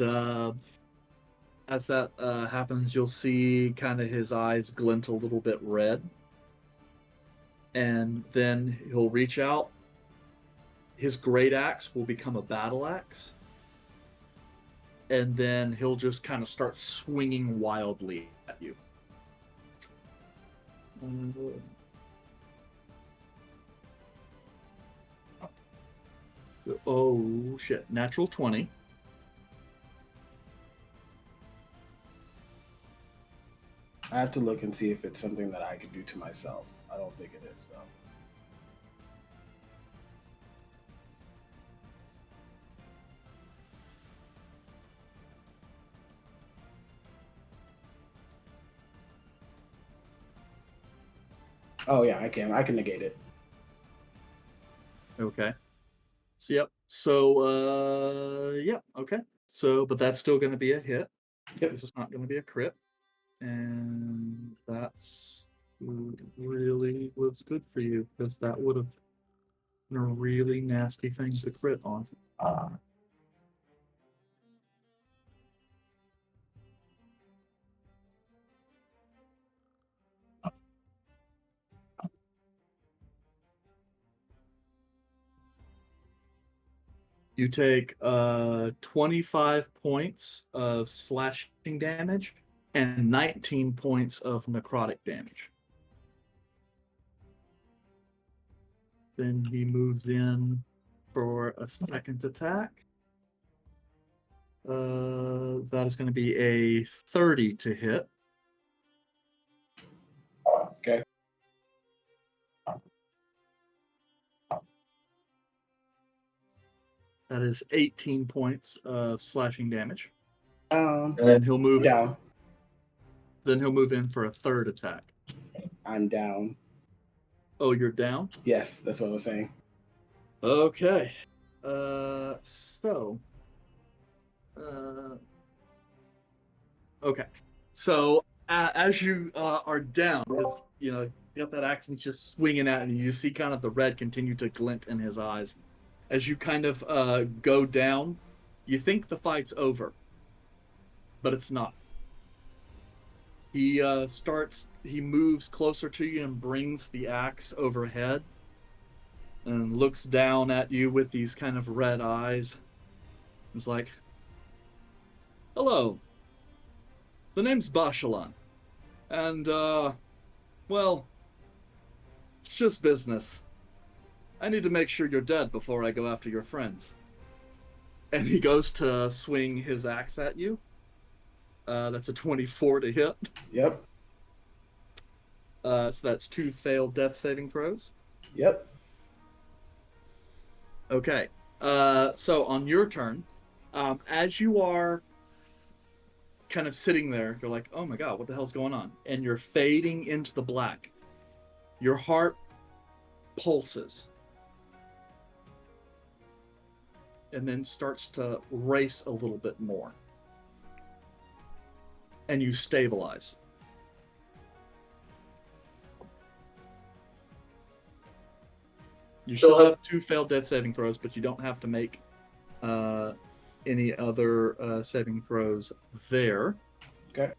[SPEAKER 1] as that happens, you'll see kind of his eyes glint a little bit red. And then he'll reach out. His great axe will become a battle axe. And then he'll just kind of start swinging wildly at you. Oh shit! Natural 20.
[SPEAKER 5] I have to look and see if it's something that I could do to myself. I don't think it is, though. Oh yeah, I can. I can negate it.
[SPEAKER 1] Okay. So yep. So yeah. Okay. So, but that's still going to be a hit.
[SPEAKER 5] Yep.
[SPEAKER 1] It's just not going to be a crit, and that's really was good for you because that would have been a really nasty thing to crit on. You take 25 points of slashing damage and 19 points of necrotic damage. Then he moves in for a second attack. That is going to be a 30 to hit.
[SPEAKER 5] Okay.
[SPEAKER 1] That is 18 points of slashing damage.
[SPEAKER 5] And
[SPEAKER 1] then he'll move
[SPEAKER 5] down.
[SPEAKER 1] Then he'll move in for a third attack.
[SPEAKER 5] I'm down.
[SPEAKER 1] Oh, you're down?
[SPEAKER 5] Yes, that's what I was saying.
[SPEAKER 1] Okay. Okay. So as you are down, you know, you got that axe and he's just swinging at you. You see kind of the red continue to glint in his eyes. As you kind of go down, you think the fight's over. but it's not. He moves closer to you and brings the axe overhead and looks down at you with these kind of red eyes. It's like, hello, the name's Bashalan. And, well, it's just business. I need to make sure you're dead before I go after your friends. And he goes to swing his axe at you. That's a 24 to hit.
[SPEAKER 5] Yep.
[SPEAKER 1] So that's 2 failed death saving throws.
[SPEAKER 5] Yep.
[SPEAKER 1] Okay. So on your turn, as you are kind of sitting there, you're like, oh my god, what the hell's going on? And you're fading into the black. Your heart pulses. And then starts to race a little bit more. And you stabilize. You still have 2 failed death saving throws, but you don't have to make any other saving throws there.
[SPEAKER 5] Okay.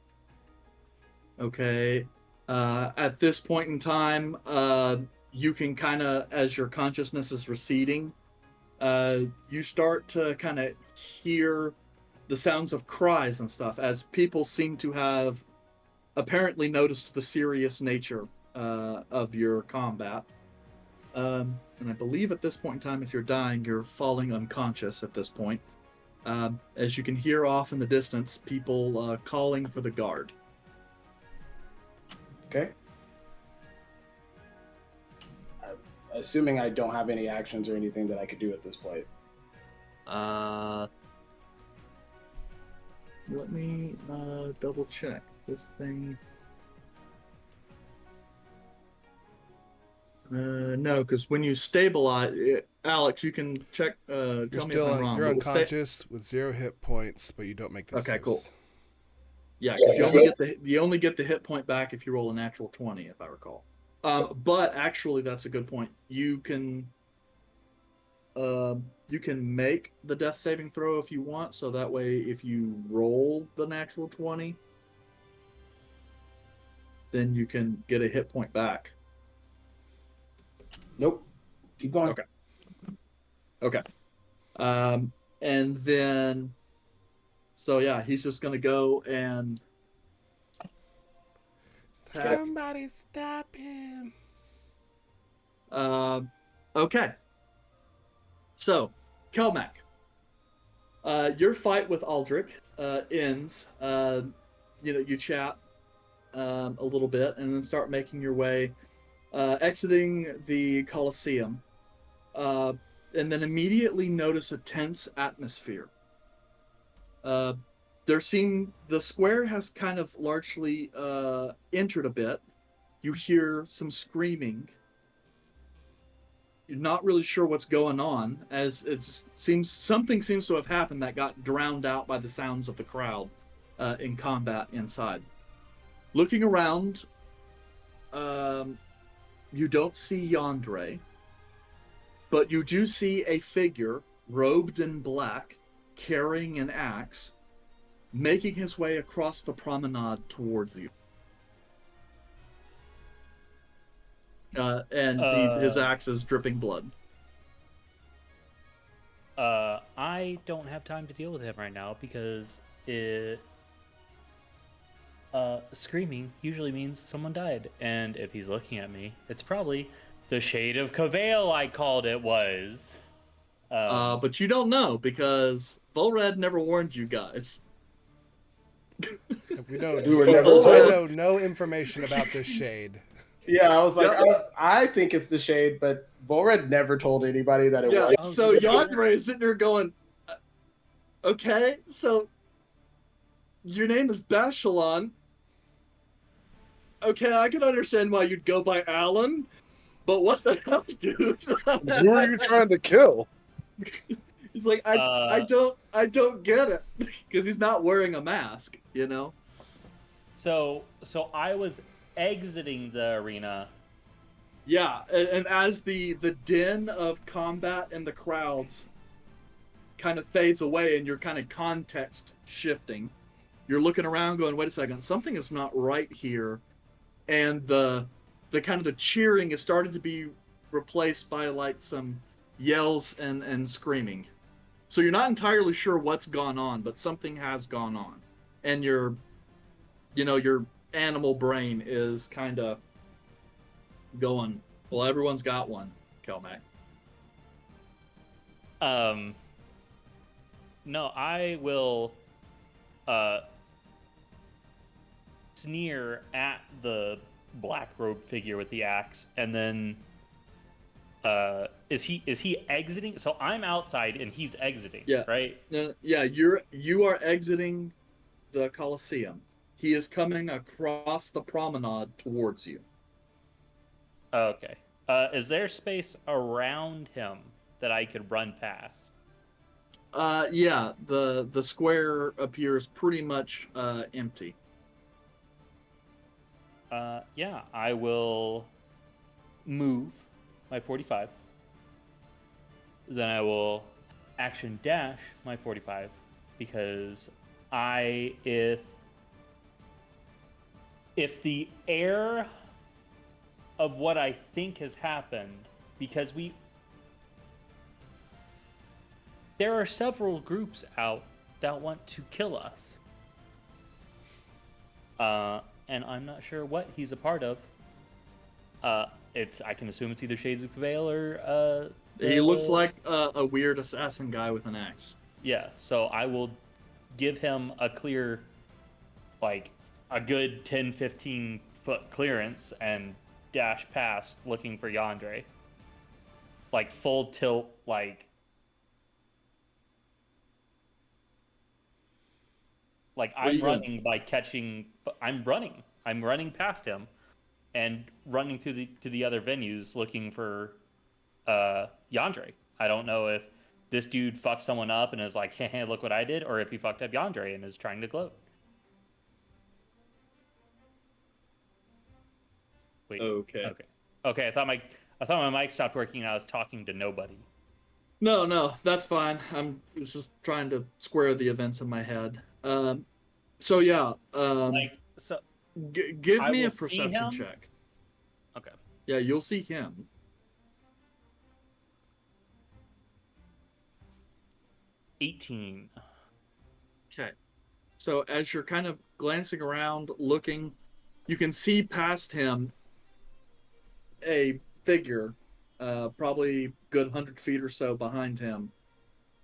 [SPEAKER 1] Okay. At this point in time, you can kind of, as your consciousness is receding, you start to kind of hear the sounds of cries and stuff as people seem to have apparently noticed the serious nature of your combat. And I believe at this point in time, if you're dying, you're falling unconscious at this point. As you can hear off in the distance, people calling for the guard.
[SPEAKER 5] Okay. Assuming I don't have any actions or anything that I could do at this point.
[SPEAKER 1] Let me double check this thing. No, because when you stabilize, Alex, you can check. Tell me if I'm wrong.
[SPEAKER 2] You're unconscious with 0 hit points, but you don't make the
[SPEAKER 1] Okay, cool.
[SPEAKER 2] saves.
[SPEAKER 1] Yeah, because you only get the hit point back if you roll a natural 20, if I recall. But actually, that's a good point. You can make the death saving throw if you want, so that way, if you roll the natural 20, then you can get a hit point back.
[SPEAKER 5] Nope. Keep going.
[SPEAKER 1] Okay. And then, so yeah, he's just gonna go and
[SPEAKER 2] Somebody stop him.
[SPEAKER 1] Okay. So, Kelmac, your fight with Aldrich ends. You chat a little bit and then start making your way, exiting the Colosseum, and then immediately notice a tense atmosphere. The square has kind of largely entered a bit. You hear some screaming. You're not really sure what's going on, as something seems to have happened that got drowned out by the sounds of the crowd in combat inside. Looking around, you don't see Yandere, but you do see a figure robed in black, carrying an axe, making his way across the promenade towards you. His axe is dripping blood.
[SPEAKER 4] I don't have time to deal with him right now because screaming usually means someone died, and if he's looking at me, it's probably the shade of Cavail I called it was.
[SPEAKER 1] But you don't know because Volred never warned you guys.
[SPEAKER 2] We don't.
[SPEAKER 5] We were
[SPEAKER 2] I
[SPEAKER 5] never
[SPEAKER 2] know no information about this shade.
[SPEAKER 5] Yeah, I was like, I think it's the shade, but Volred never told anybody that it was.
[SPEAKER 4] Oh,
[SPEAKER 1] So
[SPEAKER 4] yeah.
[SPEAKER 1] Yandere is sitting there going, okay, so your name is Bashalan. Okay, I can understand why you'd go by Alan, but what the hell, dude?
[SPEAKER 6] Who are you trying to kill?
[SPEAKER 1] He's like, I don't get it, because he's not wearing a mask, you know.
[SPEAKER 4] So I was exiting the arena.
[SPEAKER 1] Yeah, and as the din of combat and the crowds kind of fades away, and you're kind of context shifting, you're looking around going, wait a second, something is not right here. And the kind of the cheering is starting to be replaced by like some yells and screaming. So you're not entirely sure what's gone on, but something has gone on. And your animal brain is kind of going, well, everyone's got one, Kelmac.
[SPEAKER 4] No, I will sneer at the black robe figure with the axe, and then is he exiting? So I'm outside and he's exiting,
[SPEAKER 1] Yeah.
[SPEAKER 4] right?
[SPEAKER 1] Yeah, you are exiting the Colosseum. He is coming across the promenade towards you.
[SPEAKER 4] Okay. Is there space around him that I could run past?
[SPEAKER 1] Yeah, the square appears pretty much empty.
[SPEAKER 4] Yeah, I will move my 45. Then I will action dash my 45 because if the air of what I think has happened, because there are several groups out that want to kill us. And I'm not sure what he's a part of. I can assume it's either Shades of Prevail or
[SPEAKER 1] He looks like a weird assassin guy with an axe.
[SPEAKER 4] Yeah, so I will give him a clear, like, a good 10, 15 foot clearance and dash past looking for Yandere. Like, full tilt, like I'm running by catching. I'm running. I'm running past him and running to the other venues looking for Yandere. I don't know if this dude fucked someone up and is like, hey, look what I did, or if he fucked up Yandere and is trying to gloat. Wait.
[SPEAKER 1] Okay.
[SPEAKER 4] Okay. I thought my mic stopped working and I was talking to nobody.
[SPEAKER 1] No, that's fine. I'm just trying to square the events in my head. So yeah. Give
[SPEAKER 4] I
[SPEAKER 1] me
[SPEAKER 4] will
[SPEAKER 1] a perception
[SPEAKER 4] see him.
[SPEAKER 1] check.
[SPEAKER 4] Okay.
[SPEAKER 1] Yeah, you'll see him.
[SPEAKER 4] 18.
[SPEAKER 1] Okay. So as you're kind of glancing around, looking, you can see past him a figure, probably good 100 feet or so behind him,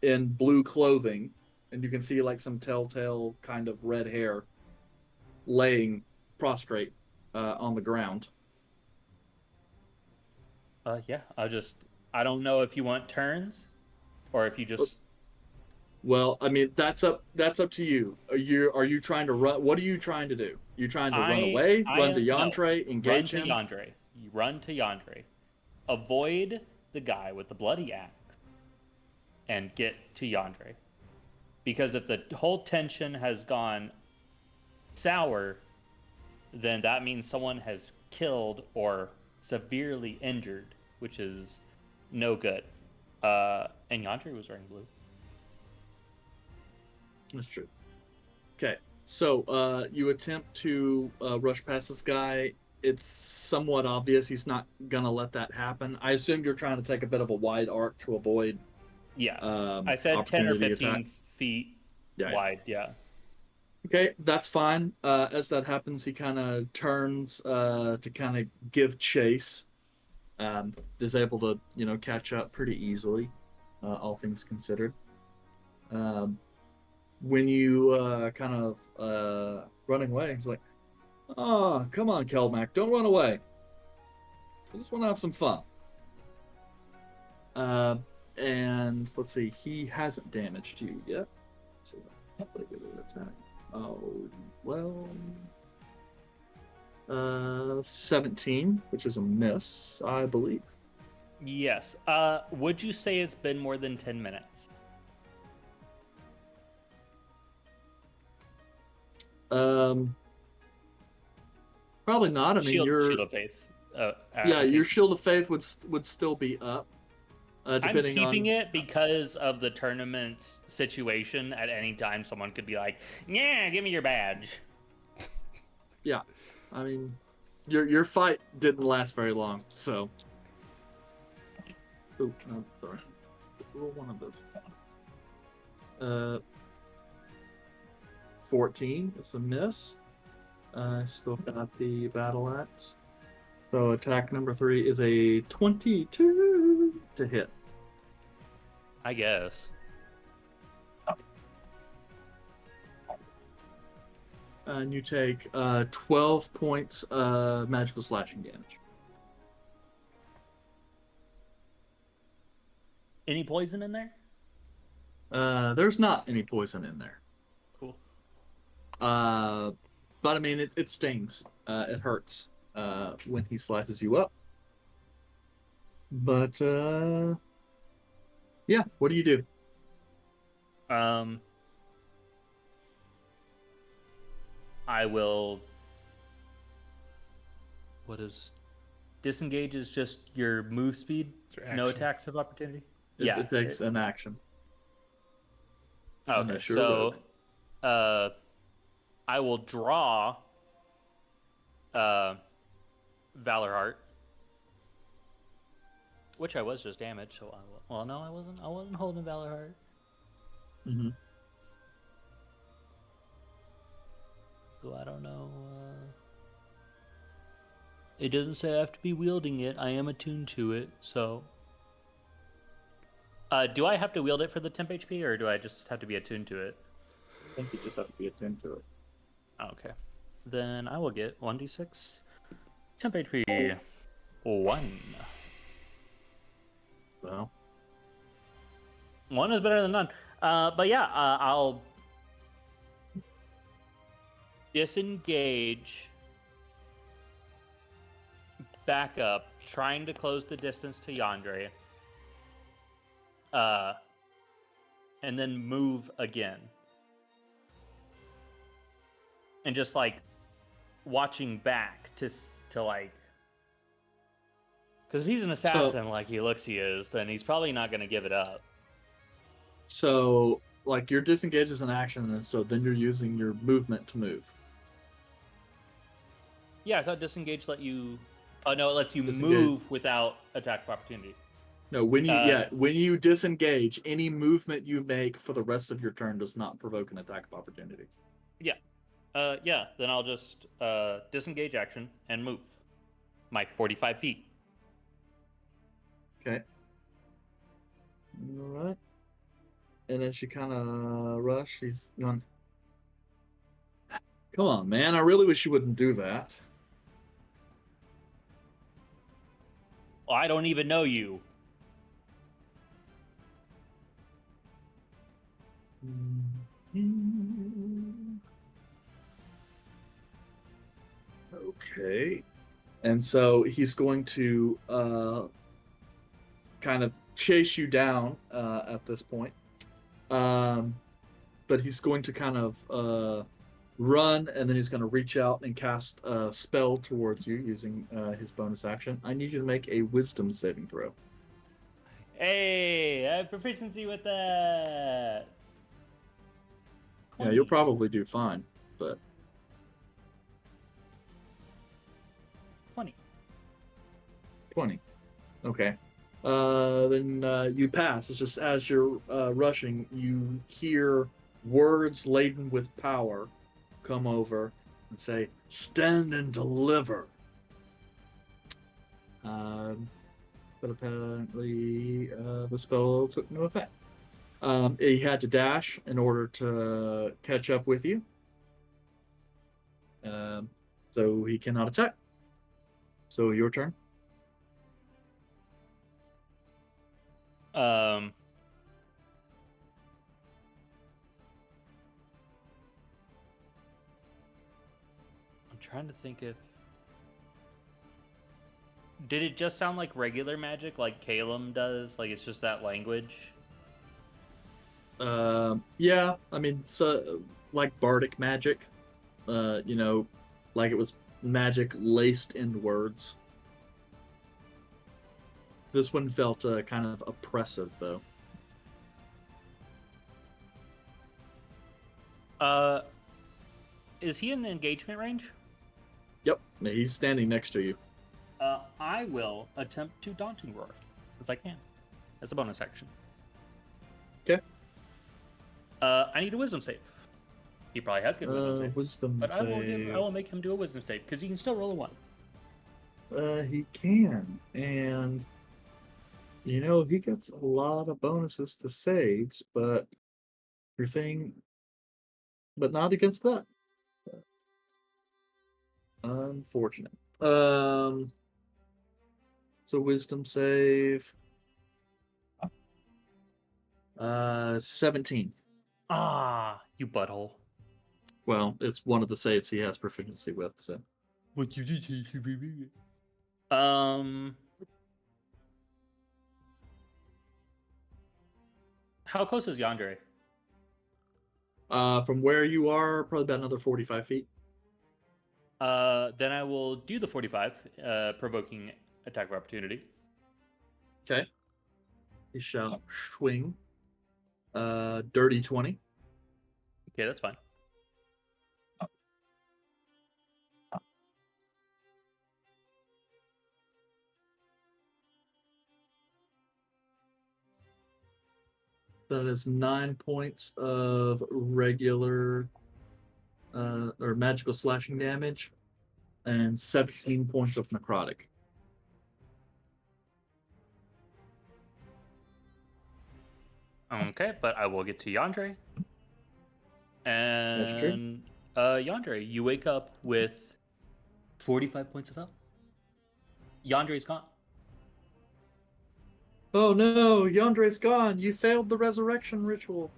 [SPEAKER 1] in blue clothing, and you can see like some telltale kind of red hair laying prostrate on the ground.
[SPEAKER 4] Yeah. I don't know if you want turns, or if you just.
[SPEAKER 1] Well, I mean that's up to you. Are you trying to run? What are you trying to do? You trying to run away,
[SPEAKER 4] I
[SPEAKER 1] run to
[SPEAKER 4] am no.
[SPEAKER 1] Yandere, engage him?
[SPEAKER 4] Yandere. You run to Yandere. Avoid the guy with the bloody axe, and get to Yandere. Because if the whole tension has gone sour, then that means someone has killed or severely injured, which is no good. And Yandere was wearing blue.
[SPEAKER 1] That's true. Okay, so you attempt to rush past this guy. It's somewhat obvious he's not gonna let that happen. I assume you're trying to take a bit of a wide arc to avoid.
[SPEAKER 4] Yeah, I said 10 or 15
[SPEAKER 1] attack.
[SPEAKER 4] feet
[SPEAKER 1] Yeah.
[SPEAKER 4] wide. Yeah.
[SPEAKER 1] Okay, that's fine. As that happens, he kind of turns to kind of give chase. Is able to catch up pretty easily, all things considered. When you kind of running away, he's like, "Oh, come on, Kelmac, don't run away. I just want to have some fun." And let's see, he hasn't damaged you yet, so regular attack. Oh well, 17, which is a miss, I believe.
[SPEAKER 4] Yes. Would you say it's been more than 10 minutes?
[SPEAKER 1] Probably not. I mean,
[SPEAKER 4] Shield of Faith.
[SPEAKER 1] yeah, your Shield of Faith would still be up.
[SPEAKER 4] I'm
[SPEAKER 1] depending
[SPEAKER 4] keeping
[SPEAKER 1] on.
[SPEAKER 4] it because of the tournament's situation. At any time, someone could be like, "Yeah, give me your badge."
[SPEAKER 1] Yeah, I mean, your fight didn't last very long, so. Oh, no, sorry. Roll one of those. 14 is a miss. Still got the battle axe. So attack number 3 is a 22 to hit.
[SPEAKER 4] I guess.
[SPEAKER 1] And you take 12 points magical slashing damage.
[SPEAKER 4] Any poison in there?
[SPEAKER 1] There's not any poison in there.
[SPEAKER 4] Cool.
[SPEAKER 1] But I mean, it stings. It hurts when he slices you up. But yeah, what do you do?
[SPEAKER 4] I will. What is disengage? Is just your move speed,
[SPEAKER 2] It's your
[SPEAKER 4] no
[SPEAKER 2] action.
[SPEAKER 4] attacks of opportunity.
[SPEAKER 1] It takes an action.
[SPEAKER 4] Okay, so I will draw Valor Heart, which I was just damaged. So well, no, I wasn't. I wasn't holding Valor Heart.
[SPEAKER 1] Mm-hmm.
[SPEAKER 4] So I don't know. It doesn't say I have to be wielding it. I am attuned to it, so. Do I have to wield it for the temp HP, or do I just have to be attuned to it?
[SPEAKER 1] I think you just have to be attuned to it.
[SPEAKER 4] Okay. Then I will get 1d6 temp HP. 1.
[SPEAKER 1] So
[SPEAKER 4] 1 is better than none. But yeah, I'll disengage, back up, trying to close the distance to Yandere, and then move again. And just like watching back to like, because if he's an assassin like he looks he is, then he's probably not going to give it up.
[SPEAKER 1] So like your disengage is an action, and so then you're using your movement to move.
[SPEAKER 4] Yeah, I thought disengage let you. Oh no, it lets you
[SPEAKER 1] Disengage.
[SPEAKER 4] move without attack of opportunity.
[SPEAKER 1] No, when you disengage, any movement you make for the rest of your turn does not provoke an attack of opportunity.
[SPEAKER 4] Yeah. Yeah, then I'll just disengage action and move my 45 feet.
[SPEAKER 1] Okay. All right. And then she kind of rushed. She's going, come on, man. I really wish you wouldn't do that.
[SPEAKER 4] Well, I don't even know you.
[SPEAKER 1] Okay. And so he's going to kind of chase you down at this point. But he's going to kind of run, and then he's going to reach out and cast a spell towards you using his bonus action. I need you to make a wisdom saving throw.
[SPEAKER 4] Hey, I have proficiency with that.
[SPEAKER 1] Yeah, you'll probably do fine, but
[SPEAKER 4] 20.
[SPEAKER 1] 20. Okay. Then you pass. It's just as you're rushing, you hear words laden with power come over and say, "Stand and deliver." But apparently the spell took no effect. He had to dash in order to catch up with you. So he cannot attack. So your turn.
[SPEAKER 4] I'm trying to think if. Did it just sound like regular magic, like Calum does? Like it's just that language?
[SPEAKER 1] Yeah, I mean, so like bardic magic, like it was magic laced in words. This one felt kind of oppressive, though.
[SPEAKER 4] Is he in engagement range?
[SPEAKER 1] Yep, he's standing next to you.
[SPEAKER 4] I will attempt to daunting roar as I can. As a bonus action.
[SPEAKER 1] Okay.
[SPEAKER 4] I need a wisdom save. He probably has good wisdom save.
[SPEAKER 1] Wisdom
[SPEAKER 4] But
[SPEAKER 1] save.
[SPEAKER 4] I will make him do a wisdom save because he can still roll a 1.
[SPEAKER 1] He can, and he gets a lot of bonuses to saves, but not against that. Unfortunate. So wisdom save. 17.
[SPEAKER 4] Ah, you butthole.
[SPEAKER 1] Well, it's one of the saves he has proficiency with, so.
[SPEAKER 4] What you did? How close is Yandere?
[SPEAKER 1] From where you are, probably about another 45 feet.
[SPEAKER 4] Then I will do the 45, provoking attack of opportunity.
[SPEAKER 1] Okay. He shall swing. Dirty 20.
[SPEAKER 4] Okay, that's fine.
[SPEAKER 1] That is 9 points of regular or magical slashing damage and 17 points of necrotic.
[SPEAKER 4] Okay, but I will get to Yandere. And Yandere, you wake up with 45 points of health. Yandere's gone.
[SPEAKER 1] Oh no, Yandre's gone. You failed the resurrection ritual.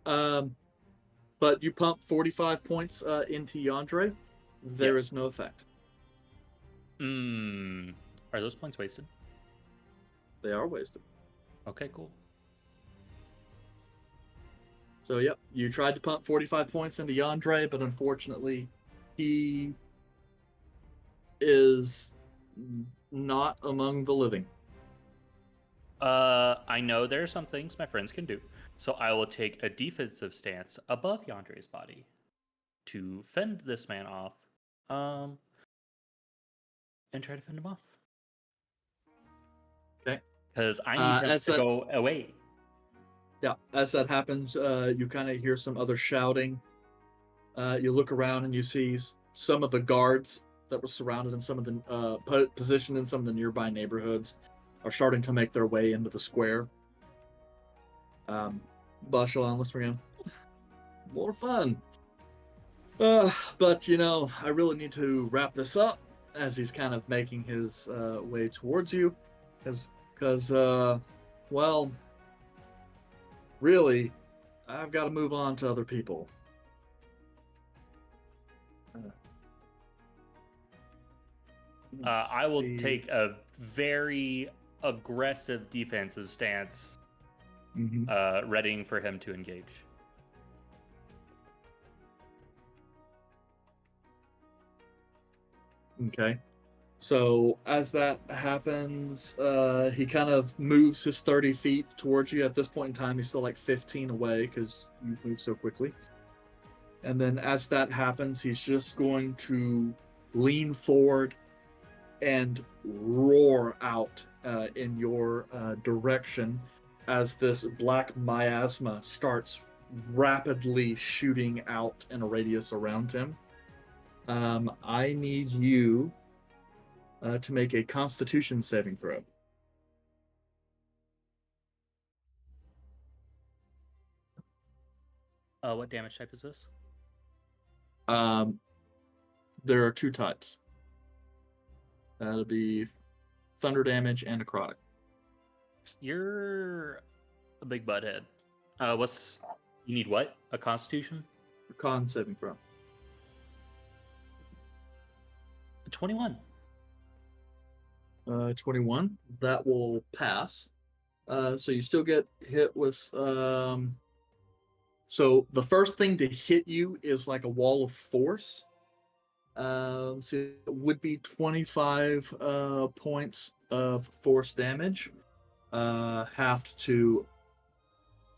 [SPEAKER 1] But you pump 45 points into Yandere. There is no effect.
[SPEAKER 4] Are those points wasted?
[SPEAKER 1] They are wasted.
[SPEAKER 4] Okay, cool.
[SPEAKER 1] So, yep, you tried to pump 45 points into Yandere, but unfortunately, he is not among the living.
[SPEAKER 4] I know there are some things my friends can do, so I will take a defensive stance above Yandere's body to fend this man off, and try to fend him off.
[SPEAKER 1] Okay.
[SPEAKER 4] Because I need him to go away.
[SPEAKER 1] Yeah, as that happens, you kind of hear some other shouting. You look around and you see some of the guards that were surrounded in some of the positioned in some of the nearby neighborhoods are starting to make their way into the square. Bashalan, what's again? More fun. But I really need to wrap this up as he's kind of making his way towards you, because well, really, I've got to move on to other people.
[SPEAKER 4] I will take a very aggressive defensive stance, readying for him to engage.
[SPEAKER 1] Okay. So as that happens, he kind of moves his 30 feet towards you. At this point in time, he's still like 15 away because you move so quickly. And then as that happens, he's just going to lean forward and roar out in your direction as this black miasma starts rapidly shooting out in a radius around him. I need you to make a Constitution saving throw.
[SPEAKER 4] What damage type is this?
[SPEAKER 1] There are 2 types. That'll be thunder damage and necrotic.
[SPEAKER 4] You're a big butthead. You need what? A Constitution?
[SPEAKER 1] A con saving throw.
[SPEAKER 4] 21.
[SPEAKER 1] 21. That will pass. So you still get hit with. So the first thing to hit you is like a wall of force. So it would be 25 points of force damage, halved to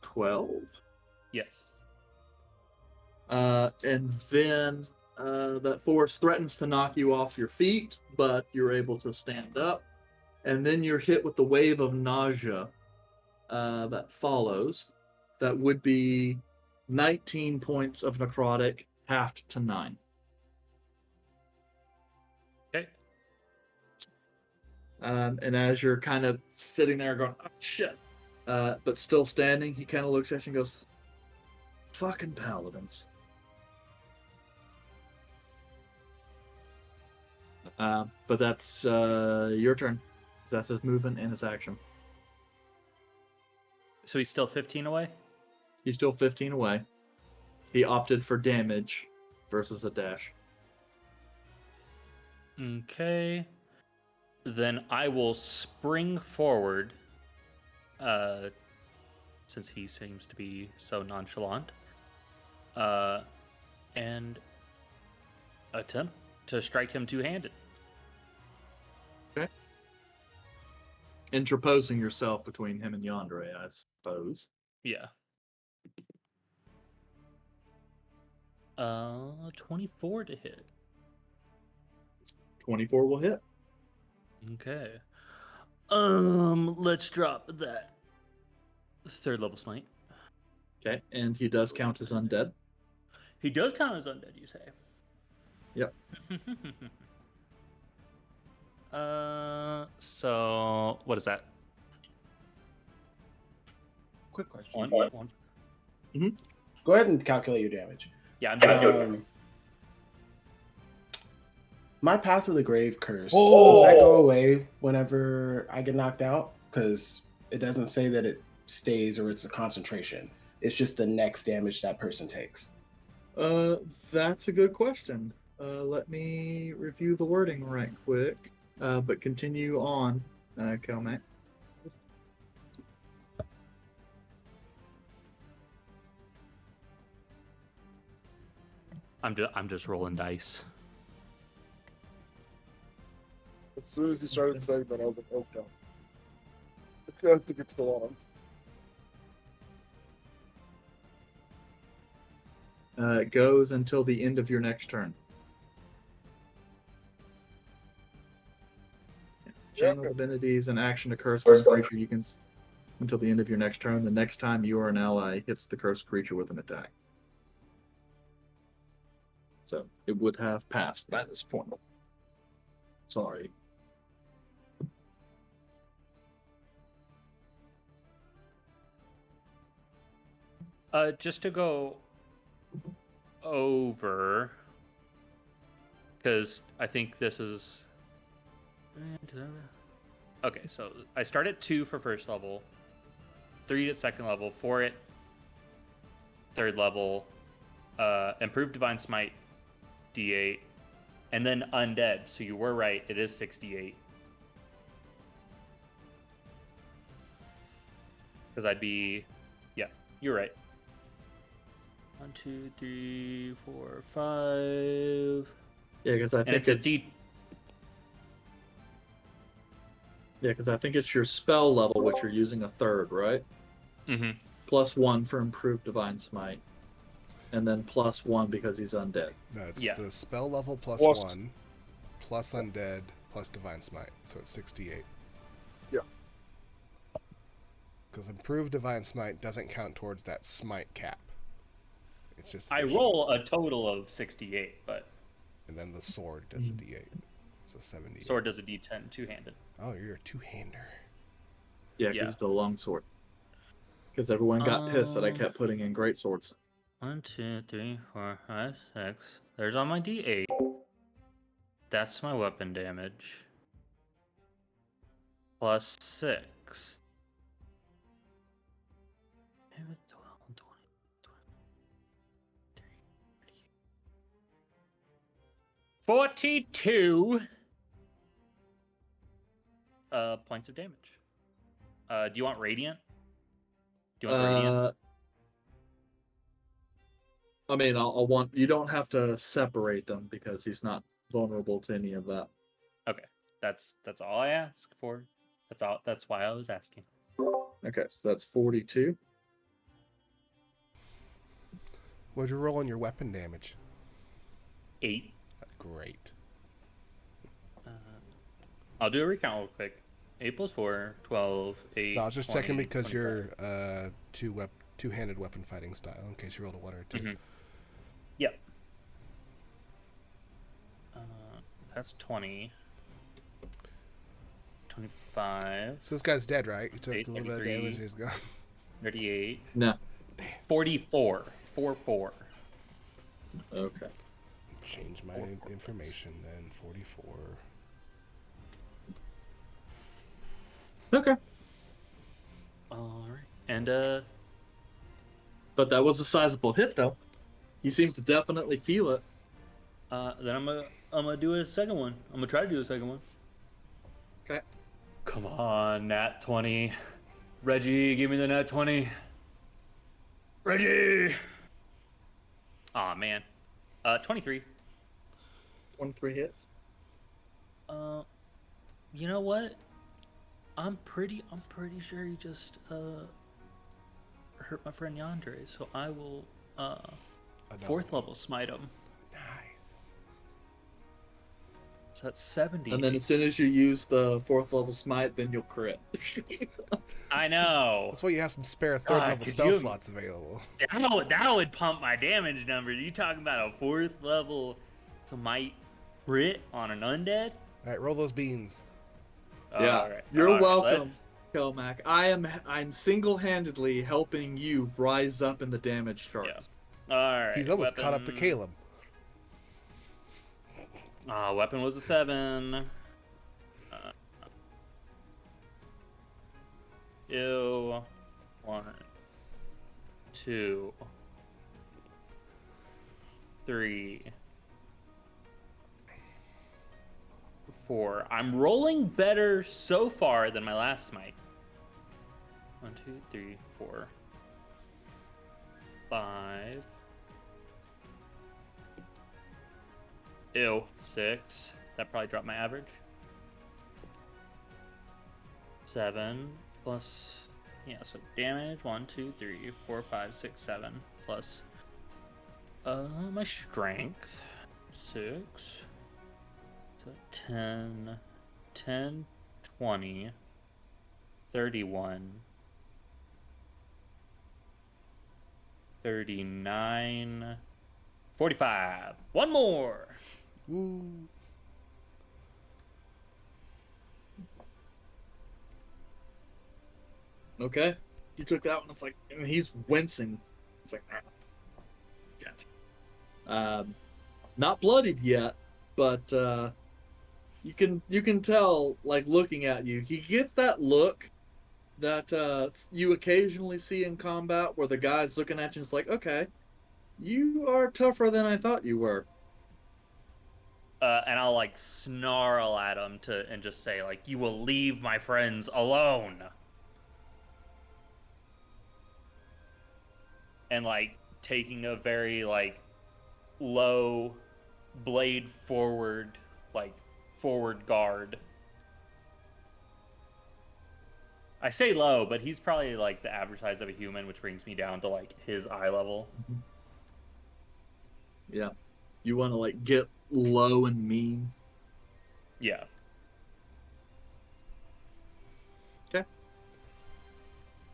[SPEAKER 1] 12.
[SPEAKER 4] Yes.
[SPEAKER 1] And then that force threatens to knock you off your feet, but you're able to stand up. And then you're hit with the wave of nausea that follows. That would be 19 points of necrotic, halved to 9.
[SPEAKER 4] Okay.
[SPEAKER 1] And as you're kind of sitting there going, oh, shit, but still standing, he kind of looks at you and goes, fucking paladins. But that's your turn. That's his movement and his action.
[SPEAKER 4] So he's still 15 away?
[SPEAKER 1] He's still 15 away. He opted for damage versus a dash.
[SPEAKER 4] Okay. Then I will spring forward, since he seems to be so nonchalant, and attempt to strike him two-handed.
[SPEAKER 1] Okay. Interposing yourself between him and Yandere, I suppose.
[SPEAKER 4] Yeah. 24 to hit.
[SPEAKER 1] 24 will hit.
[SPEAKER 4] Okay. Let's drop that third level smite.
[SPEAKER 1] Okay, and he does count as undead.
[SPEAKER 4] He does count as undead, you say?
[SPEAKER 1] Yep.
[SPEAKER 4] So what is that?
[SPEAKER 5] Quick question.
[SPEAKER 4] One.
[SPEAKER 5] Go ahead and calculate your damage.
[SPEAKER 4] Yeah, I'm doing
[SPEAKER 5] My Path of the Grave curse, does that go away whenever I get knocked out? Because it doesn't say that it stays or it's a concentration. It's just the next damage that person takes.
[SPEAKER 1] That's a good question. Let me review the wording right quick. But continue on, Kelmac.
[SPEAKER 4] I'm just rolling dice.
[SPEAKER 6] As soon as you started saying that, I was like, oh god. I think it's still on.
[SPEAKER 1] It goes until the end of your next turn. Channel divinities, an action occurs for a creature you can until the end of your next turn. The next time you or an ally hits the cursed creature with an attack. So it would have passed by this point. Sorry.
[SPEAKER 4] Just to go over, because I think this is okay. So I start at 2 for first level, 3 at second level, 4 at third level, improved divine smite, D8, and then undead. So you were right; it is 68. Because I'd be, yeah, you're right. 1, 2, 3, 4, 5.
[SPEAKER 1] Yeah, because I
[SPEAKER 4] And
[SPEAKER 1] think
[SPEAKER 4] it's a D.
[SPEAKER 1] Yeah, because I think it's your spell level, which you're using a third, right?
[SPEAKER 4] Mm-hmm.
[SPEAKER 1] +1 for improved divine smite, and then +1 because he's undead.
[SPEAKER 2] No, it's
[SPEAKER 4] Yeah.
[SPEAKER 2] the spell level plus
[SPEAKER 6] Plus-
[SPEAKER 2] 1, plus undead, plus divine smite. So it's 68.
[SPEAKER 6] Yeah.
[SPEAKER 2] Because improved divine smite doesn't count towards that smite cap. It's just
[SPEAKER 4] I
[SPEAKER 2] additional.
[SPEAKER 4] roll a total of 68, but
[SPEAKER 2] And then the sword does a d8. So 70.
[SPEAKER 4] sword does a D10 two-handed.
[SPEAKER 2] Oh, you're a two-hander.
[SPEAKER 1] Yeah, because
[SPEAKER 4] Yeah.
[SPEAKER 1] it's a long sword. Because everyone got pissed that I kept putting in great swords.
[SPEAKER 4] 1, 2, 3, 4, 5, 6. There's on my D8. That's my weapon damage. Plus 6. 12, 20, 42 points of damage. Do you want radiant? Do you want the radiant?
[SPEAKER 1] I mean, I'll want. You don't have to separate them because he's not vulnerable to any of that.
[SPEAKER 4] Okay, that's all I asked for. That's all. That's why I was asking.
[SPEAKER 1] Okay, so that's 42.
[SPEAKER 2] What'd you roll on your weapon damage?
[SPEAKER 4] 8.
[SPEAKER 2] Great.
[SPEAKER 4] I'll do a recount real quick. 8 plus 4, 12, 8.
[SPEAKER 2] No, I was just
[SPEAKER 4] 20,
[SPEAKER 2] checking because
[SPEAKER 4] 25.
[SPEAKER 2] you're two-handed weapon fighting style. In case you rolled a 1 or 2.
[SPEAKER 4] Mm-hmm. Yep. That's 20. 25.
[SPEAKER 2] So this guy's dead, right? You took a
[SPEAKER 4] 8,
[SPEAKER 2] little bit of
[SPEAKER 4] 33.
[SPEAKER 2] damage. He's gone.
[SPEAKER 4] 38.
[SPEAKER 1] No.
[SPEAKER 4] 44. 4.
[SPEAKER 1] Okay.
[SPEAKER 2] Change my information then. 44.
[SPEAKER 1] Okay.
[SPEAKER 4] All right. And
[SPEAKER 1] But that was a sizable hit, though. You seem to definitely feel it.
[SPEAKER 4] then I'm gonna do a second one. I'm gonna try to do a second one.
[SPEAKER 1] Okay.
[SPEAKER 4] Come on, nat 20. Reggie, give me the nat 20. Reggie. Aw, man. 23.
[SPEAKER 1] 23 hits.
[SPEAKER 4] You know what? I'm pretty sure he just hurt my friend Yandere, so I will fourth level smite him.
[SPEAKER 2] Nice.
[SPEAKER 4] So that's 70.
[SPEAKER 1] And then as soon as you use the 4th level smite, then you'll crit.
[SPEAKER 4] I know.
[SPEAKER 2] That's why you have some spare third level
[SPEAKER 4] could
[SPEAKER 2] spell
[SPEAKER 4] you-
[SPEAKER 2] slots available.
[SPEAKER 4] That would pump my damage numbers. You talking about a 4th level smite crit on an undead?
[SPEAKER 2] All right, roll those beans.
[SPEAKER 1] Yeah.
[SPEAKER 4] All right.
[SPEAKER 1] You're
[SPEAKER 4] All right,
[SPEAKER 1] welcome,
[SPEAKER 4] let's-
[SPEAKER 1] Kelmac. I'm single-handedly helping you rise up in the damage charts.
[SPEAKER 4] All right.
[SPEAKER 2] He's almost caught up to
[SPEAKER 4] weapon.
[SPEAKER 2] Caleb.
[SPEAKER 4] Weapon was a 7. Ew. 1, 2, 3, 4. I'm rolling better so far than my last smite. 1, 2, 3, 4, 5. Ew, 6. That probably dropped my average. 7 plus, yeah, so damage 1, 2, 3, 4, 5, 6, 7 plus my strength 6. So 10, 20, 31, 39, 45. One more.
[SPEAKER 2] Woo.
[SPEAKER 1] Okay. You took that one. It's like, and he's wincing. It's like, gotcha. Not bloodied yet, but you can tell, like, looking at you, he gets that look that you occasionally see in combat, where the guy's looking at you and it's like, okay, you are tougher than I thought you were.
[SPEAKER 4] And I'll like snarl at him and just say like, "You will leave my friends alone." And like taking a very like low blade forward, like forward guard. I say low, but he's probably like the average size of a human, which brings me down to like his eye level.
[SPEAKER 1] Yeah. You want to, like, get low and mean.
[SPEAKER 4] Yeah.
[SPEAKER 1] Okay.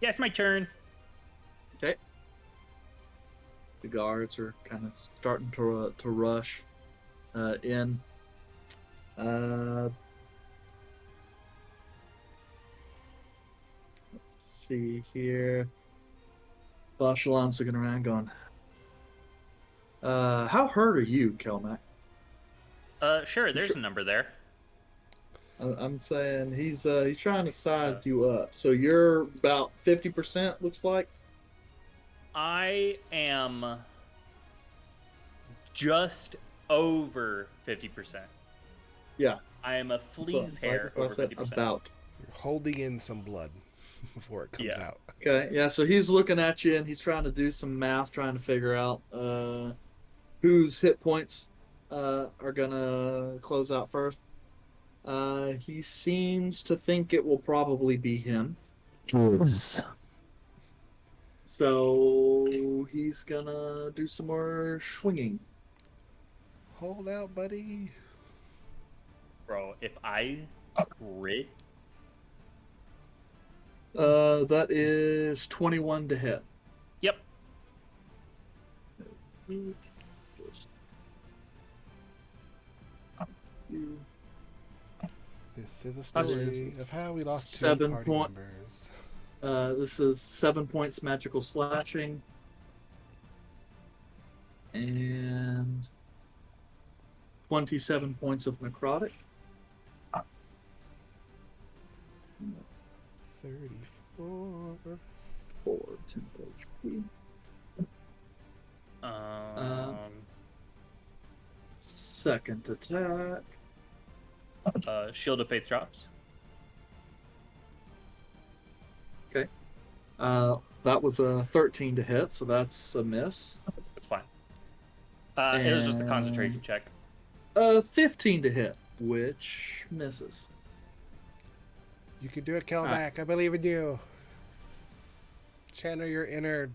[SPEAKER 4] Yeah, it's my turn.
[SPEAKER 1] Okay. The guards are kind of starting to rush in. Let's see here. Bashalan's looking around going, how hurt are you, Kelmac?
[SPEAKER 4] Sure, there's a number there.
[SPEAKER 1] I'm saying he's trying to size you up. So you're about 50%, looks like?
[SPEAKER 4] I am just over 50%.
[SPEAKER 1] Yeah.
[SPEAKER 4] I am a flea's
[SPEAKER 1] So
[SPEAKER 4] hair
[SPEAKER 1] I
[SPEAKER 4] over
[SPEAKER 1] said
[SPEAKER 4] 50%.
[SPEAKER 1] about.
[SPEAKER 2] You're holding in some blood before it comes
[SPEAKER 4] Yeah.
[SPEAKER 2] out.
[SPEAKER 1] Okay, yeah, so he's looking at you and he's trying to do some math, trying to figure out whose hit points are gonna close out first. He seems to think it will probably be him. So he's gonna do some more swinging.
[SPEAKER 2] Hold out, buddy.
[SPEAKER 4] Bro, if I crit,
[SPEAKER 1] That is 21 to hit.
[SPEAKER 4] yep.
[SPEAKER 2] This is a story of how we lost two
[SPEAKER 1] 7
[SPEAKER 2] party
[SPEAKER 1] point.
[SPEAKER 2] members.
[SPEAKER 1] This is 7 points magical slashing. And 27 points of necrotic.
[SPEAKER 2] 34.
[SPEAKER 1] 10 HP. Second attack.
[SPEAKER 4] Shield of Faith drops.
[SPEAKER 1] Okay. That was a 13 to hit, so that's a miss.
[SPEAKER 4] That's fine. It was just a concentration check.
[SPEAKER 1] 15 to hit, which misses.
[SPEAKER 2] You can do it, Kelmac. I believe in you. Channel your inner.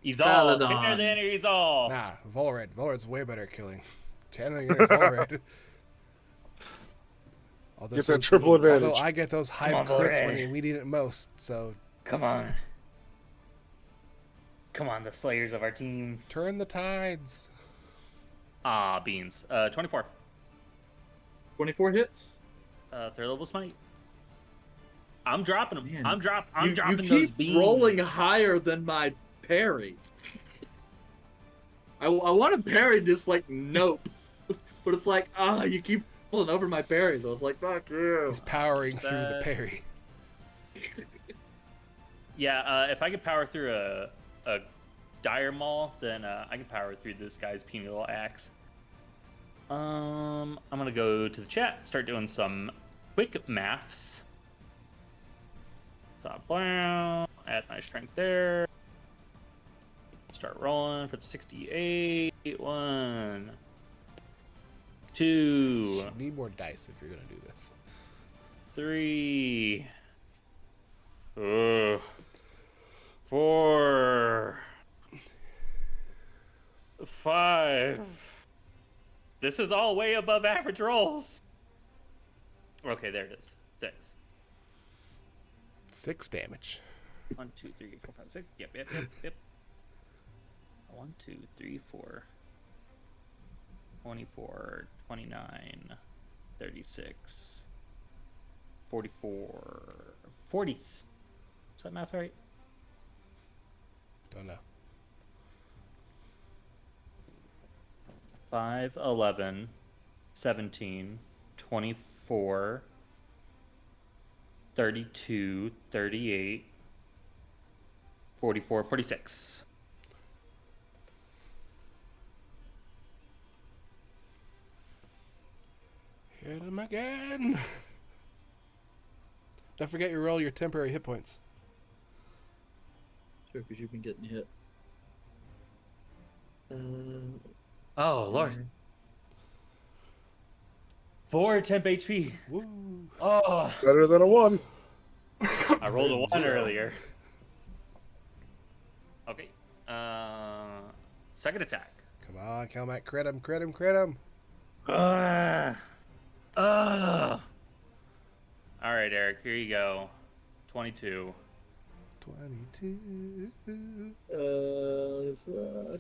[SPEAKER 4] He's
[SPEAKER 1] Paladin.
[SPEAKER 4] all. Channel the inner Izal.
[SPEAKER 2] Nah, Volred. Volred's way better at killing. Channel your inner Volred.
[SPEAKER 6] Get that triple advantage.
[SPEAKER 2] Although I get those high
[SPEAKER 4] Come on,
[SPEAKER 2] crits
[SPEAKER 4] Volred.
[SPEAKER 2] when we need it most, so
[SPEAKER 4] Come on. Come on, the slayers of our team.
[SPEAKER 2] turn the tides.
[SPEAKER 4] Ah, beans. 24.
[SPEAKER 1] 24 hits.
[SPEAKER 4] Third level smite. I'm dropping them.
[SPEAKER 1] Man,
[SPEAKER 4] I'm
[SPEAKER 1] you
[SPEAKER 4] dropping those
[SPEAKER 1] keep
[SPEAKER 4] beans.
[SPEAKER 1] rolling higher than my parry. I want to parry this like nope, but it's like you keep pulling over my parries. I was like, fuck you.
[SPEAKER 2] He's powering through the
[SPEAKER 4] That-
[SPEAKER 2] parry.
[SPEAKER 4] Yeah, if I could power through a dire maul, then I can power through this guy's puny little axe. I'm gonna go to the chat, start doing some quick maths. So, add my strength there. Start rolling for the 68. 1, 2,
[SPEAKER 2] You need more dice if you're gonna do this.
[SPEAKER 4] 3, 4, 5. This is all way above average rolls. Okay, there it is. 6.
[SPEAKER 2] 6 damage.
[SPEAKER 4] 1, 2, 3, 4, 5, 6. Yep. 1, 2, 3, 4. 24, 29, 36, 44, 40. Is that math right?
[SPEAKER 2] Don't know.
[SPEAKER 4] 5, 11, 17, 24, 32, 38, 44, 46.
[SPEAKER 2] Hit him again. Don't forget you roll your temporary hit points.
[SPEAKER 1] Sure, because you've been getting hit.
[SPEAKER 4] Oh, Lord. 4 temp HP.
[SPEAKER 2] Woo.
[SPEAKER 4] Oh,
[SPEAKER 6] Better than a 1.
[SPEAKER 4] I rolled a 1
[SPEAKER 2] 0.
[SPEAKER 4] earlier. Okay. Second attack.
[SPEAKER 2] Come on, Kelmac. Crit him, crit him, crit him.
[SPEAKER 4] All right, Eric, here you go. 22.
[SPEAKER 2] 22.
[SPEAKER 1] Is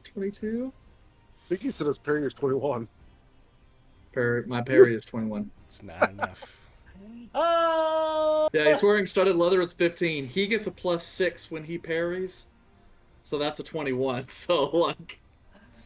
[SPEAKER 1] 22?
[SPEAKER 6] I think he said his parry is 21.
[SPEAKER 1] My parry is 21.
[SPEAKER 2] It's not enough.
[SPEAKER 4] Oh!
[SPEAKER 1] Yeah, he's wearing studded leather. It's 15. He gets a +6 when he parries, so that's a 21. So like,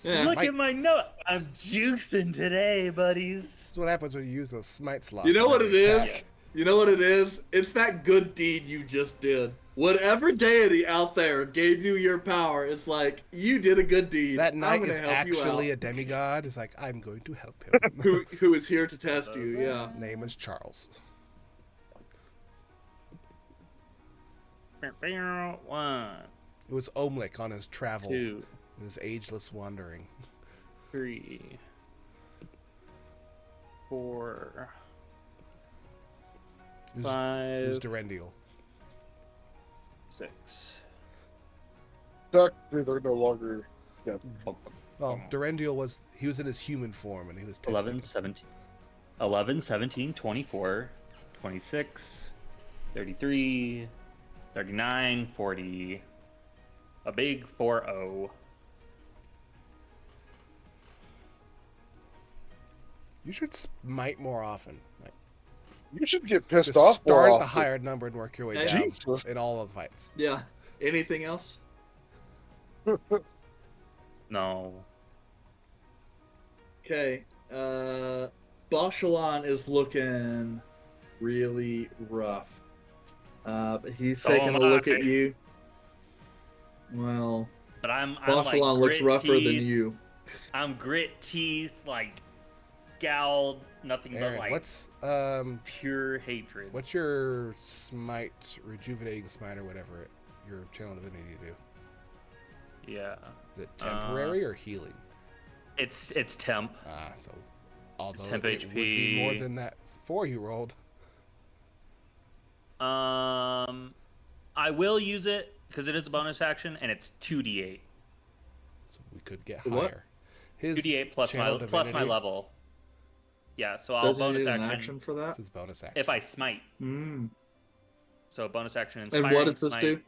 [SPEAKER 1] yeah.
[SPEAKER 4] Look at my note. I'm juicing today, buddies.
[SPEAKER 2] This is what happens when you use those smite slots.
[SPEAKER 1] You know
[SPEAKER 2] on
[SPEAKER 1] what
[SPEAKER 2] every
[SPEAKER 1] it is?
[SPEAKER 2] attack.
[SPEAKER 1] You know what it is? It's that good deed you just did. Whatever deity out there gave you your power is like, you did a good deed.
[SPEAKER 2] That
[SPEAKER 1] I'm
[SPEAKER 2] knight
[SPEAKER 1] gonna
[SPEAKER 2] is
[SPEAKER 1] help you
[SPEAKER 2] actually
[SPEAKER 1] out.
[SPEAKER 2] a demigod. It's like, I'm going to help him.
[SPEAKER 1] who is here to test you, yeah.
[SPEAKER 2] His name is Charles.
[SPEAKER 4] 1,
[SPEAKER 2] It was Omlik on his travel,
[SPEAKER 4] 2,
[SPEAKER 2] his ageless wandering.
[SPEAKER 4] 3, 4,
[SPEAKER 2] Who's
[SPEAKER 4] 5,
[SPEAKER 2] Durendal?
[SPEAKER 4] 6.
[SPEAKER 6] Technically, they're no longer. Yeah.
[SPEAKER 2] Well, Durendal was in his human form and he was testing.
[SPEAKER 4] 11, 17, 11, 17, 24, 26, 33, 39, 40. A big 4-0.
[SPEAKER 2] You should smite more often. Like,
[SPEAKER 6] You should get pissed
[SPEAKER 2] just
[SPEAKER 6] off more
[SPEAKER 2] start at the
[SPEAKER 6] often.
[SPEAKER 2] higher number and work your way
[SPEAKER 1] Hey,
[SPEAKER 2] down
[SPEAKER 6] Jesus.
[SPEAKER 2] in all of the fights.
[SPEAKER 1] Yeah. Anything else?
[SPEAKER 4] No.
[SPEAKER 1] Okay. Boshalon is looking really rough. He's
[SPEAKER 4] So
[SPEAKER 1] taking
[SPEAKER 4] am
[SPEAKER 1] a look
[SPEAKER 4] I.
[SPEAKER 1] at you. Well,
[SPEAKER 4] But I'm
[SPEAKER 1] Boshalon
[SPEAKER 4] like
[SPEAKER 1] looks
[SPEAKER 4] grit
[SPEAKER 1] rougher than
[SPEAKER 4] teeth.
[SPEAKER 1] you.
[SPEAKER 4] I'm grit teeth, like scowled, nothing
[SPEAKER 2] Aaron,
[SPEAKER 4] but like
[SPEAKER 2] what's
[SPEAKER 4] pure hatred.
[SPEAKER 2] what's your smite, rejuvenating smite or whatever your channel divinity do?
[SPEAKER 4] Yeah.
[SPEAKER 2] Is it temporary or healing?
[SPEAKER 4] It's temp.
[SPEAKER 2] So although
[SPEAKER 4] temp
[SPEAKER 2] it would be more
[SPEAKER 4] HP.
[SPEAKER 2] than that 4 you rolled.
[SPEAKER 4] I will use it because it is a bonus action and it's 2d8.
[SPEAKER 2] So we could get
[SPEAKER 1] What?
[SPEAKER 2] higher. His
[SPEAKER 4] 2d8 plus
[SPEAKER 2] channel
[SPEAKER 4] my
[SPEAKER 2] divinity,
[SPEAKER 4] level. Yeah, so I'll
[SPEAKER 1] Doesn't he
[SPEAKER 4] bonus
[SPEAKER 1] need an
[SPEAKER 4] action,
[SPEAKER 1] action for
[SPEAKER 2] This
[SPEAKER 1] that?
[SPEAKER 2] is bonus action.
[SPEAKER 4] if I smite.
[SPEAKER 1] Mm.
[SPEAKER 4] So bonus action
[SPEAKER 1] And
[SPEAKER 4] inspiring
[SPEAKER 1] what does this
[SPEAKER 4] smite.
[SPEAKER 1] do?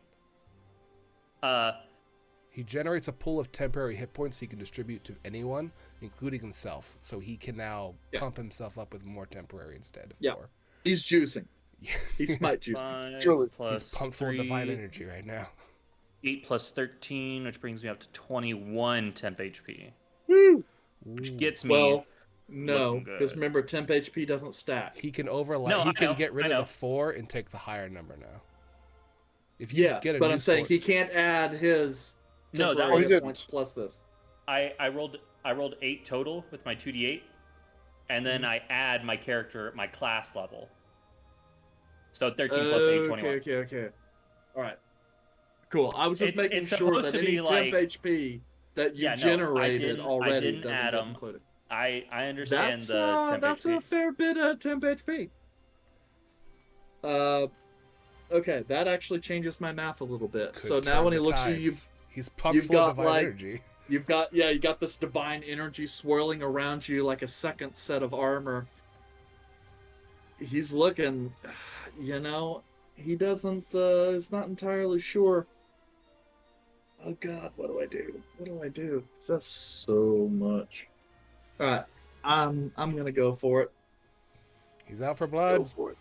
[SPEAKER 2] He generates a pool of temporary hit points he can distribute to anyone, including himself. So he can now
[SPEAKER 1] Yeah.
[SPEAKER 2] pump himself up with more temporary instead of
[SPEAKER 1] Yeah.
[SPEAKER 2] 4.
[SPEAKER 1] He's juicing.
[SPEAKER 2] Yeah.
[SPEAKER 1] He's smite juicing.
[SPEAKER 4] 5
[SPEAKER 6] Truly.
[SPEAKER 4] plus
[SPEAKER 2] He's pumped full of divine
[SPEAKER 4] 3,
[SPEAKER 2] energy right now.
[SPEAKER 4] 8 plus 13, which brings me up to 21 temp HP.
[SPEAKER 1] Woo!
[SPEAKER 4] Which gets me.
[SPEAKER 1] Well, no,
[SPEAKER 4] looking
[SPEAKER 1] because
[SPEAKER 4] good.
[SPEAKER 1] remember, temp HP doesn't stack.
[SPEAKER 2] He can overlap.
[SPEAKER 4] No,
[SPEAKER 2] he
[SPEAKER 4] I
[SPEAKER 2] can
[SPEAKER 4] know,
[SPEAKER 2] get rid
[SPEAKER 4] I
[SPEAKER 2] of
[SPEAKER 4] know.
[SPEAKER 2] the 4 and take the higher number now. If you
[SPEAKER 1] Yes,
[SPEAKER 2] get a
[SPEAKER 1] but
[SPEAKER 2] new
[SPEAKER 1] I'm saying he
[SPEAKER 2] source-
[SPEAKER 1] can't add his
[SPEAKER 4] No, that
[SPEAKER 1] temporary
[SPEAKER 6] was-
[SPEAKER 1] hit points plus this.
[SPEAKER 4] I rolled 8 total with my 2d8, and then I add my character, my class level. So 13 plus 8, 21.
[SPEAKER 1] Okay. All right. Cool. I was just
[SPEAKER 4] It's-
[SPEAKER 1] making
[SPEAKER 4] it's
[SPEAKER 1] sure
[SPEAKER 4] supposed
[SPEAKER 1] that
[SPEAKER 4] to
[SPEAKER 1] any
[SPEAKER 4] be
[SPEAKER 1] temp
[SPEAKER 4] like-
[SPEAKER 1] HP that you
[SPEAKER 4] Yeah, no, I
[SPEAKER 1] generated
[SPEAKER 4] didn't
[SPEAKER 1] already doesn't
[SPEAKER 4] add
[SPEAKER 1] get
[SPEAKER 4] 'em.
[SPEAKER 1] included.
[SPEAKER 4] I understand
[SPEAKER 1] That's
[SPEAKER 4] the temp
[SPEAKER 1] that's
[SPEAKER 4] HP.
[SPEAKER 1] a fair bit of temp HP. Okay, that actually changes my math a little bit.
[SPEAKER 2] could
[SPEAKER 1] So now
[SPEAKER 2] turn
[SPEAKER 1] when he
[SPEAKER 2] the
[SPEAKER 1] looks at you,
[SPEAKER 2] tides. He's pumped
[SPEAKER 1] you've
[SPEAKER 2] full of
[SPEAKER 1] got,
[SPEAKER 2] divine
[SPEAKER 1] like-
[SPEAKER 2] energy.
[SPEAKER 1] you got this divine energy swirling around you like a second set of armor. He's looking, he doesn't is not entirely sure. Oh god, what do I do? That's so much. All right, I'm gonna go for it.
[SPEAKER 2] He's out for
[SPEAKER 1] Go
[SPEAKER 2] blood.
[SPEAKER 1] for it.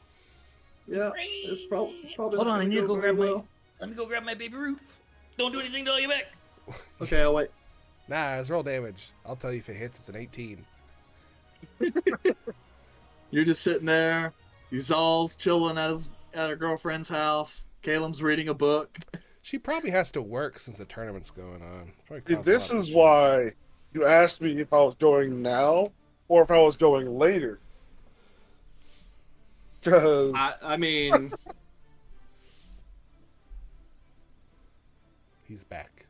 [SPEAKER 1] Yeah, it's probably
[SPEAKER 4] Hold
[SPEAKER 1] not
[SPEAKER 4] on, I
[SPEAKER 1] gonna
[SPEAKER 4] need to go
[SPEAKER 1] very
[SPEAKER 4] grab
[SPEAKER 1] well.
[SPEAKER 4] Let me go grab my baby Ruth. Don't do anything till I get back.
[SPEAKER 1] Okay, I'll wait.
[SPEAKER 2] Nah, it's roll damage. I'll tell you if it hits. It's an 18.
[SPEAKER 1] You're just sitting there. Zal's chilling at her girlfriend's house. Caleb's reading a book.
[SPEAKER 2] She probably has to work since the tournament's going on. Probably
[SPEAKER 6] See,
[SPEAKER 2] causes a
[SPEAKER 6] this
[SPEAKER 2] lot of
[SPEAKER 6] is
[SPEAKER 2] issues.
[SPEAKER 6] why you asked me if I was going now or if I was going later. Because
[SPEAKER 1] I mean,
[SPEAKER 2] He's back.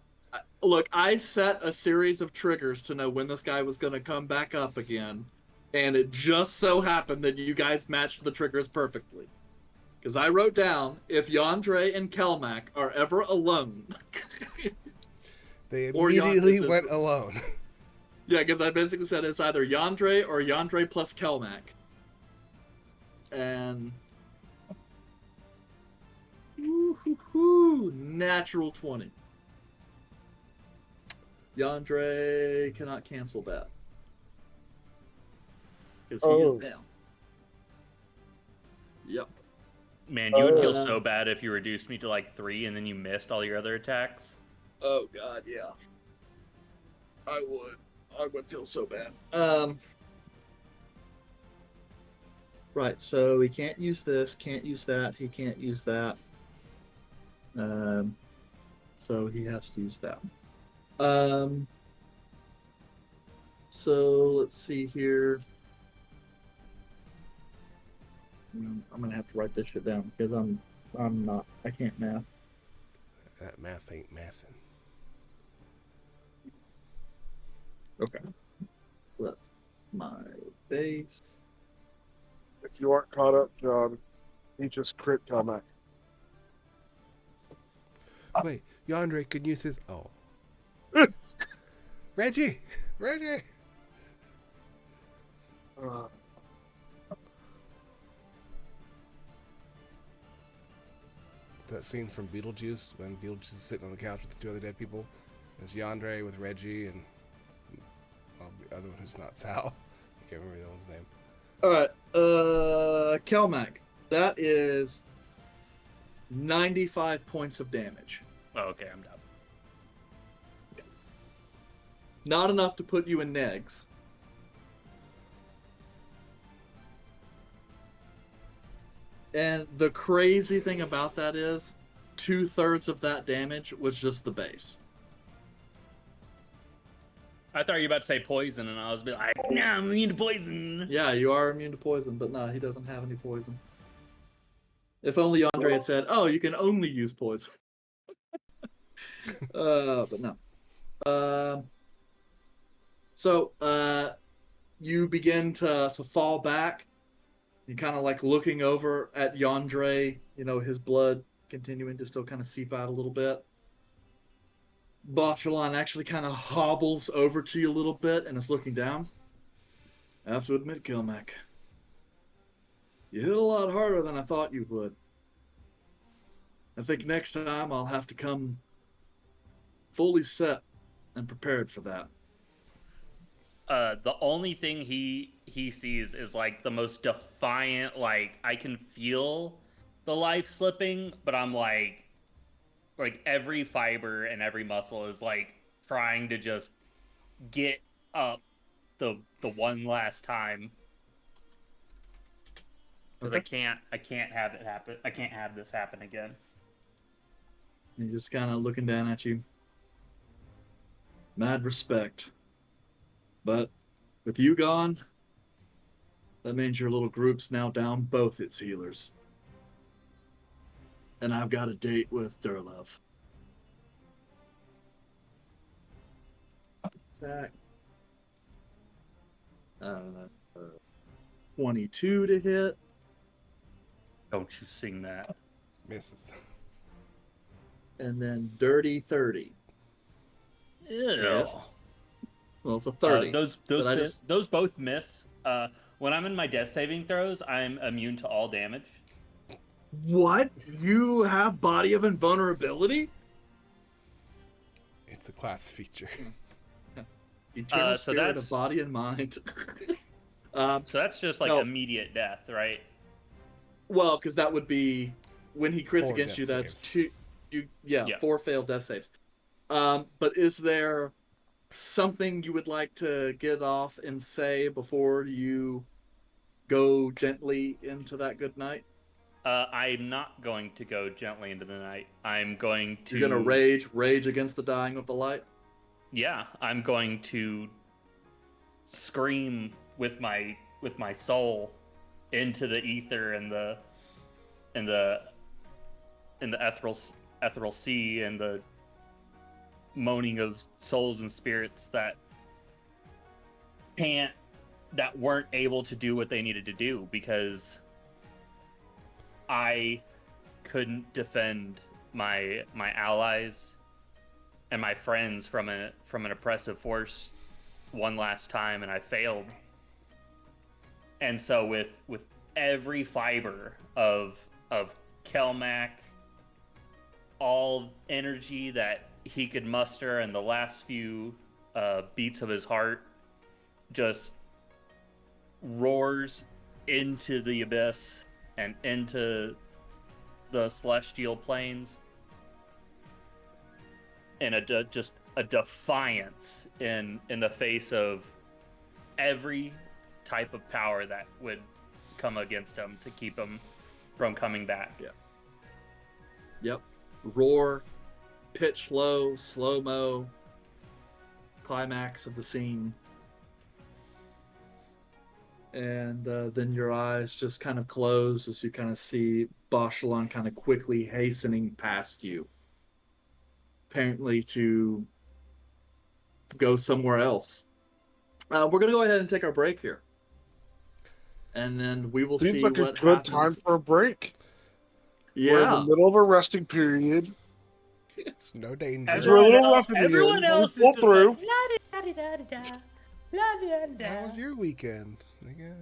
[SPEAKER 1] look, I set a series of triggers to know when this guy was going to come back up again, and it just so happened that you guys matched the triggers perfectly. Because I wrote down, if Yandre and Kelmac are ever alone.
[SPEAKER 2] They
[SPEAKER 1] Or
[SPEAKER 2] immediately
[SPEAKER 1] Yandre's
[SPEAKER 2] went alone.
[SPEAKER 1] Yeah, because I basically said it's either Yandre or Yandre plus Kelmac. And... Woo-hoo-hoo, natural 20. Yandre cannot cancel that. Because he
[SPEAKER 6] Oh.
[SPEAKER 1] is down. Yep.
[SPEAKER 4] Man, you would feel
[SPEAKER 1] Uh,
[SPEAKER 4] so bad if you reduced me to like 3 and then you missed all your other attacks.
[SPEAKER 1] Oh god, yeah. I would feel so bad. Right, so he can't use this, can't use that, he can't use that. So he has to use that. So let's see here. I'm gonna have to write this shit down because I can't math.
[SPEAKER 2] That math ain't mathing.
[SPEAKER 1] Okay. So that's my base.
[SPEAKER 6] If you aren't caught up, John, he just crit Kelmac.
[SPEAKER 2] Wait, Yandere could use his. Oh. Reggie! Reggie!
[SPEAKER 6] Uh,
[SPEAKER 2] That scene from Beetlejuice when Beetlejuice is sitting on the couch with the two other dead people. There's Yandere with Reggie and the other one who's not Sal. I can't remember that one's name.
[SPEAKER 1] Alright, Kelmac. That is 95 points of damage.
[SPEAKER 4] Oh, okay, I'm down.
[SPEAKER 1] Not enough to put you in negs. And the crazy thing about that is 2/3 of that damage was just the base.
[SPEAKER 4] I thought you were about to say poison, and I was like, no, I'm immune to poison.
[SPEAKER 1] Yeah, you are immune to poison, but no, he doesn't have any poison. If only Andre had said, oh, you can only use poison. But no. So you begin to fall back. You're kind of like looking over at Yandere, his blood continuing to still kind of seep out a little bit. Bachelon actually kind of hobbles over to you a little bit and is looking down. I have to admit, Kelmac, you hit a lot harder than I thought you would. I think next time I'll have to come fully set and prepared for that.
[SPEAKER 4] The only thing he sees is like the most defiant, like I can feel the life slipping, but I'm like every fiber and every muscle is like trying to just get up the one last time. Because
[SPEAKER 1] Okay.
[SPEAKER 4] I can't have it happen. I can't have this happen again.
[SPEAKER 1] He's just kind of looking down at you. Mad respect. But with you gone, that means your little group's now down both its healers. And I've got a date with Durlov. Attack. 22 to hit.
[SPEAKER 4] Don't you sing that.
[SPEAKER 2] Misses.
[SPEAKER 1] And then dirty 30.
[SPEAKER 4] Ew.
[SPEAKER 1] Yes. Well, it's a 30.
[SPEAKER 4] Those both miss. When I'm in my death saving throws, I'm immune to all damage.
[SPEAKER 1] What? You have body of invulnerability?
[SPEAKER 2] It's a class feature.
[SPEAKER 1] Eternal
[SPEAKER 4] so
[SPEAKER 1] spirit
[SPEAKER 4] that's-
[SPEAKER 1] of body and mind.
[SPEAKER 4] So that's just like
[SPEAKER 1] No.
[SPEAKER 4] immediate death, right?
[SPEAKER 1] Well, because that would be when he crits
[SPEAKER 2] 4
[SPEAKER 1] against
[SPEAKER 2] death
[SPEAKER 1] you. That's
[SPEAKER 2] saves.
[SPEAKER 1] 2.
[SPEAKER 4] Yeah.
[SPEAKER 1] 4 failed death saves. But is there something you would like to get off and say before you go gently into that good night?
[SPEAKER 4] I'm not going to go gently into the night. I'm going to.
[SPEAKER 1] You're gonna rage against the dying of the light.
[SPEAKER 4] Yeah, I'm going to scream with my soul into the ether and the ethereal sea and the moaning of souls and spirits that weren't able to do what they needed to do because I couldn't defend my allies and my friends from an oppressive force one last time, and I failed. And so with every fiber of Kelmac, all energy that he could muster and the last few beats of his heart just roars into the abyss and into the celestial planes in just a defiance in the face of every type of power that would come against him to keep him from coming back.
[SPEAKER 1] Yeah. Yep. Roar, pitch low, slow-mo, climax of the scene. And then your eyes just kind of close as you kind of see Bachelon kind of quickly hastening past you. Apparently to go somewhere else. We're going to go ahead and take our break here. and then we will
[SPEAKER 6] Seems
[SPEAKER 1] see
[SPEAKER 6] like a
[SPEAKER 1] what
[SPEAKER 6] good time
[SPEAKER 1] happens.
[SPEAKER 6] for a break. We're in the
[SPEAKER 1] Yeah.
[SPEAKER 6] middle of a resting period.
[SPEAKER 2] It's no danger.
[SPEAKER 6] Things were a little rough in the
[SPEAKER 4] everyone
[SPEAKER 6] end, but we
[SPEAKER 4] else is
[SPEAKER 6] pulled
[SPEAKER 4] just
[SPEAKER 6] through.
[SPEAKER 4] like la di da di da, la di da.
[SPEAKER 2] How was your weekend?
[SPEAKER 4] And then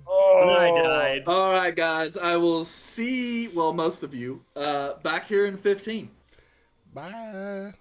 [SPEAKER 4] I
[SPEAKER 6] Oh,
[SPEAKER 4] died.
[SPEAKER 1] All right, guys. I will see. Well, most of you back here in 15.
[SPEAKER 2] Bye.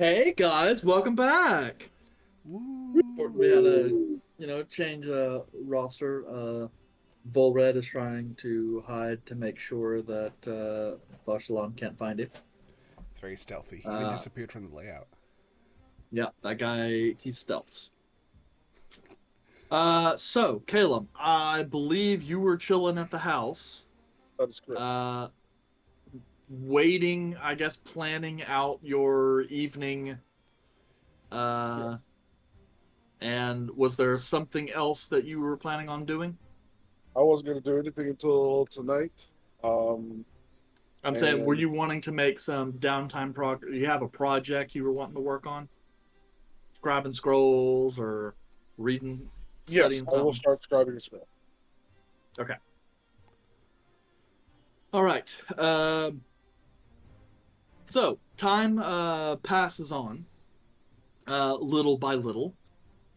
[SPEAKER 1] Hey guys, welcome back.
[SPEAKER 2] Woo.
[SPEAKER 1] We had a change roster. Volred is trying to hide to make sure that Bashalon can't find him.
[SPEAKER 2] It's very stealthy. He even
[SPEAKER 1] Uh,
[SPEAKER 2] disappeared from the layout.
[SPEAKER 1] yeah, that guy he stealths. So Caleb, I believe you were chilling at the house,
[SPEAKER 6] That is correct.
[SPEAKER 1] waiting, I guess, planning out your evening. Uh,
[SPEAKER 6] Yes.
[SPEAKER 1] and was there something else that you were planning on doing?
[SPEAKER 6] I wasn't going to do anything until tonight.
[SPEAKER 1] I'm saying, were
[SPEAKER 6] And
[SPEAKER 1] you wanting to make some downtime progress? You have a project you were wanting to work on, scribing scrolls or reading,
[SPEAKER 6] yes,
[SPEAKER 1] studying
[SPEAKER 6] I will
[SPEAKER 1] something.
[SPEAKER 6] start scribing as well.
[SPEAKER 1] Okay. All right. So time passes on, little by little.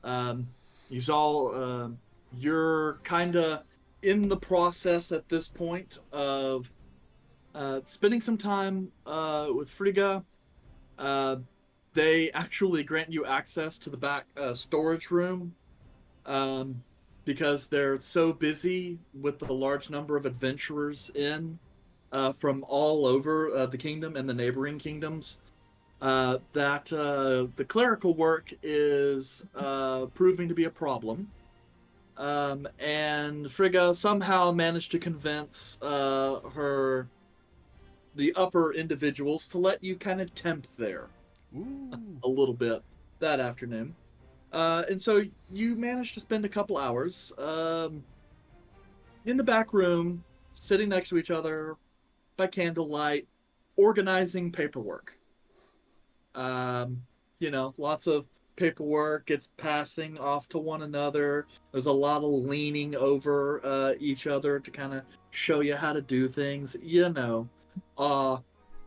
[SPEAKER 1] Um, he's all you're kind of in the process at this point of spending some time with Frigga. Uh, they actually grant you access to the back storage room um, because they're so busy with the large number of adventurers in from all over the kingdom and the neighboring kingdoms. That the clerical work is proving to be a problem. And Frigga somehow managed to convince the upper individuals to let you kind of temp there
[SPEAKER 2] Ooh.
[SPEAKER 1] a little bit that afternoon. And so you managed to spend a couple hours in the back room, sitting next to each other by candlelight, organizing paperwork. Um, lots of paperwork gets passing off to one another. There's a lot of leaning over each other to kind of show you how to do things. Uh,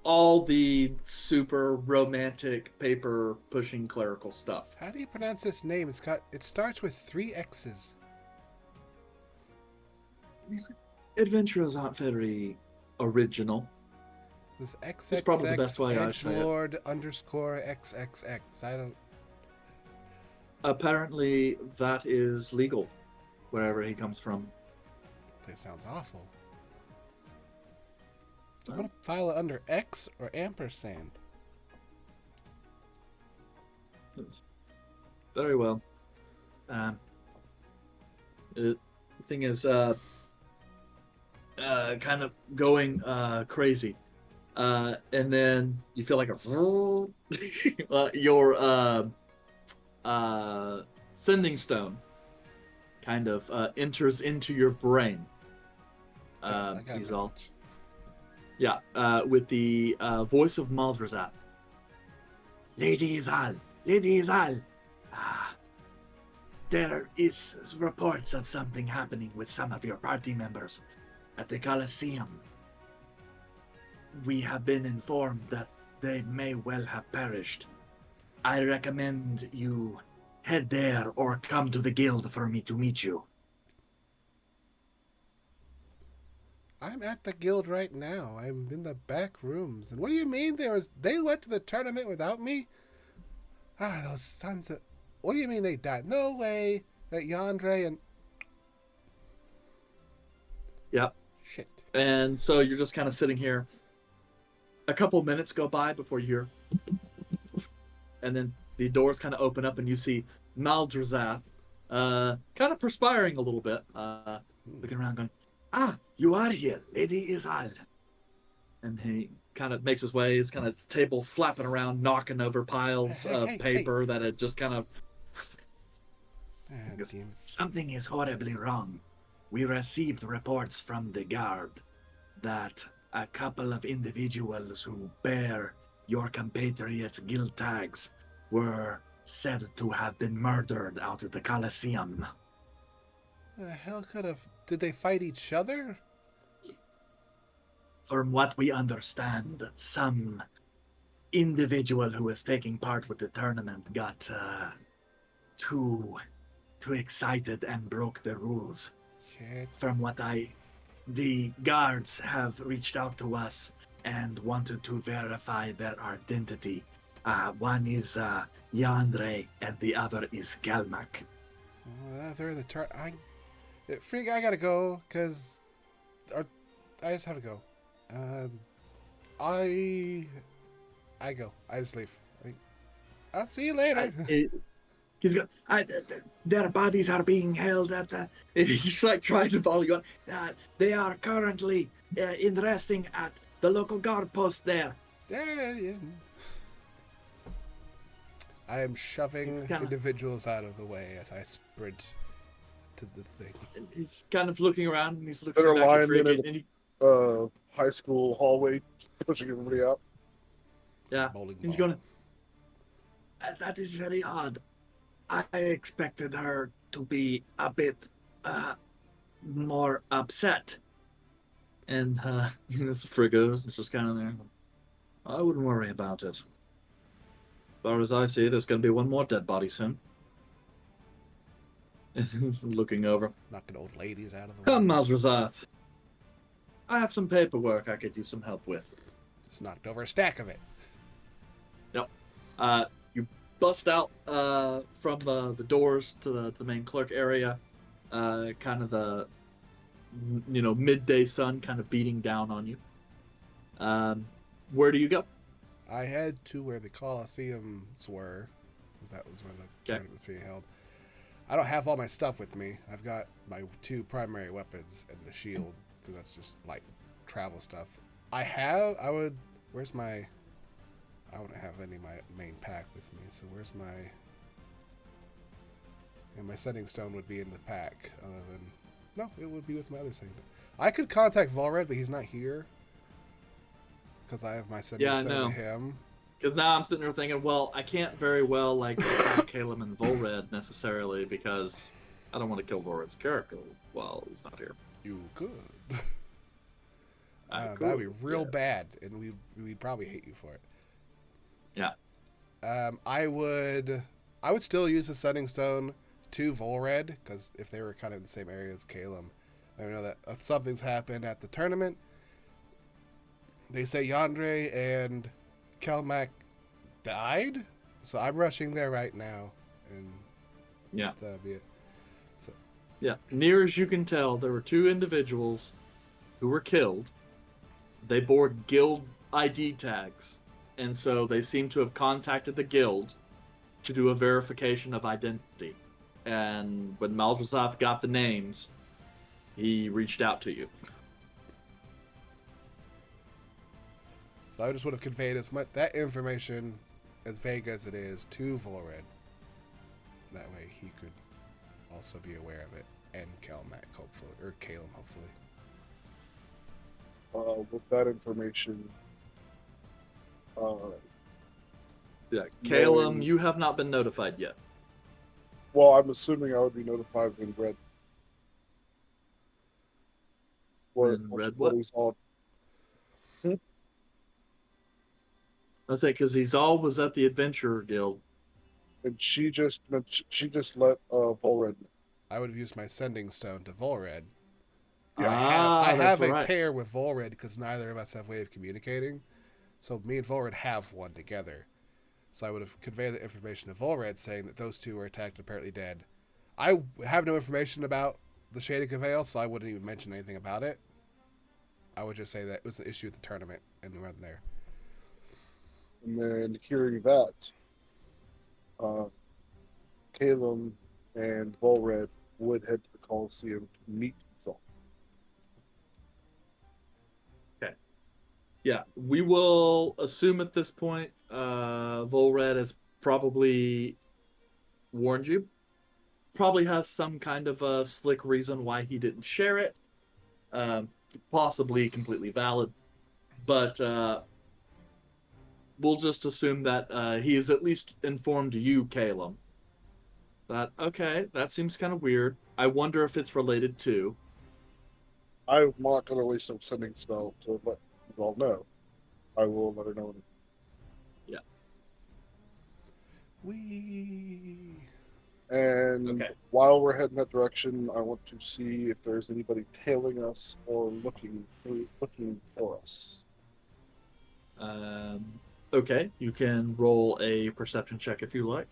[SPEAKER 1] all the super romantic paper pushing clerical stuff.
[SPEAKER 2] How do you pronounce this name? It starts with 3 X's.
[SPEAKER 1] Adventurers aren't very original.
[SPEAKER 2] This
[SPEAKER 1] It's probably the best
[SPEAKER 2] XXX
[SPEAKER 1] way I say it.
[SPEAKER 2] Edgelord underscore XXX. I don't.
[SPEAKER 1] Apparently, that is legal wherever he comes from.
[SPEAKER 2] That sounds awful. So I'm
[SPEAKER 1] Well,
[SPEAKER 2] gonna file it under X or ampersand.
[SPEAKER 1] very well. Um, the thing is, kind of going crazy. And then you feel like your sending stone kind of enters into your brain.
[SPEAKER 2] I got a
[SPEAKER 1] He's all,
[SPEAKER 2] message.
[SPEAKER 1] yeah, with the voice of Maldrazat. Lady Izal, Lady Izal, ah, there is reports of something happening with some of your party members at the Colosseum. We have been informed that they may well have perished. I recommend you head there or come to the guild for me to meet you.
[SPEAKER 2] I'm at the guild right now. I'm in the back rooms. And what do you mean they went to the tournament without me? Ah, those sons of. What do you mean they died? No way that Yandre and.
[SPEAKER 1] Yep.
[SPEAKER 2] Shit.
[SPEAKER 1] And so you're just kind of sitting here. A couple minutes go by before you hear, and then the doors kind of open up, and you see Maldrazath, kind of perspiring a little bit, looking around, going, "Ah, you are here, Lady Izal." And he kind of makes his way. His kind of table flapping around, knocking over piles of paper that had just kind of.
[SPEAKER 2] Ah, damn.
[SPEAKER 1] Something is horribly wrong. We received reports from the guard that a couple of individuals who bear your compatriots' guild tags were said to have been murdered out at the Colosseum.
[SPEAKER 2] The hell could have. Did they fight each other?
[SPEAKER 1] From what we understand, some individual who was taking part with the tournament got too excited and broke the rules.
[SPEAKER 2] Shit.
[SPEAKER 1] The guards have reached out to us and wanted to verify their identity. One is Yandre, and the other is Galmak.
[SPEAKER 2] They're in the turn. Freak, I gotta go because I just have to go. Um, I go. I just leave. I'll see you later.
[SPEAKER 1] He's got their bodies are being held at the. He's just like trying to follow you on. They are currently in resting at the local guard post there.
[SPEAKER 2] Yeah. I am shoving individuals out of the way as I sprint to the thing.
[SPEAKER 1] He's kind of looking around and he's looking
[SPEAKER 6] They're
[SPEAKER 1] back at
[SPEAKER 6] lying
[SPEAKER 1] Frigate.
[SPEAKER 6] in a high school hallway, pushing everybody out.
[SPEAKER 1] Yeah,
[SPEAKER 2] Bowling
[SPEAKER 1] he's
[SPEAKER 2] ball.
[SPEAKER 1] going. That is very odd. I expected her to be a bit more upset. And this Frigga is just kind of there. I wouldn't worry about it. As far as I see, there's going to be one more dead body soon. Looking over.
[SPEAKER 2] Knocking old ladies out of the way.
[SPEAKER 1] Come, Maldrazath. I have some paperwork I could use some help with.
[SPEAKER 2] Just knocked over a stack of it.
[SPEAKER 1] Yep. You bust out from the doors to the main clerk area. Kind of the midday sun kind of beating down on you. Where do you go?
[SPEAKER 2] I head to where the Colosseums were, because that was where the tournament was being held. I don't have all my stuff with me. I've got my 2 primary weapons and the shield, because that's just like travel stuff. Where's my... I wouldn't have any of my main pack with me, so where's my... And my setting stone would be in the pack, other than... No, it would be with my other setting stone. I could contact Volred, but he's not here. Because I have my setting stone to him.
[SPEAKER 1] Because now I'm sitting there thinking, well, I can't very well attack Caleb and Volred necessarily, because I don't want to kill Volred's character while he's not here.
[SPEAKER 2] You could. That would be real bad, and we'd probably hate you for it.
[SPEAKER 1] Yeah.
[SPEAKER 2] I would still use the setting stone to Volred, because if they were kind of in the same area as Caleb, I know that something's happened at the tournament. They say Yandre and Kelmac died, so I'm rushing there right now, and that'll be it. So.
[SPEAKER 1] Yeah, near as you can tell, there were 2 individuals who were killed. They bore guild ID tags, and so they seem to have contacted the guild to do a verification of identity. And when Maldrazath got the names, he reached out to you.
[SPEAKER 2] So I just would have conveyed as much that information, as vague as it is, to Volred. That way he could also be aware of it, and Kelmac, hopefully, or Caleb, hopefully.
[SPEAKER 6] With that information,
[SPEAKER 1] Caleb, you have not been notified yet.
[SPEAKER 6] Well, I'm assuming I would be notified when Red.
[SPEAKER 1] When Red what? I say because Izal was at the Adventurer Guild,
[SPEAKER 6] and she just let Volred.
[SPEAKER 2] I would have used my sending stone to Volred.
[SPEAKER 1] Yeah.
[SPEAKER 2] I have a pair with Volred because neither of us have a way of communicating. So me and Volred have one together. So I would have conveyed the information to Volred saying that those 2 were attacked and apparently dead. I have no information about the Shading Veil, so I wouldn't even mention anything about it. I would just say that it was an issue at the tournament and run there.
[SPEAKER 6] And then hearing that, Caleb and Volred would head to the Coliseum to meet Zal.
[SPEAKER 1] Okay. Yeah, we will assume at this point Volred has probably warned you. Probably has some kind of a slick reason why he didn't share it. Possibly completely valid. But we'll just assume that he has at least informed you, Caleb, that, okay, that seems kind of weird. I wonder if it's related to...
[SPEAKER 6] I'm not going to waste a sending spell to let you all know. I will let her know.
[SPEAKER 1] Yeah.
[SPEAKER 6] And while we're heading that direction, I want to see if there's anybody tailing us or looking for us.
[SPEAKER 1] Okay, you can roll a perception check if you like.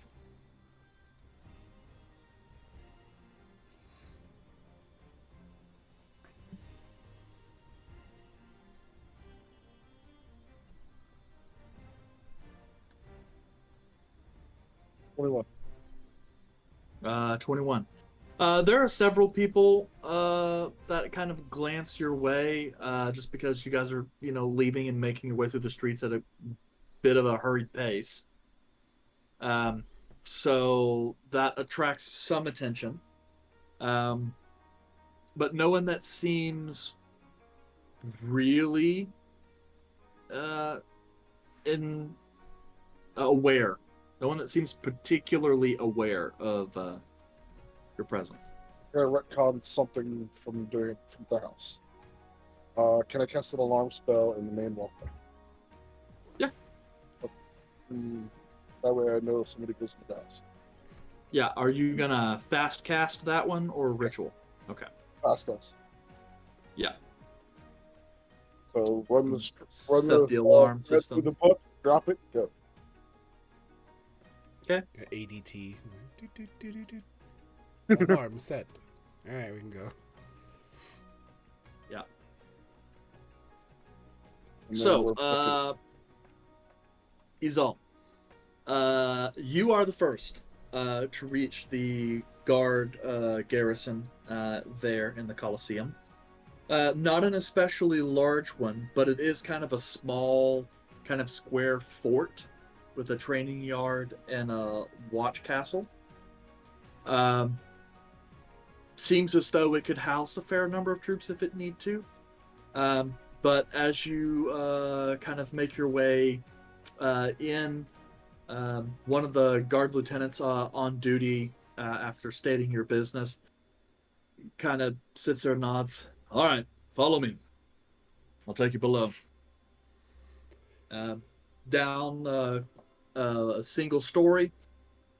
[SPEAKER 6] Twenty-one.
[SPEAKER 1] 21. There are several people that kind of glance your way just because you guys are, leaving and making your way through the streets at a bit of a hurried pace. Um, so that attracts some attention. Um, but no one that seems really uh, in aware. No one that seems particularly aware of your presence.
[SPEAKER 6] I'm gonna retcon something from the house. Can I cast an alarm spell in the main walkway?
[SPEAKER 1] Yeah.
[SPEAKER 6] That way I know if somebody goes in the house.
[SPEAKER 1] Yeah, are you gonna fast cast that one or ritual? Okay.
[SPEAKER 6] Fast us.
[SPEAKER 1] Yeah.
[SPEAKER 6] So run the
[SPEAKER 1] Set the alarm
[SPEAKER 6] thread through the
[SPEAKER 1] system.
[SPEAKER 6] book, drop it, go.
[SPEAKER 1] Okay.
[SPEAKER 2] ADT. Alarm set. All right, we can go.
[SPEAKER 1] Yeah.
[SPEAKER 6] And then
[SPEAKER 1] So,
[SPEAKER 6] we're booking.
[SPEAKER 1] Izal, you are the first to reach the guard garrison there in the Colosseum. Not an especially large one, but it is kind of a small, kind of square fort with a training yard and a watch castle. Um, Seems as though it could house a fair number of troops if it need to. But as you kind of make your way in, one of the guard lieutenants on duty after stating your business kind of sits there and nods. All right, follow me. I'll take you below. Uh, Down a single story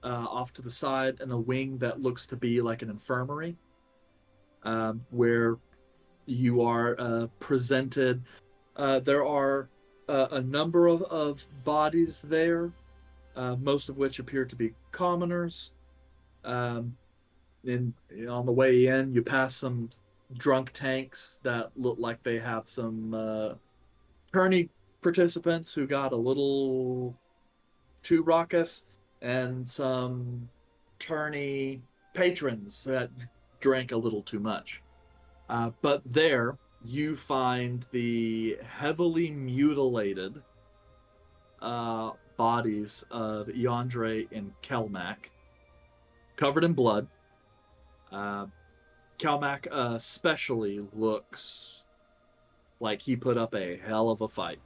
[SPEAKER 1] off to the side and a wing that looks to be like an infirmary where you are presented. There are a number of bodies there, most of which appear to be commoners. Um, and on the way in, you pass some drunk tanks that look like they have some tourney participants who got a little too raucous, and some tourney patrons that drank a little too much. But there, you find the heavily mutilated bodies of Yandre and Kelmac, covered in blood. Uh, Kelmac especially looks like he put up a hell of a fight.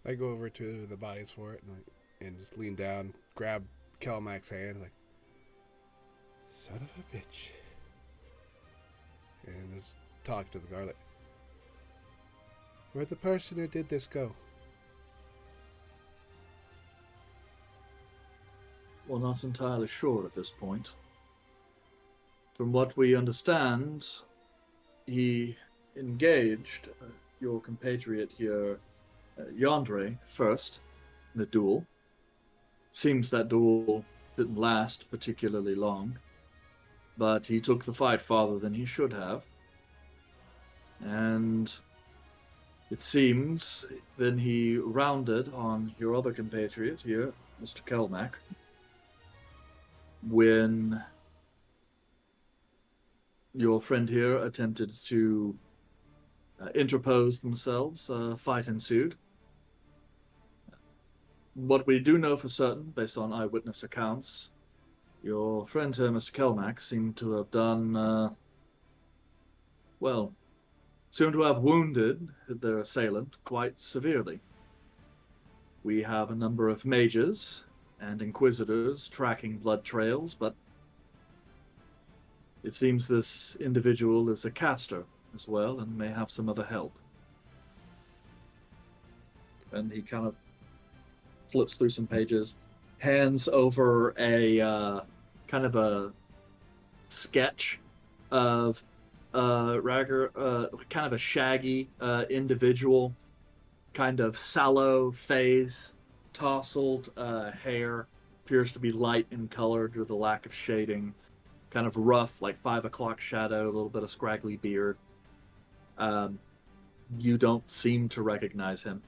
[SPEAKER 2] I go over to the bodies for it and just lean down, grab Kelmac's hand, like, son of a bitch. And just talk to the guard, like, where'd the person who did this go?
[SPEAKER 1] Well, not entirely sure at this point. From what we understand, he engaged your compatriot here, Yandre, first in a duel. Seems that duel didn't last particularly long, but he took the fight farther than he should have. And it seems then he rounded on your other compatriot here, Mr. Kelmac, when your friend here attempted to interpose themselves. A fight ensued. What we do know for certain, based on eyewitness accounts, your friend here, Mr. Kelmac, seemed to have done, well, seemed to have wounded their assailant quite severely. We have a number of mages and inquisitors tracking blood trails, but it seems this individual is a caster as well and may have some other help. And he kind of flips through some pages, hands over a kind of a sketch of kind of a shaggy individual, kind of sallow face, tousled hair, appears to be light in color due to the lack of shading, kind of rough, like 5 o'clock shadow, a little bit of scraggly beard. Um, you don't seem to recognize him.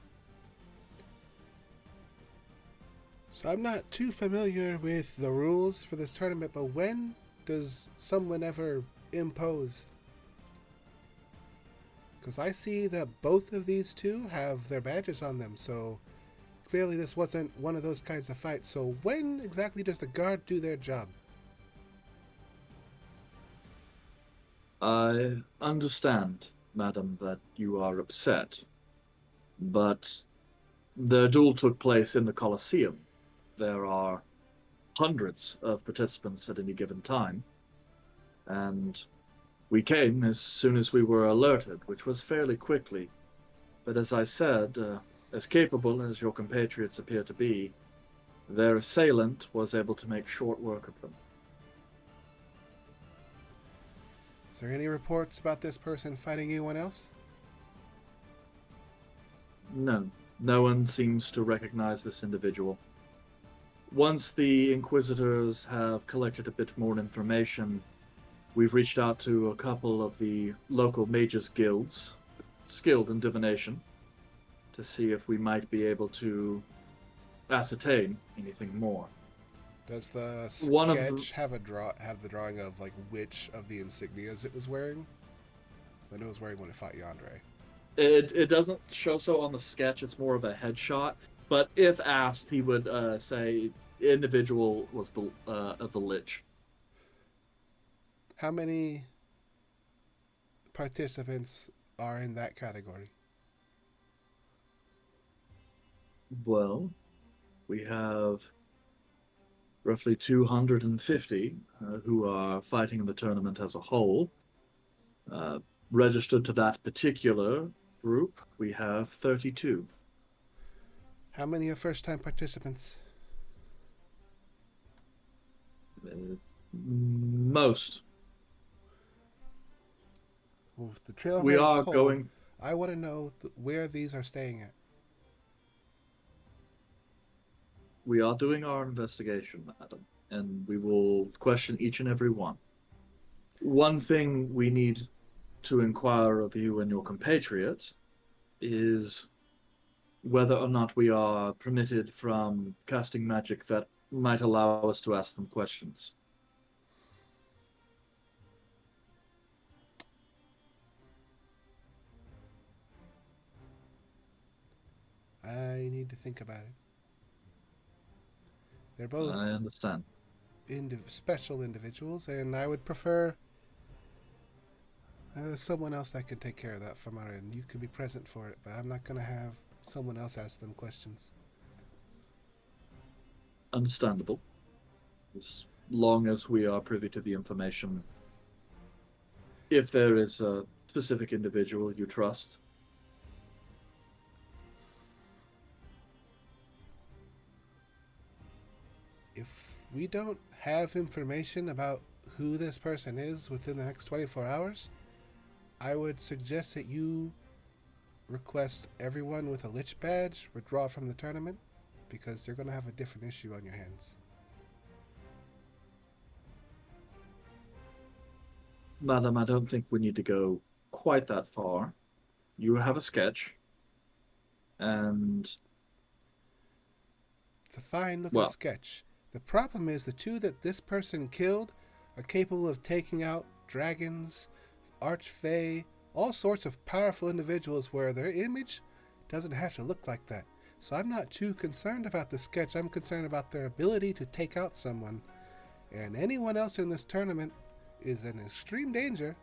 [SPEAKER 2] So I'm not too familiar with the rules for this tournament, but when does someone ever impose? Because I see that both of these two have their badges on them, so clearly this wasn't one of those kinds of fights. So when exactly does the guard do their job?
[SPEAKER 1] I understand, madam, that you are upset, but the duel took place in the Colosseum. There are hundreds of participants at any given time, and we came as soon as we were alerted, which was fairly quickly. But as I said, as capable as your compatriots appear to be, their assailant was able to make short work of them.
[SPEAKER 2] Is there any reports about this person fighting anyone else?
[SPEAKER 1] No, no one seems to recognize this individual. Once the Inquisitors have collected a bit more information, we've reached out to a couple of the local mages' guilds, skilled in divination, to see if we might be able to ascertain anything more.
[SPEAKER 2] Does the
[SPEAKER 1] One of
[SPEAKER 2] sketch have the drawing of like which of the insignias it was wearing? I know it was wearing when it fought Yandere.
[SPEAKER 1] It doesn't show so on the sketch. It's more of a headshot. But if asked, he would say individual was the of the Lich.
[SPEAKER 2] How many participants are in that category?
[SPEAKER 1] Well, we have roughly 250 who are fighting in the tournament as a whole. Registered to that particular group, we have 32.
[SPEAKER 2] How many are first-time participants?
[SPEAKER 1] Most.
[SPEAKER 2] Well, if the trail
[SPEAKER 1] We
[SPEAKER 2] ran
[SPEAKER 1] are
[SPEAKER 2] cold,
[SPEAKER 1] going.
[SPEAKER 2] I want to know where these are staying at.
[SPEAKER 1] We are doing our investigation, madam, and we will question each and every one. One thing we need to inquire of you and your compatriot is whether or not we are permitted from casting magic that might allow us to ask them questions.
[SPEAKER 2] I need to think about it. They're both
[SPEAKER 1] I understand.
[SPEAKER 2] special individuals, and I would prefer someone else that could take care of that from our end. You could be present for it, but I'm not going to have someone else ask them questions.
[SPEAKER 1] Understandable. As long as we are privy to the information. If there is a specific individual you trust.
[SPEAKER 2] If we don't have information about who this person is within the next 24 hours, I would suggest that you request everyone with a Lich badge withdraw from the tournament, because you're going to have a different issue on your hands.
[SPEAKER 1] Madam, I don't think we need to go quite that far. You have a sketch, and
[SPEAKER 2] It's a fine looking
[SPEAKER 1] well,
[SPEAKER 2] sketch. The problem is the two that this person killed are capable of taking out dragons, archfey, all sorts of powerful individuals where their image doesn't have to look like that. So I'm not too concerned about the sketch. I'm concerned about their ability to take out someone. And anyone else in this tournament is in extreme danger.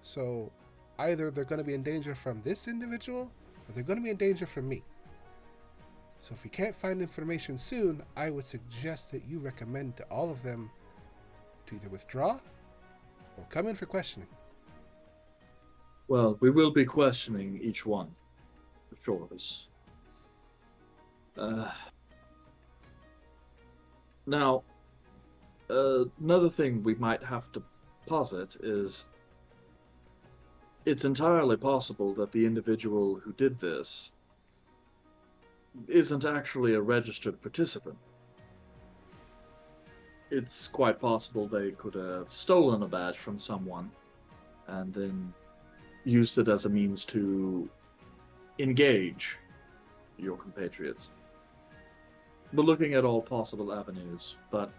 [SPEAKER 2] So either they're going to be in danger from this individual or they're going to be in danger from me. So if you can't find information soon, I would suggest that you recommend to all of them to either withdraw or come in for questioning.
[SPEAKER 1] well, we will be questioning each one, for sure. Now, another thing we might have to posit is it's entirely possible that the individual who did this isn't actually a registered participant. It's quite possible they could have stolen a badge from someone and then used it as a means to engage your compatriots. We're looking at all possible avenues, but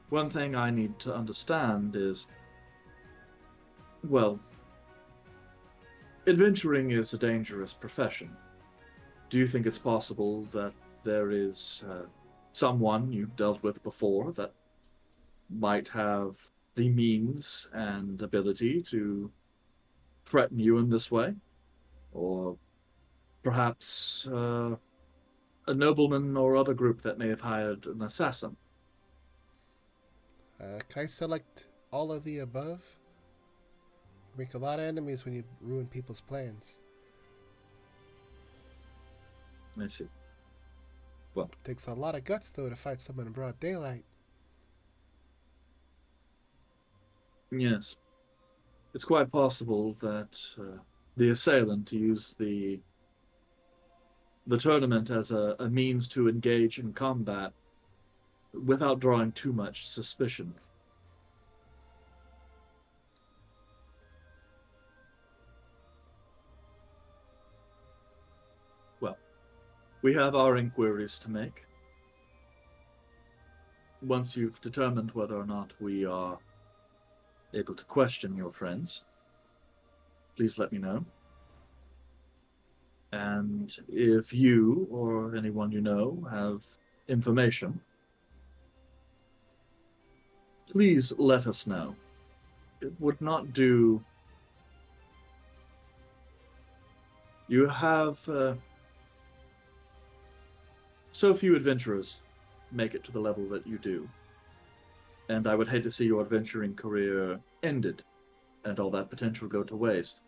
[SPEAKER 1] one thing I need to understand is, well, adventuring is a dangerous profession. Do you think it's possible that there is someone you've dealt with before that might have the means and ability to threaten you in this way? Or perhaps a nobleman or other group that may have hired an assassin?
[SPEAKER 2] Can I select all of the above? You make a lot of enemies when you ruin people's plans.
[SPEAKER 1] I see. Well,
[SPEAKER 2] Takes a lot of guts, though, to fight someone in broad daylight.
[SPEAKER 1] yes. It's quite possible that the assailant used the tournament as a means to engage in combat without drawing too much suspicion. Well, we have our inquiries to make. Once you've determined whether or not we are able to question your friends, please let me know. And if you or anyone you know have information, please let us know. It would not do. You have so few adventurers make it to the level that you do. And I would hate to see your adventuring career ended and all that potential go to waste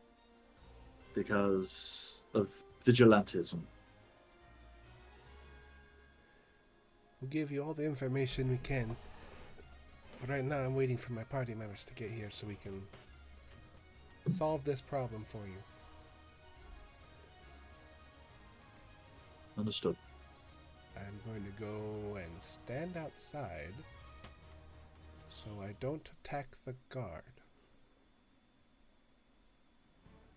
[SPEAKER 1] because of vigilantism.
[SPEAKER 2] We'll give you all the information we can. But right now, I'm waiting for my party members to get here so we can solve this problem for you.
[SPEAKER 1] Understood.
[SPEAKER 2] I'm going to go and stand outside so I don't attack the guard.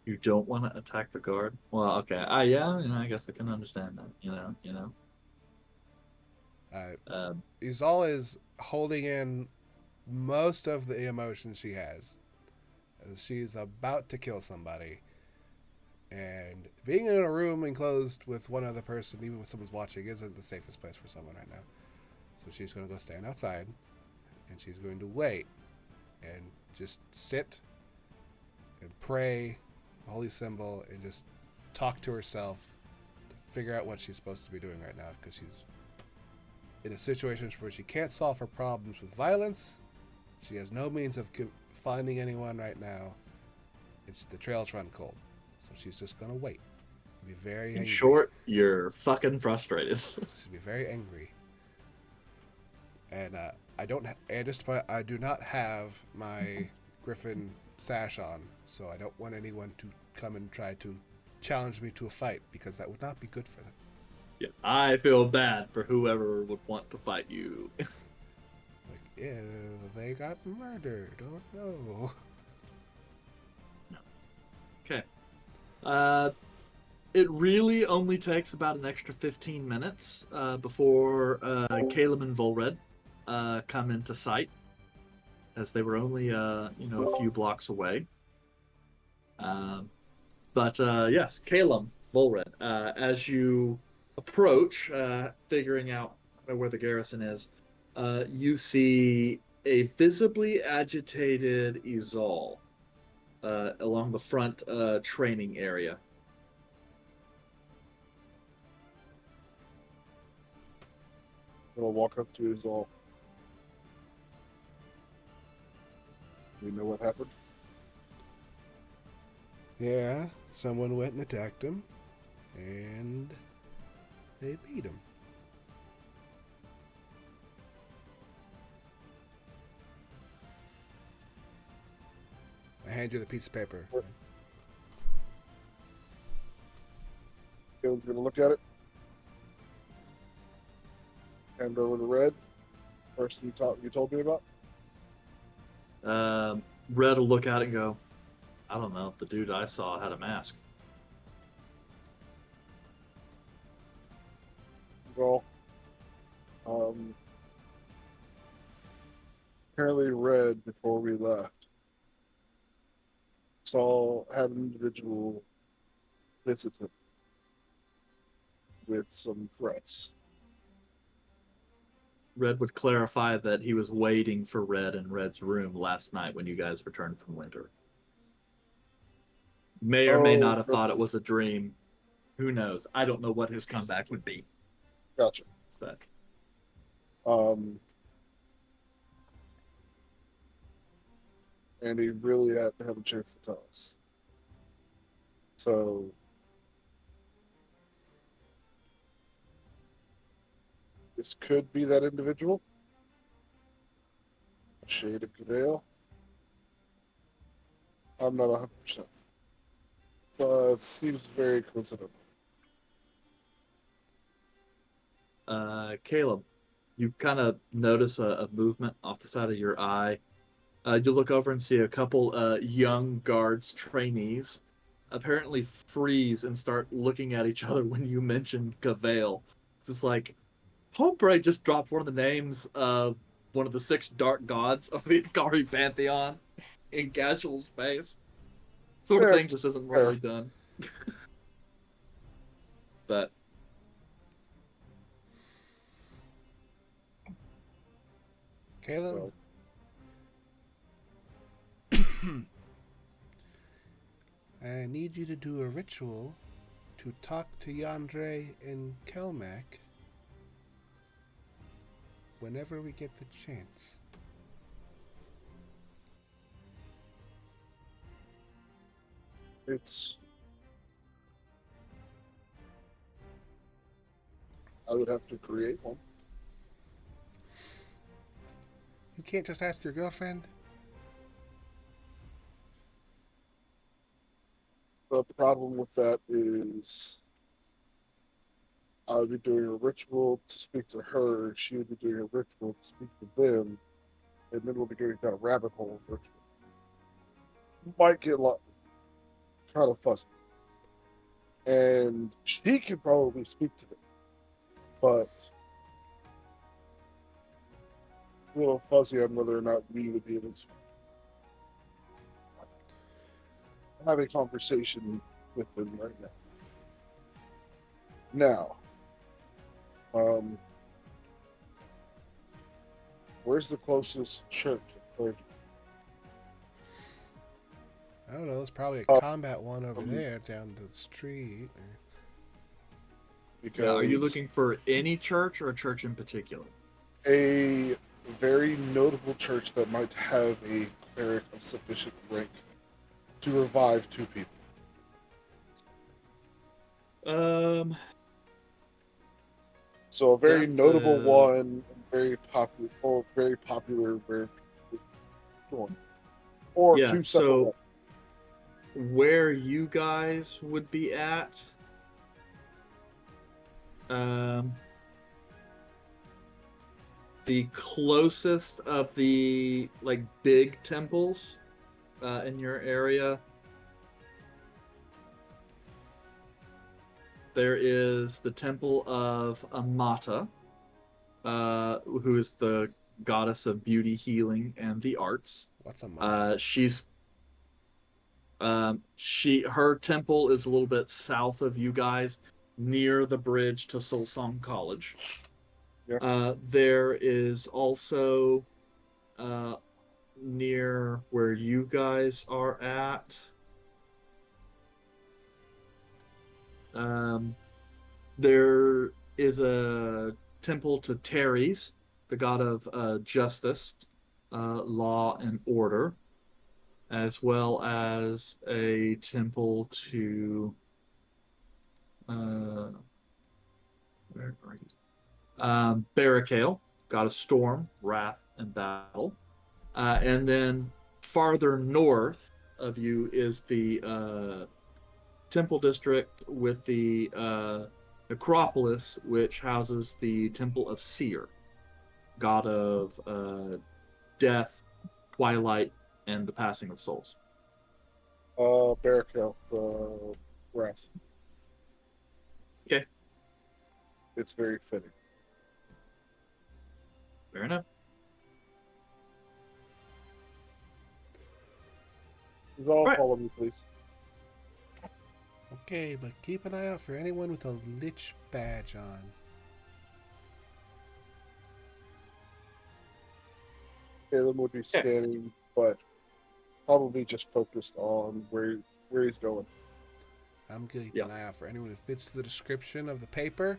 [SPEAKER 1] You don't want to attack the guard? Well, okay. Yeah, I guess I can understand that.
[SPEAKER 2] Izal is holding in most of the emotion she has. As she's about to kill somebody. And being in a room enclosed with one other person, even when someone's watching, isn't the safest place for someone right now. So she's going to go stand outside. And she's going to wait. And just sit. And pray. Holy symbol. And just talk to herself. To figure out what she's supposed to be doing right now. Because she's in a situation where she can't solve her problems with violence. She has no means of finding anyone right now. The trails run cold. So she's just going to wait. Be very angry.
[SPEAKER 1] In short, you're fucking frustrated.
[SPEAKER 2] She'll be very angry. And I do not have my Griffin sash on, so I don't want anyone to come and try to challenge me to a fight, because that would not be good for them.
[SPEAKER 1] Yeah, I feel bad for whoever would want to fight you.
[SPEAKER 2] Like, if they got murdered, oh no.
[SPEAKER 1] Okay. It really only takes about an extra 15 minutes before Caleb and Volred come into sight, as they were only a few blocks away. But yes, Caleb, Volred, as you approach, figuring out where the garrison is, you see a visibly agitated Izal along the front training area.
[SPEAKER 6] I'm gonna walk up to his all. You know what happened?
[SPEAKER 2] Yeah, someone went and attacked him, and they beat him. I hand you the piece of paper.
[SPEAKER 6] Caleb's gonna look at it. Hand over to Red. Person you told me about.
[SPEAKER 1] Red will look at it and go, I don't know. The dude I saw had a mask.
[SPEAKER 6] Well, apparently Red, before we left, had an individual visit him with some threats.
[SPEAKER 1] Red would clarify that he was waiting for Red in Red's room last night when you guys returned from winter. May or may not
[SPEAKER 6] Oh,
[SPEAKER 1] have thought it was a dream. Who knows? I don't know what his comeback would be.
[SPEAKER 6] gotcha.
[SPEAKER 1] But
[SPEAKER 6] And he really had to have a chance to tell us. So this could be that individual. Shade of Gavale. I'm not 100%. But it seems very coincidental.
[SPEAKER 1] Caleb, you kind of notice a movement off the side of your eye. You look over and see a couple young guards, trainees, apparently freeze and start looking at each other when you mention Gavale. It's just like, Homebrew just dropped one of the names of one of the 6 dark gods of the Ikari pantheon in casual space. Sort of
[SPEAKER 6] Fair,
[SPEAKER 1] thing just isn't
[SPEAKER 6] fair.
[SPEAKER 1] normally done. But
[SPEAKER 2] Caleb, I need you to do a ritual to talk to Yandere and Kelmac whenever we get the chance.
[SPEAKER 6] I would have to create one.
[SPEAKER 2] You can't just ask your girlfriend?
[SPEAKER 6] The problem with that is I would be doing a ritual to speak to her, she would be doing a ritual to speak to them, and then we'll be getting down a rabbit hole of ritual. Might get a lot kind of fuzzy. And she could probably speak to them, but a little fuzzy on whether or not we would be able to have a conversation with them right now. Now, where's the closest church?
[SPEAKER 2] I don't know. There's probably a combat one over there down the street.
[SPEAKER 6] Because
[SPEAKER 1] are you looking for any church or a church in particular?
[SPEAKER 6] A very notable church that might have a cleric of sufficient rank to revive 2 people. So a very notable one, very popular, one, or
[SPEAKER 1] yeah,
[SPEAKER 6] 2 separate.
[SPEAKER 1] So where you guys would be at, the closest of the big temples in your area, there is the temple of Amata, who is the goddess of beauty, healing, and the arts.
[SPEAKER 2] What's Amata?
[SPEAKER 1] Her temple is a little bit south of you guys, near the bridge to Solsong College.
[SPEAKER 6] Yeah.
[SPEAKER 1] There is also near where you guys are at. There is a temple to Teres, the god of justice, law, and order, as well as a temple to where are you? Barricale, god of storm, wrath, and battle. And then farther north of you is the temple district with the necropolis, which houses the Temple of Seer, god of death, twilight, and the passing of souls.
[SPEAKER 6] Barracuda, wrath.
[SPEAKER 1] Okay,
[SPEAKER 6] It's very fitting.
[SPEAKER 1] fair enough.
[SPEAKER 6] You all
[SPEAKER 1] Right.
[SPEAKER 6] follow me, please.
[SPEAKER 2] Okay, but keep an eye out for anyone with a lich badge on.
[SPEAKER 6] Caleb would be scanning, but probably just focused on where he's going.
[SPEAKER 2] I'm keeping
[SPEAKER 1] Yeah.
[SPEAKER 2] an eye out for anyone who fits the description of the paper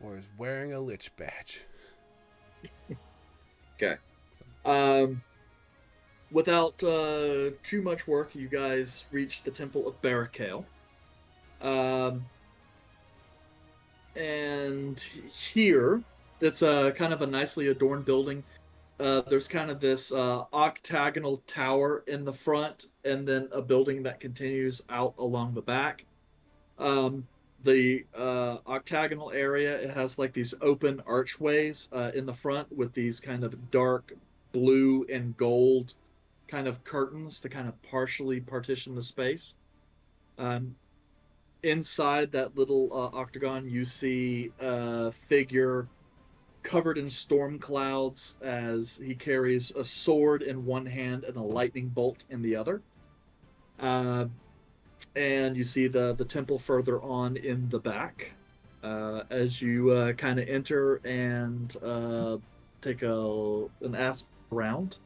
[SPEAKER 2] or is wearing a lich badge.
[SPEAKER 1] Okay. Without too much work, you guys reach the Temple of Barricale. And here, it's a kind of a nicely adorned building. There's kind of this octagonal tower in the front, and then a building that continues out along the back. The octagonal area, it has like these open archways in the front with these kind of dark blue and gold kind of curtains to kind of partially partition the space. Um, Inside that little octagon, you see a figure covered in storm clouds as he carries a sword in one hand and a lightning bolt in the other. Uh, and you see the temple further on in the back. As you kind of enter and take an ask around,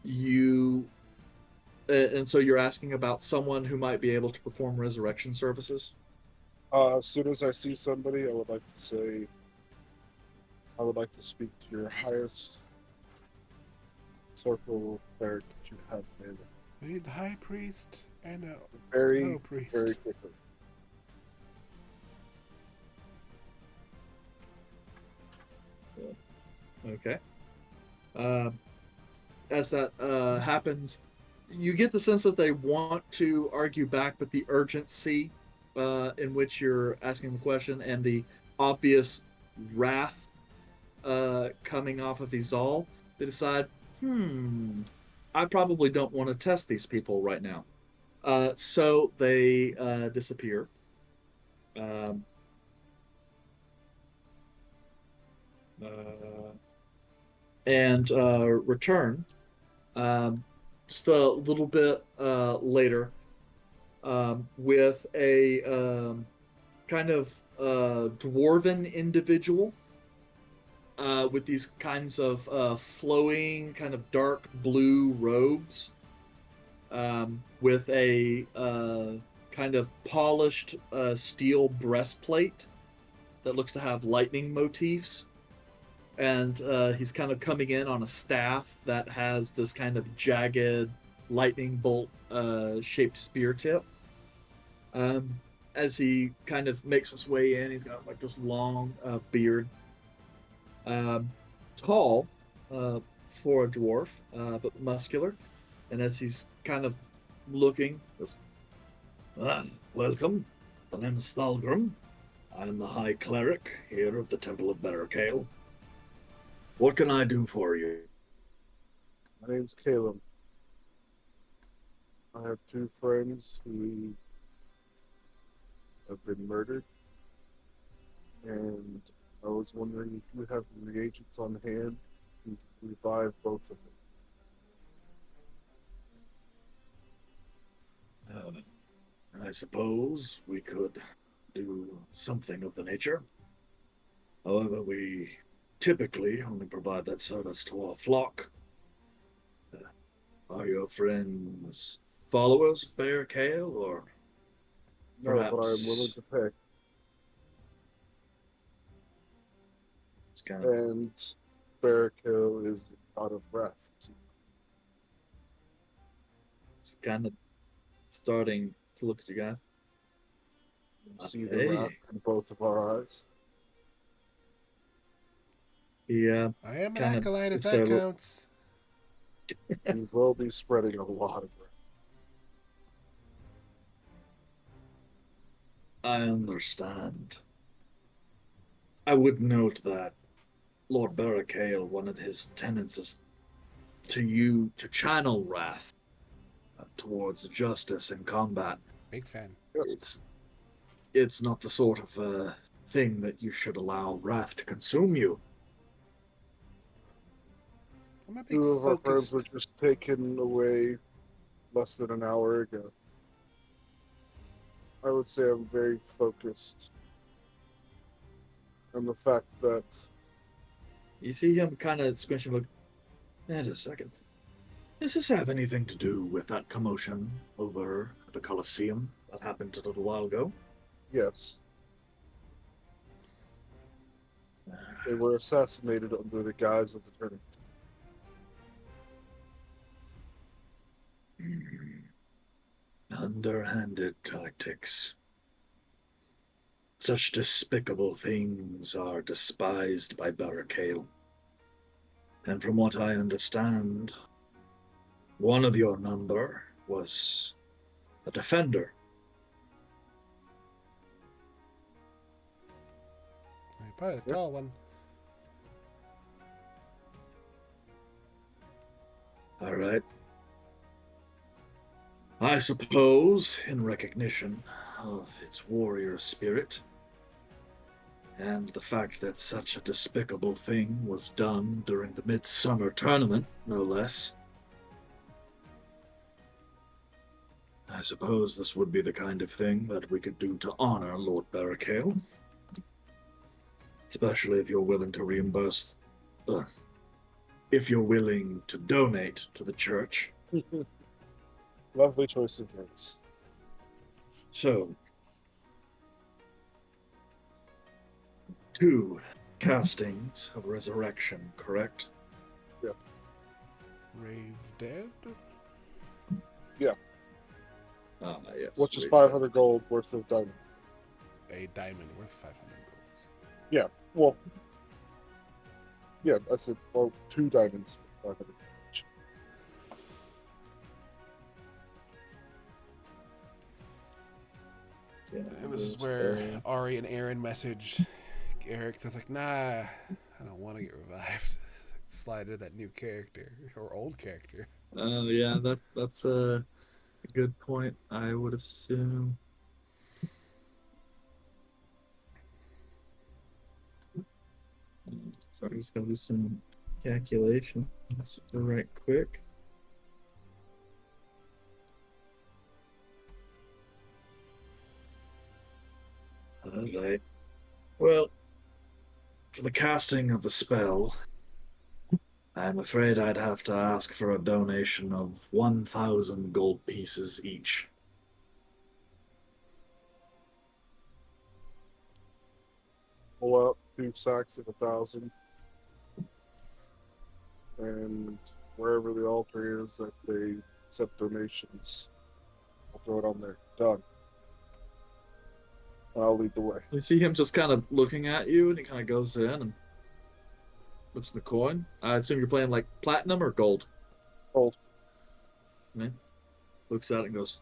[SPEAKER 1] you and so you're asking about someone who might be able to perform resurrection services.
[SPEAKER 6] As soon as I see somebody, I would like to speak to your highest circle cleric that you have available.
[SPEAKER 2] We need the high priest and a
[SPEAKER 6] Very,
[SPEAKER 2] low priest.
[SPEAKER 6] very quickly.
[SPEAKER 1] Okay. As that happens, you get the sense that they want to argue back, but the urgency in which you're asking the question and the obvious wrath coming off of Izal, they decide, I probably don't want to test these people right now. So they disappear. Um, and return just a little bit later with a kind of dwarven individual with these kinds of flowing, kind of dark blue robes, with a kind of polished steel breastplate that looks to have lightning motifs. And he's kind of coming in on a staff that has this kind of jagged lightning bolt shaped spear tip. As he kind of makes his way in, he's got like this long beard, tall for a dwarf, but muscular. And as he's kind of looking, goes, welcome. The name is Thalgrim. I am the High Cleric here at the Temple of Barricale. What can I do for you?
[SPEAKER 6] My name's Caleb. I have two friends who have been murdered, and I was wondering if you have reagents on hand to revive both of them.
[SPEAKER 1] I suppose we could do something of the nature. However, we typically only provide that service to our flock. Are your friends followers of Bear Kale, or
[SPEAKER 6] No, but I'm willing
[SPEAKER 1] perhaps
[SPEAKER 6] to pay.
[SPEAKER 1] it's kind of
[SPEAKER 6] And Barrakill is out of wrath.
[SPEAKER 1] starting to look at you guys?
[SPEAKER 6] See the
[SPEAKER 1] Hey.
[SPEAKER 6] wrath in both of our eyes.
[SPEAKER 1] Yeah,
[SPEAKER 2] I am an
[SPEAKER 1] Kinda
[SPEAKER 2] acolyte if
[SPEAKER 1] sits
[SPEAKER 2] that
[SPEAKER 1] there.
[SPEAKER 2] counts.
[SPEAKER 6] We will be spreading a lot of wrath.
[SPEAKER 1] I understand. I would note that Lord Barricale, one of his tenets is to channel wrath towards justice in combat.
[SPEAKER 2] Big fan.
[SPEAKER 6] Yes.
[SPEAKER 1] It's not the sort of thing that you should allow wrath to consume you.
[SPEAKER 2] I'm a big
[SPEAKER 6] Two of our friends
[SPEAKER 2] focused.
[SPEAKER 6] were just taken away less than an hour ago. I would say I'm very focused on the fact that
[SPEAKER 1] You see him kind of squinching, look. Wait a second. Does this have anything to do with that commotion over the Colosseum that happened a little while ago?
[SPEAKER 6] yes, they were assassinated under the guise of the tournament.
[SPEAKER 1] Underhanded tactics. Such despicable things are despised by Barricale. And from what I understand, one of your number was a defender.
[SPEAKER 2] Probably the
[SPEAKER 6] Yep.
[SPEAKER 2] tall one.
[SPEAKER 1] All right. I suppose, in recognition of its warrior spirit, and the fact that such a despicable thing was done during the Midsummer Tournament, no less, I suppose this would be the kind of thing that we could do to honor Lord Barricale. Especially if you're willing to reimburse, if you're willing to donate to the church.
[SPEAKER 6] Lovely choice of words.
[SPEAKER 1] So, 2 castings of resurrection, correct?
[SPEAKER 6] Yes.
[SPEAKER 2] Raised dead.
[SPEAKER 1] Yes.
[SPEAKER 6] Which is 500 gold worth of diamond.
[SPEAKER 2] A diamond worth 500 golds.
[SPEAKER 6] Yeah. Well. Yeah, I said 2 diamonds, 500.
[SPEAKER 1] Yeah,
[SPEAKER 2] And this is where Ari and Aaron message Eric. That's like, nah, I don't want to get revived. Slide to that new character or old character.
[SPEAKER 1] yeah, that's a good point. I would assume. So I'm just gonna do some calculations right quick. All right. Well, for the casting of the spell, I'm afraid I'd have to ask for a donation of 1,000 gold pieces each.
[SPEAKER 6] Pull out 2 sacks of 1,000. And wherever the altar is that they accept donations, I'll throw it on there. Done. I'll lead the way.
[SPEAKER 1] You see him just kind of looking at you, and he kind of goes in and looks at the coin. I assume you're playing like platinum or gold.
[SPEAKER 6] Gold.
[SPEAKER 1] Man, looks at it and goes,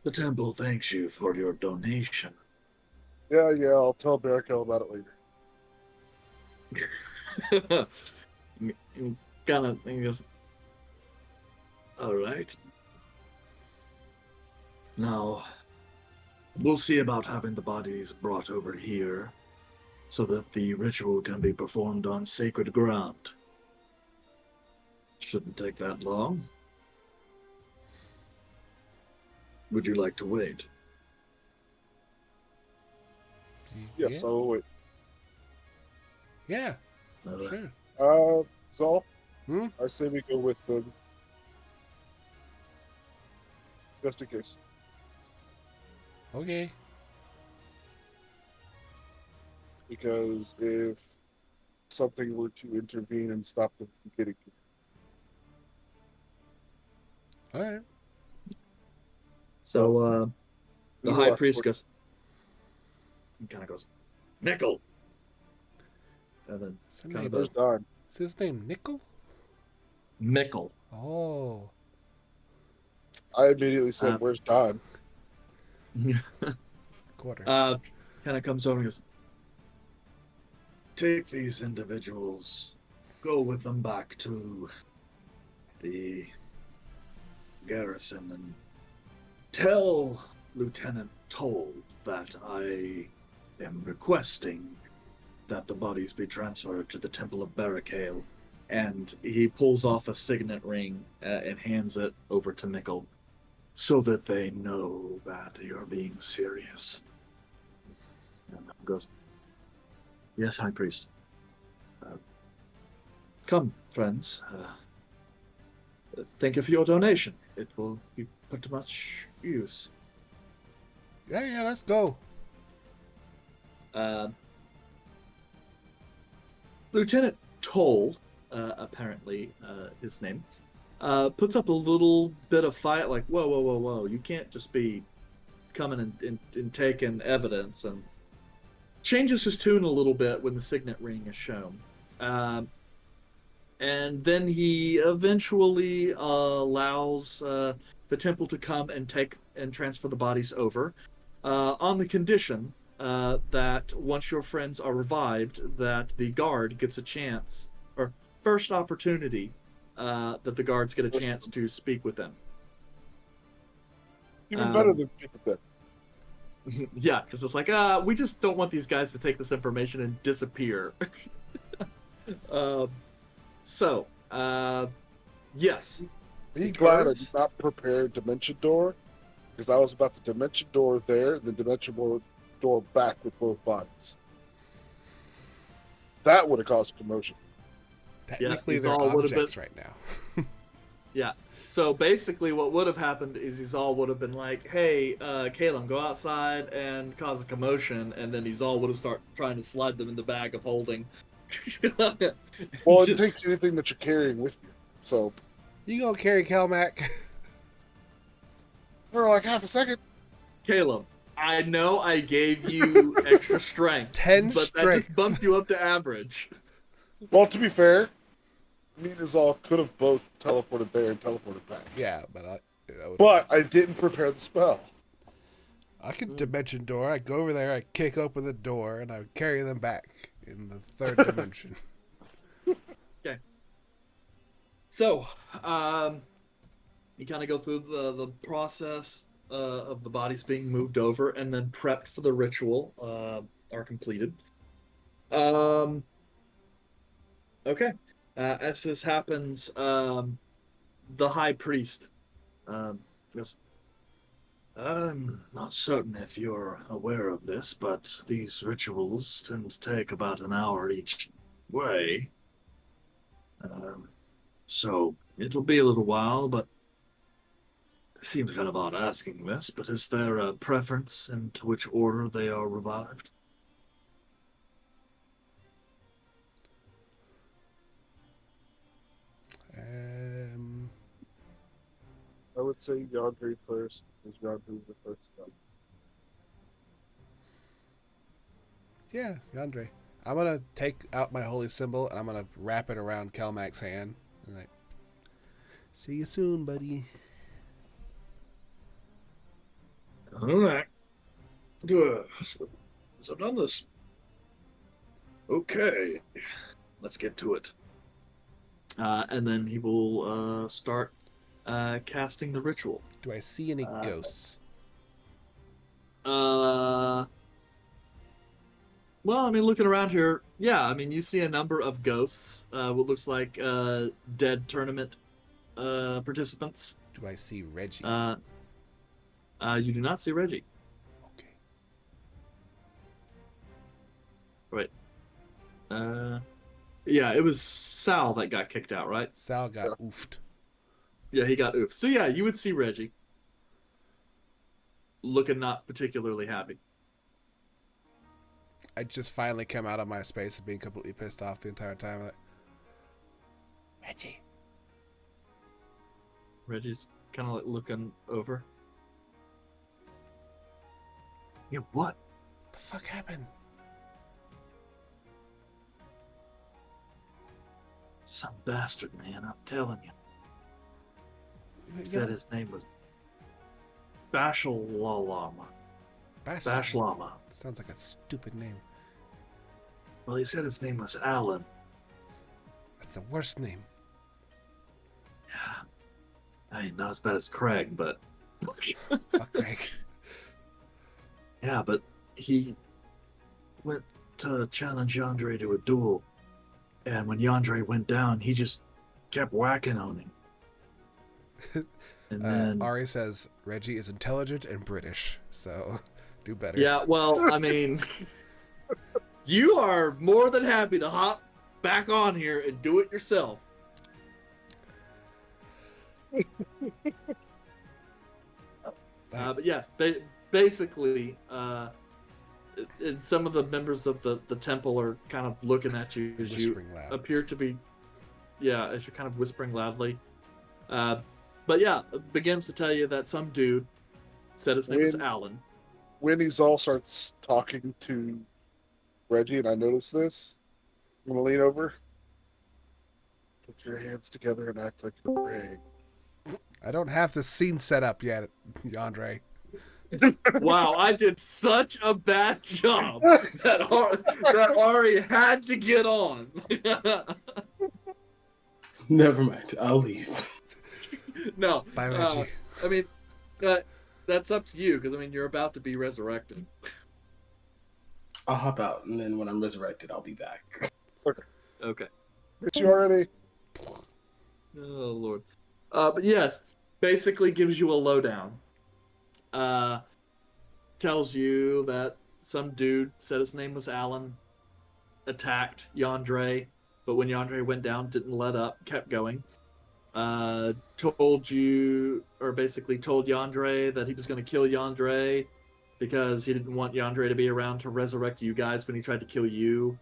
[SPEAKER 1] "The temple thanks you for your donation."
[SPEAKER 6] Yeah, I'll tell Barricale about it later.
[SPEAKER 1] Kind of, he goes, "All right. Now, we'll see about having the bodies brought over here so that the ritual can be performed on sacred ground. Shouldn't take that long. Would you like to wait?"
[SPEAKER 6] Yes, I will wait.
[SPEAKER 2] Yeah.
[SPEAKER 1] All right.
[SPEAKER 2] Sure.
[SPEAKER 6] Zal,
[SPEAKER 2] Hmm?
[SPEAKER 6] I say we go with them. Just in case.
[SPEAKER 2] Okay.
[SPEAKER 6] Because if something were to intervene and stop them from getting here.
[SPEAKER 2] All right.
[SPEAKER 1] So, the
[SPEAKER 6] You
[SPEAKER 1] high
[SPEAKER 6] asked
[SPEAKER 1] priest
[SPEAKER 6] for-
[SPEAKER 1] goes, he kind of goes, "Nickel!" And then
[SPEAKER 2] Is his
[SPEAKER 1] kind
[SPEAKER 2] name,
[SPEAKER 1] of
[SPEAKER 6] Where's
[SPEAKER 1] a
[SPEAKER 6] Don?
[SPEAKER 2] is his name Nickel?
[SPEAKER 1] Mickle.
[SPEAKER 2] Oh.
[SPEAKER 6] I immediately said,
[SPEAKER 1] Um,
[SPEAKER 6] "Where's Don?"
[SPEAKER 2] Quarter.
[SPEAKER 1] kind of comes over and goes, take these individuals, go with them back to the garrison and tell Lieutenant Toll that I am requesting that the bodies be transferred to the Temple of Barricale. And he pulls off a signet ring and hands it over to Nickel so that they know that you're being serious. And goes, yes, High Priest. Come, friends. Thank you for your donation. It will be put to much use.
[SPEAKER 2] Yeah, let's go.
[SPEAKER 1] Lieutenant Toll, apparently his name, puts up a little bit of fight, like, whoa, whoa, whoa, whoa. You can't just be coming and taking evidence, and changes his tune a little bit when the signet ring is shown. And then he eventually allows the temple to come and take and transfer the bodies over, on the condition that once your friends are revived, that the guard gets a chance, or first opportunity, that the guards get a chance to speak with them.
[SPEAKER 6] Even better than speak with them.
[SPEAKER 1] Yeah, because it's like, we just don't want these guys to take this information and disappear. So, yes.
[SPEAKER 6] Be glad I did not prepare Dimension Door, because I was about to Dimension Door there, and then Dimension Door back with both bodies. That would have caused commotion.
[SPEAKER 2] Technically,
[SPEAKER 1] these
[SPEAKER 2] they're
[SPEAKER 1] all would've
[SPEAKER 2] objects right now.
[SPEAKER 1] Yeah. So basically, what would have happened is these all would have been like, "Hey, Caleb, go outside and cause a commotion," and then these all would have started trying to slide them in the bag of holding.
[SPEAKER 6] Well, it takes anything that you're carrying with you. So
[SPEAKER 2] You gonna carry Kelmac?
[SPEAKER 6] for like half a second.
[SPEAKER 1] Caleb, I know I gave you extra strength,
[SPEAKER 2] 10
[SPEAKER 1] but that
[SPEAKER 2] strength.
[SPEAKER 1] just bumped you up to average.
[SPEAKER 6] Well, to be fair, me and Izal could have both teleported there and teleported back.
[SPEAKER 2] Yeah, but
[SPEAKER 6] I didn't prepare the spell.
[SPEAKER 2] I could dimension door. I go over there, I kick open the door, and I would carry them back in the third dimension.
[SPEAKER 1] Okay. So, you kind of go through the process of the bodies being moved over and then prepped for the ritual are completed. Okay. As this happens, the high priest goes, I'm not certain if you're aware of this, but these rituals tend to take about an hour each way. So it'll be a little while, but it seems kind of odd asking this, but is there a preference into which order they are revived?
[SPEAKER 6] I would say Yandri first, because Yandri was the first one.
[SPEAKER 2] Yeah, Yandre. I'm gonna take out my holy symbol and I'm gonna wrap it around Kelmac's hand. And like, see you soon, buddy.
[SPEAKER 1] All right. So I've done this. Okay. Let's get to it. And then he will start casting the ritual.
[SPEAKER 2] Do I see any ghosts?
[SPEAKER 1] Well, I mean, looking around here, yeah, I mean, you see a number of ghosts. What looks like dead tournament participants.
[SPEAKER 2] Do I see Reggie?
[SPEAKER 1] You do not see Reggie.
[SPEAKER 2] Okay.
[SPEAKER 1] Right. Yeah, it was Sal that got kicked out, right?
[SPEAKER 2] Sal got oofed.
[SPEAKER 1] Yeah, he got oofed. So yeah, you would see Reggie. Looking not particularly happy.
[SPEAKER 2] I just finally came out of my space of being completely pissed off the entire time. Like, Reggie.
[SPEAKER 1] Reggie's kind of like looking over. Yeah, what?
[SPEAKER 2] The fuck happened?
[SPEAKER 1] Some bastard, man, I'm telling you. He said his name was Bashalama.
[SPEAKER 2] Bash
[SPEAKER 1] Bashlama.
[SPEAKER 2] sounds like a stupid name.
[SPEAKER 1] Well, he said his name was Alan.
[SPEAKER 2] That's the worst name.
[SPEAKER 1] Yeah. I mean, not as bad as Craig, but...
[SPEAKER 2] Fuck Greg.
[SPEAKER 1] Yeah, but he went to challenge Yandere to a duel. And when Yandere went down, he just kept whacking on him. And then...
[SPEAKER 2] Ari says Reggie is intelligent and British, so do better.
[SPEAKER 1] Yeah, well, I mean... You are more than happy to hop back on here and do it yourself. But yes, basically, some of the members of the temple are kind of looking at you as you appear to be, as you're kind of whispering loudly. But yeah, it begins to tell you that some dude said his name was Alan.
[SPEAKER 6] When Izal starts talking to Reggie, and I notice this, I'm going to lean over. Put your hands together and act like you're praying.
[SPEAKER 2] I don't have the scene set up yet, Yandere.
[SPEAKER 1] Wow, I did such a bad job that Ari had to get on.
[SPEAKER 5] Never mind. I'll leave.
[SPEAKER 1] No.
[SPEAKER 2] Bye, Reggie.
[SPEAKER 1] I mean, that's up to you, because, I mean, you're about to be resurrected.
[SPEAKER 5] I'll hop out, and then when I'm resurrected, I'll be back.
[SPEAKER 1] Okay.
[SPEAKER 6] Is you already?
[SPEAKER 1] Oh, Lord. But yes, basically gives you a lowdown. Tells you that some dude said his name was Alan, attacked Yandere, but when Yandere went down, didn't let up, kept going. Told Yandere that he was going to kill Yandere because he didn't want Yandere to be around to resurrect you guys when he tried to kill you.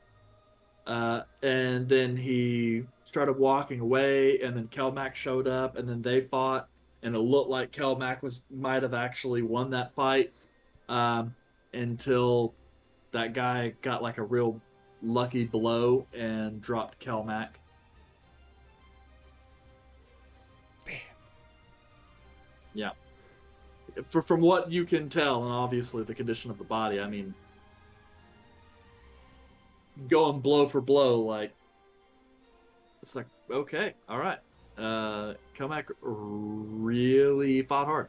[SPEAKER 1] And then he started walking away, and then Kelmac showed up, and then they fought, and it looked like Kelmac might have actually won that fight, until that guy got like a real lucky blow and dropped Kelmac.
[SPEAKER 2] Damn.
[SPEAKER 1] Yeah. From what you can tell, and obviously the condition of the body, I mean, going blow for blow, like, it's like, okay, all right. Kelmac really fought hard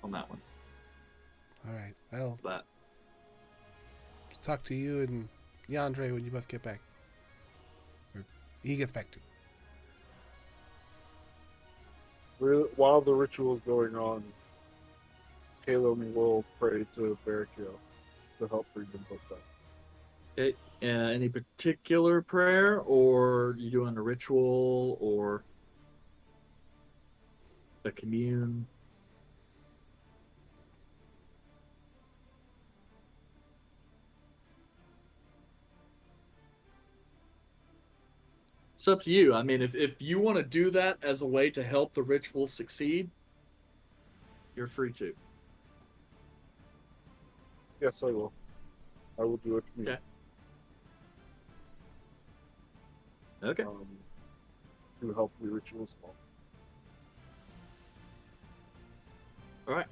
[SPEAKER 1] on that one.
[SPEAKER 2] All right. Well,
[SPEAKER 1] But
[SPEAKER 2] talk to you and Yandere when you both get back. Or he gets back too.
[SPEAKER 6] While the ritual is going on, Caleb will pray to Barricchio to help bring them both back.
[SPEAKER 1] okay, any particular prayer, or you doing a ritual, or a commune? It's up to you. I mean, if you want to do that as a way to help the ritual succeed, you're free to.
[SPEAKER 6] Yes, I will. I will do it.
[SPEAKER 1] Okay. Okay.
[SPEAKER 6] To help the rituals along.
[SPEAKER 1] All right.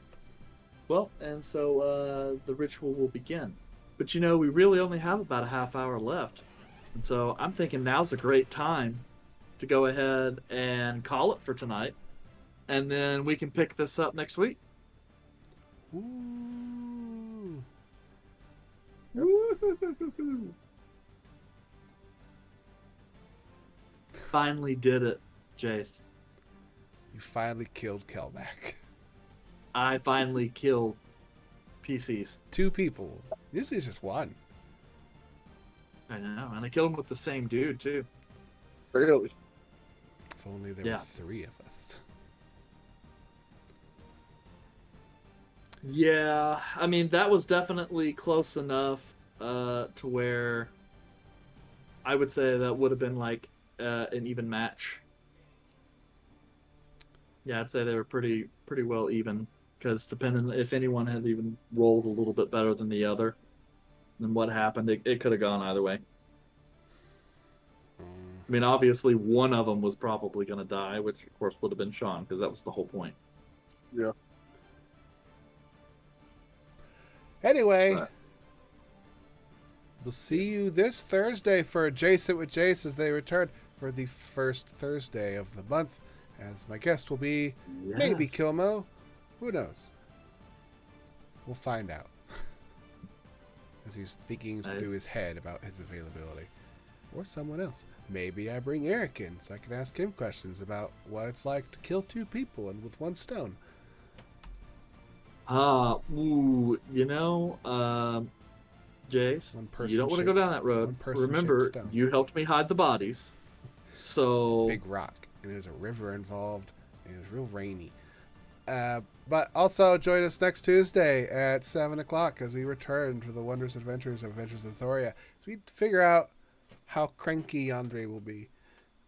[SPEAKER 1] Well, and so the ritual will begin. But you know, we really only have about a half hour left. And so I'm thinking now's a great time to go ahead and call it for tonight. And then we can pick this up next week.
[SPEAKER 2] Ooh.
[SPEAKER 1] Woo-hoo-hoo-hoo-hoo. Finally did it, Jace.
[SPEAKER 2] You finally killed Kelmac.
[SPEAKER 1] I finally killed PCs.
[SPEAKER 2] 2 people. Usually it's just one.
[SPEAKER 1] I know, and I killed him with the same dude too.
[SPEAKER 6] Really?
[SPEAKER 2] If only there
[SPEAKER 1] Yeah.
[SPEAKER 2] were 3 of us.
[SPEAKER 1] Yeah, I mean that was definitely close enough to where I would say that would have been like an even match. Yeah, I'd say they were pretty well even, because depending if anyone had even rolled a little bit better than the other, then what happened, it could have gone either way. I mean, obviously one of them was probably going to die, which of course would have been Sean, because that was the whole point.
[SPEAKER 6] Yeah.
[SPEAKER 2] Anyway,
[SPEAKER 1] But
[SPEAKER 2] we'll see you this Thursday for Jace It with Jace as they return for the first Thursday of the month. As my guest will be maybe
[SPEAKER 1] yes.
[SPEAKER 2] Kilmo. Who knows? We'll find out. As he's thinking through his head about his availability. Or someone else. Maybe I bring Eric in so I can ask him questions about what it's like to kill 2 people and with 1 stone.
[SPEAKER 1] Jace,
[SPEAKER 2] One person
[SPEAKER 1] you don't want to go down that road.
[SPEAKER 2] one person
[SPEAKER 1] Remember,
[SPEAKER 2] shaped stone.
[SPEAKER 1] you helped me hide the bodies. So
[SPEAKER 2] Big rock, and there's a river involved, and it was real rainy. But also join us next Tuesday at 7 o'clock as we return to the wondrous adventures of Athoria. As we figure out how cranky Andre will be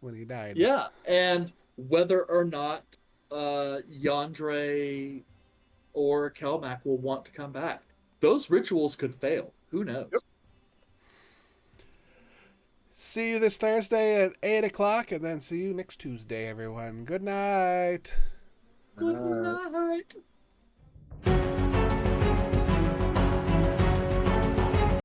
[SPEAKER 2] when he died.
[SPEAKER 1] yeah, and whether or not Yandre or Kelmac will want to come back. Those rituals could fail. Who knows?
[SPEAKER 6] Yep.
[SPEAKER 2] See you this Thursday at 8 o'clock, and then see you next Tuesday, everyone. Good night.
[SPEAKER 1] Good night.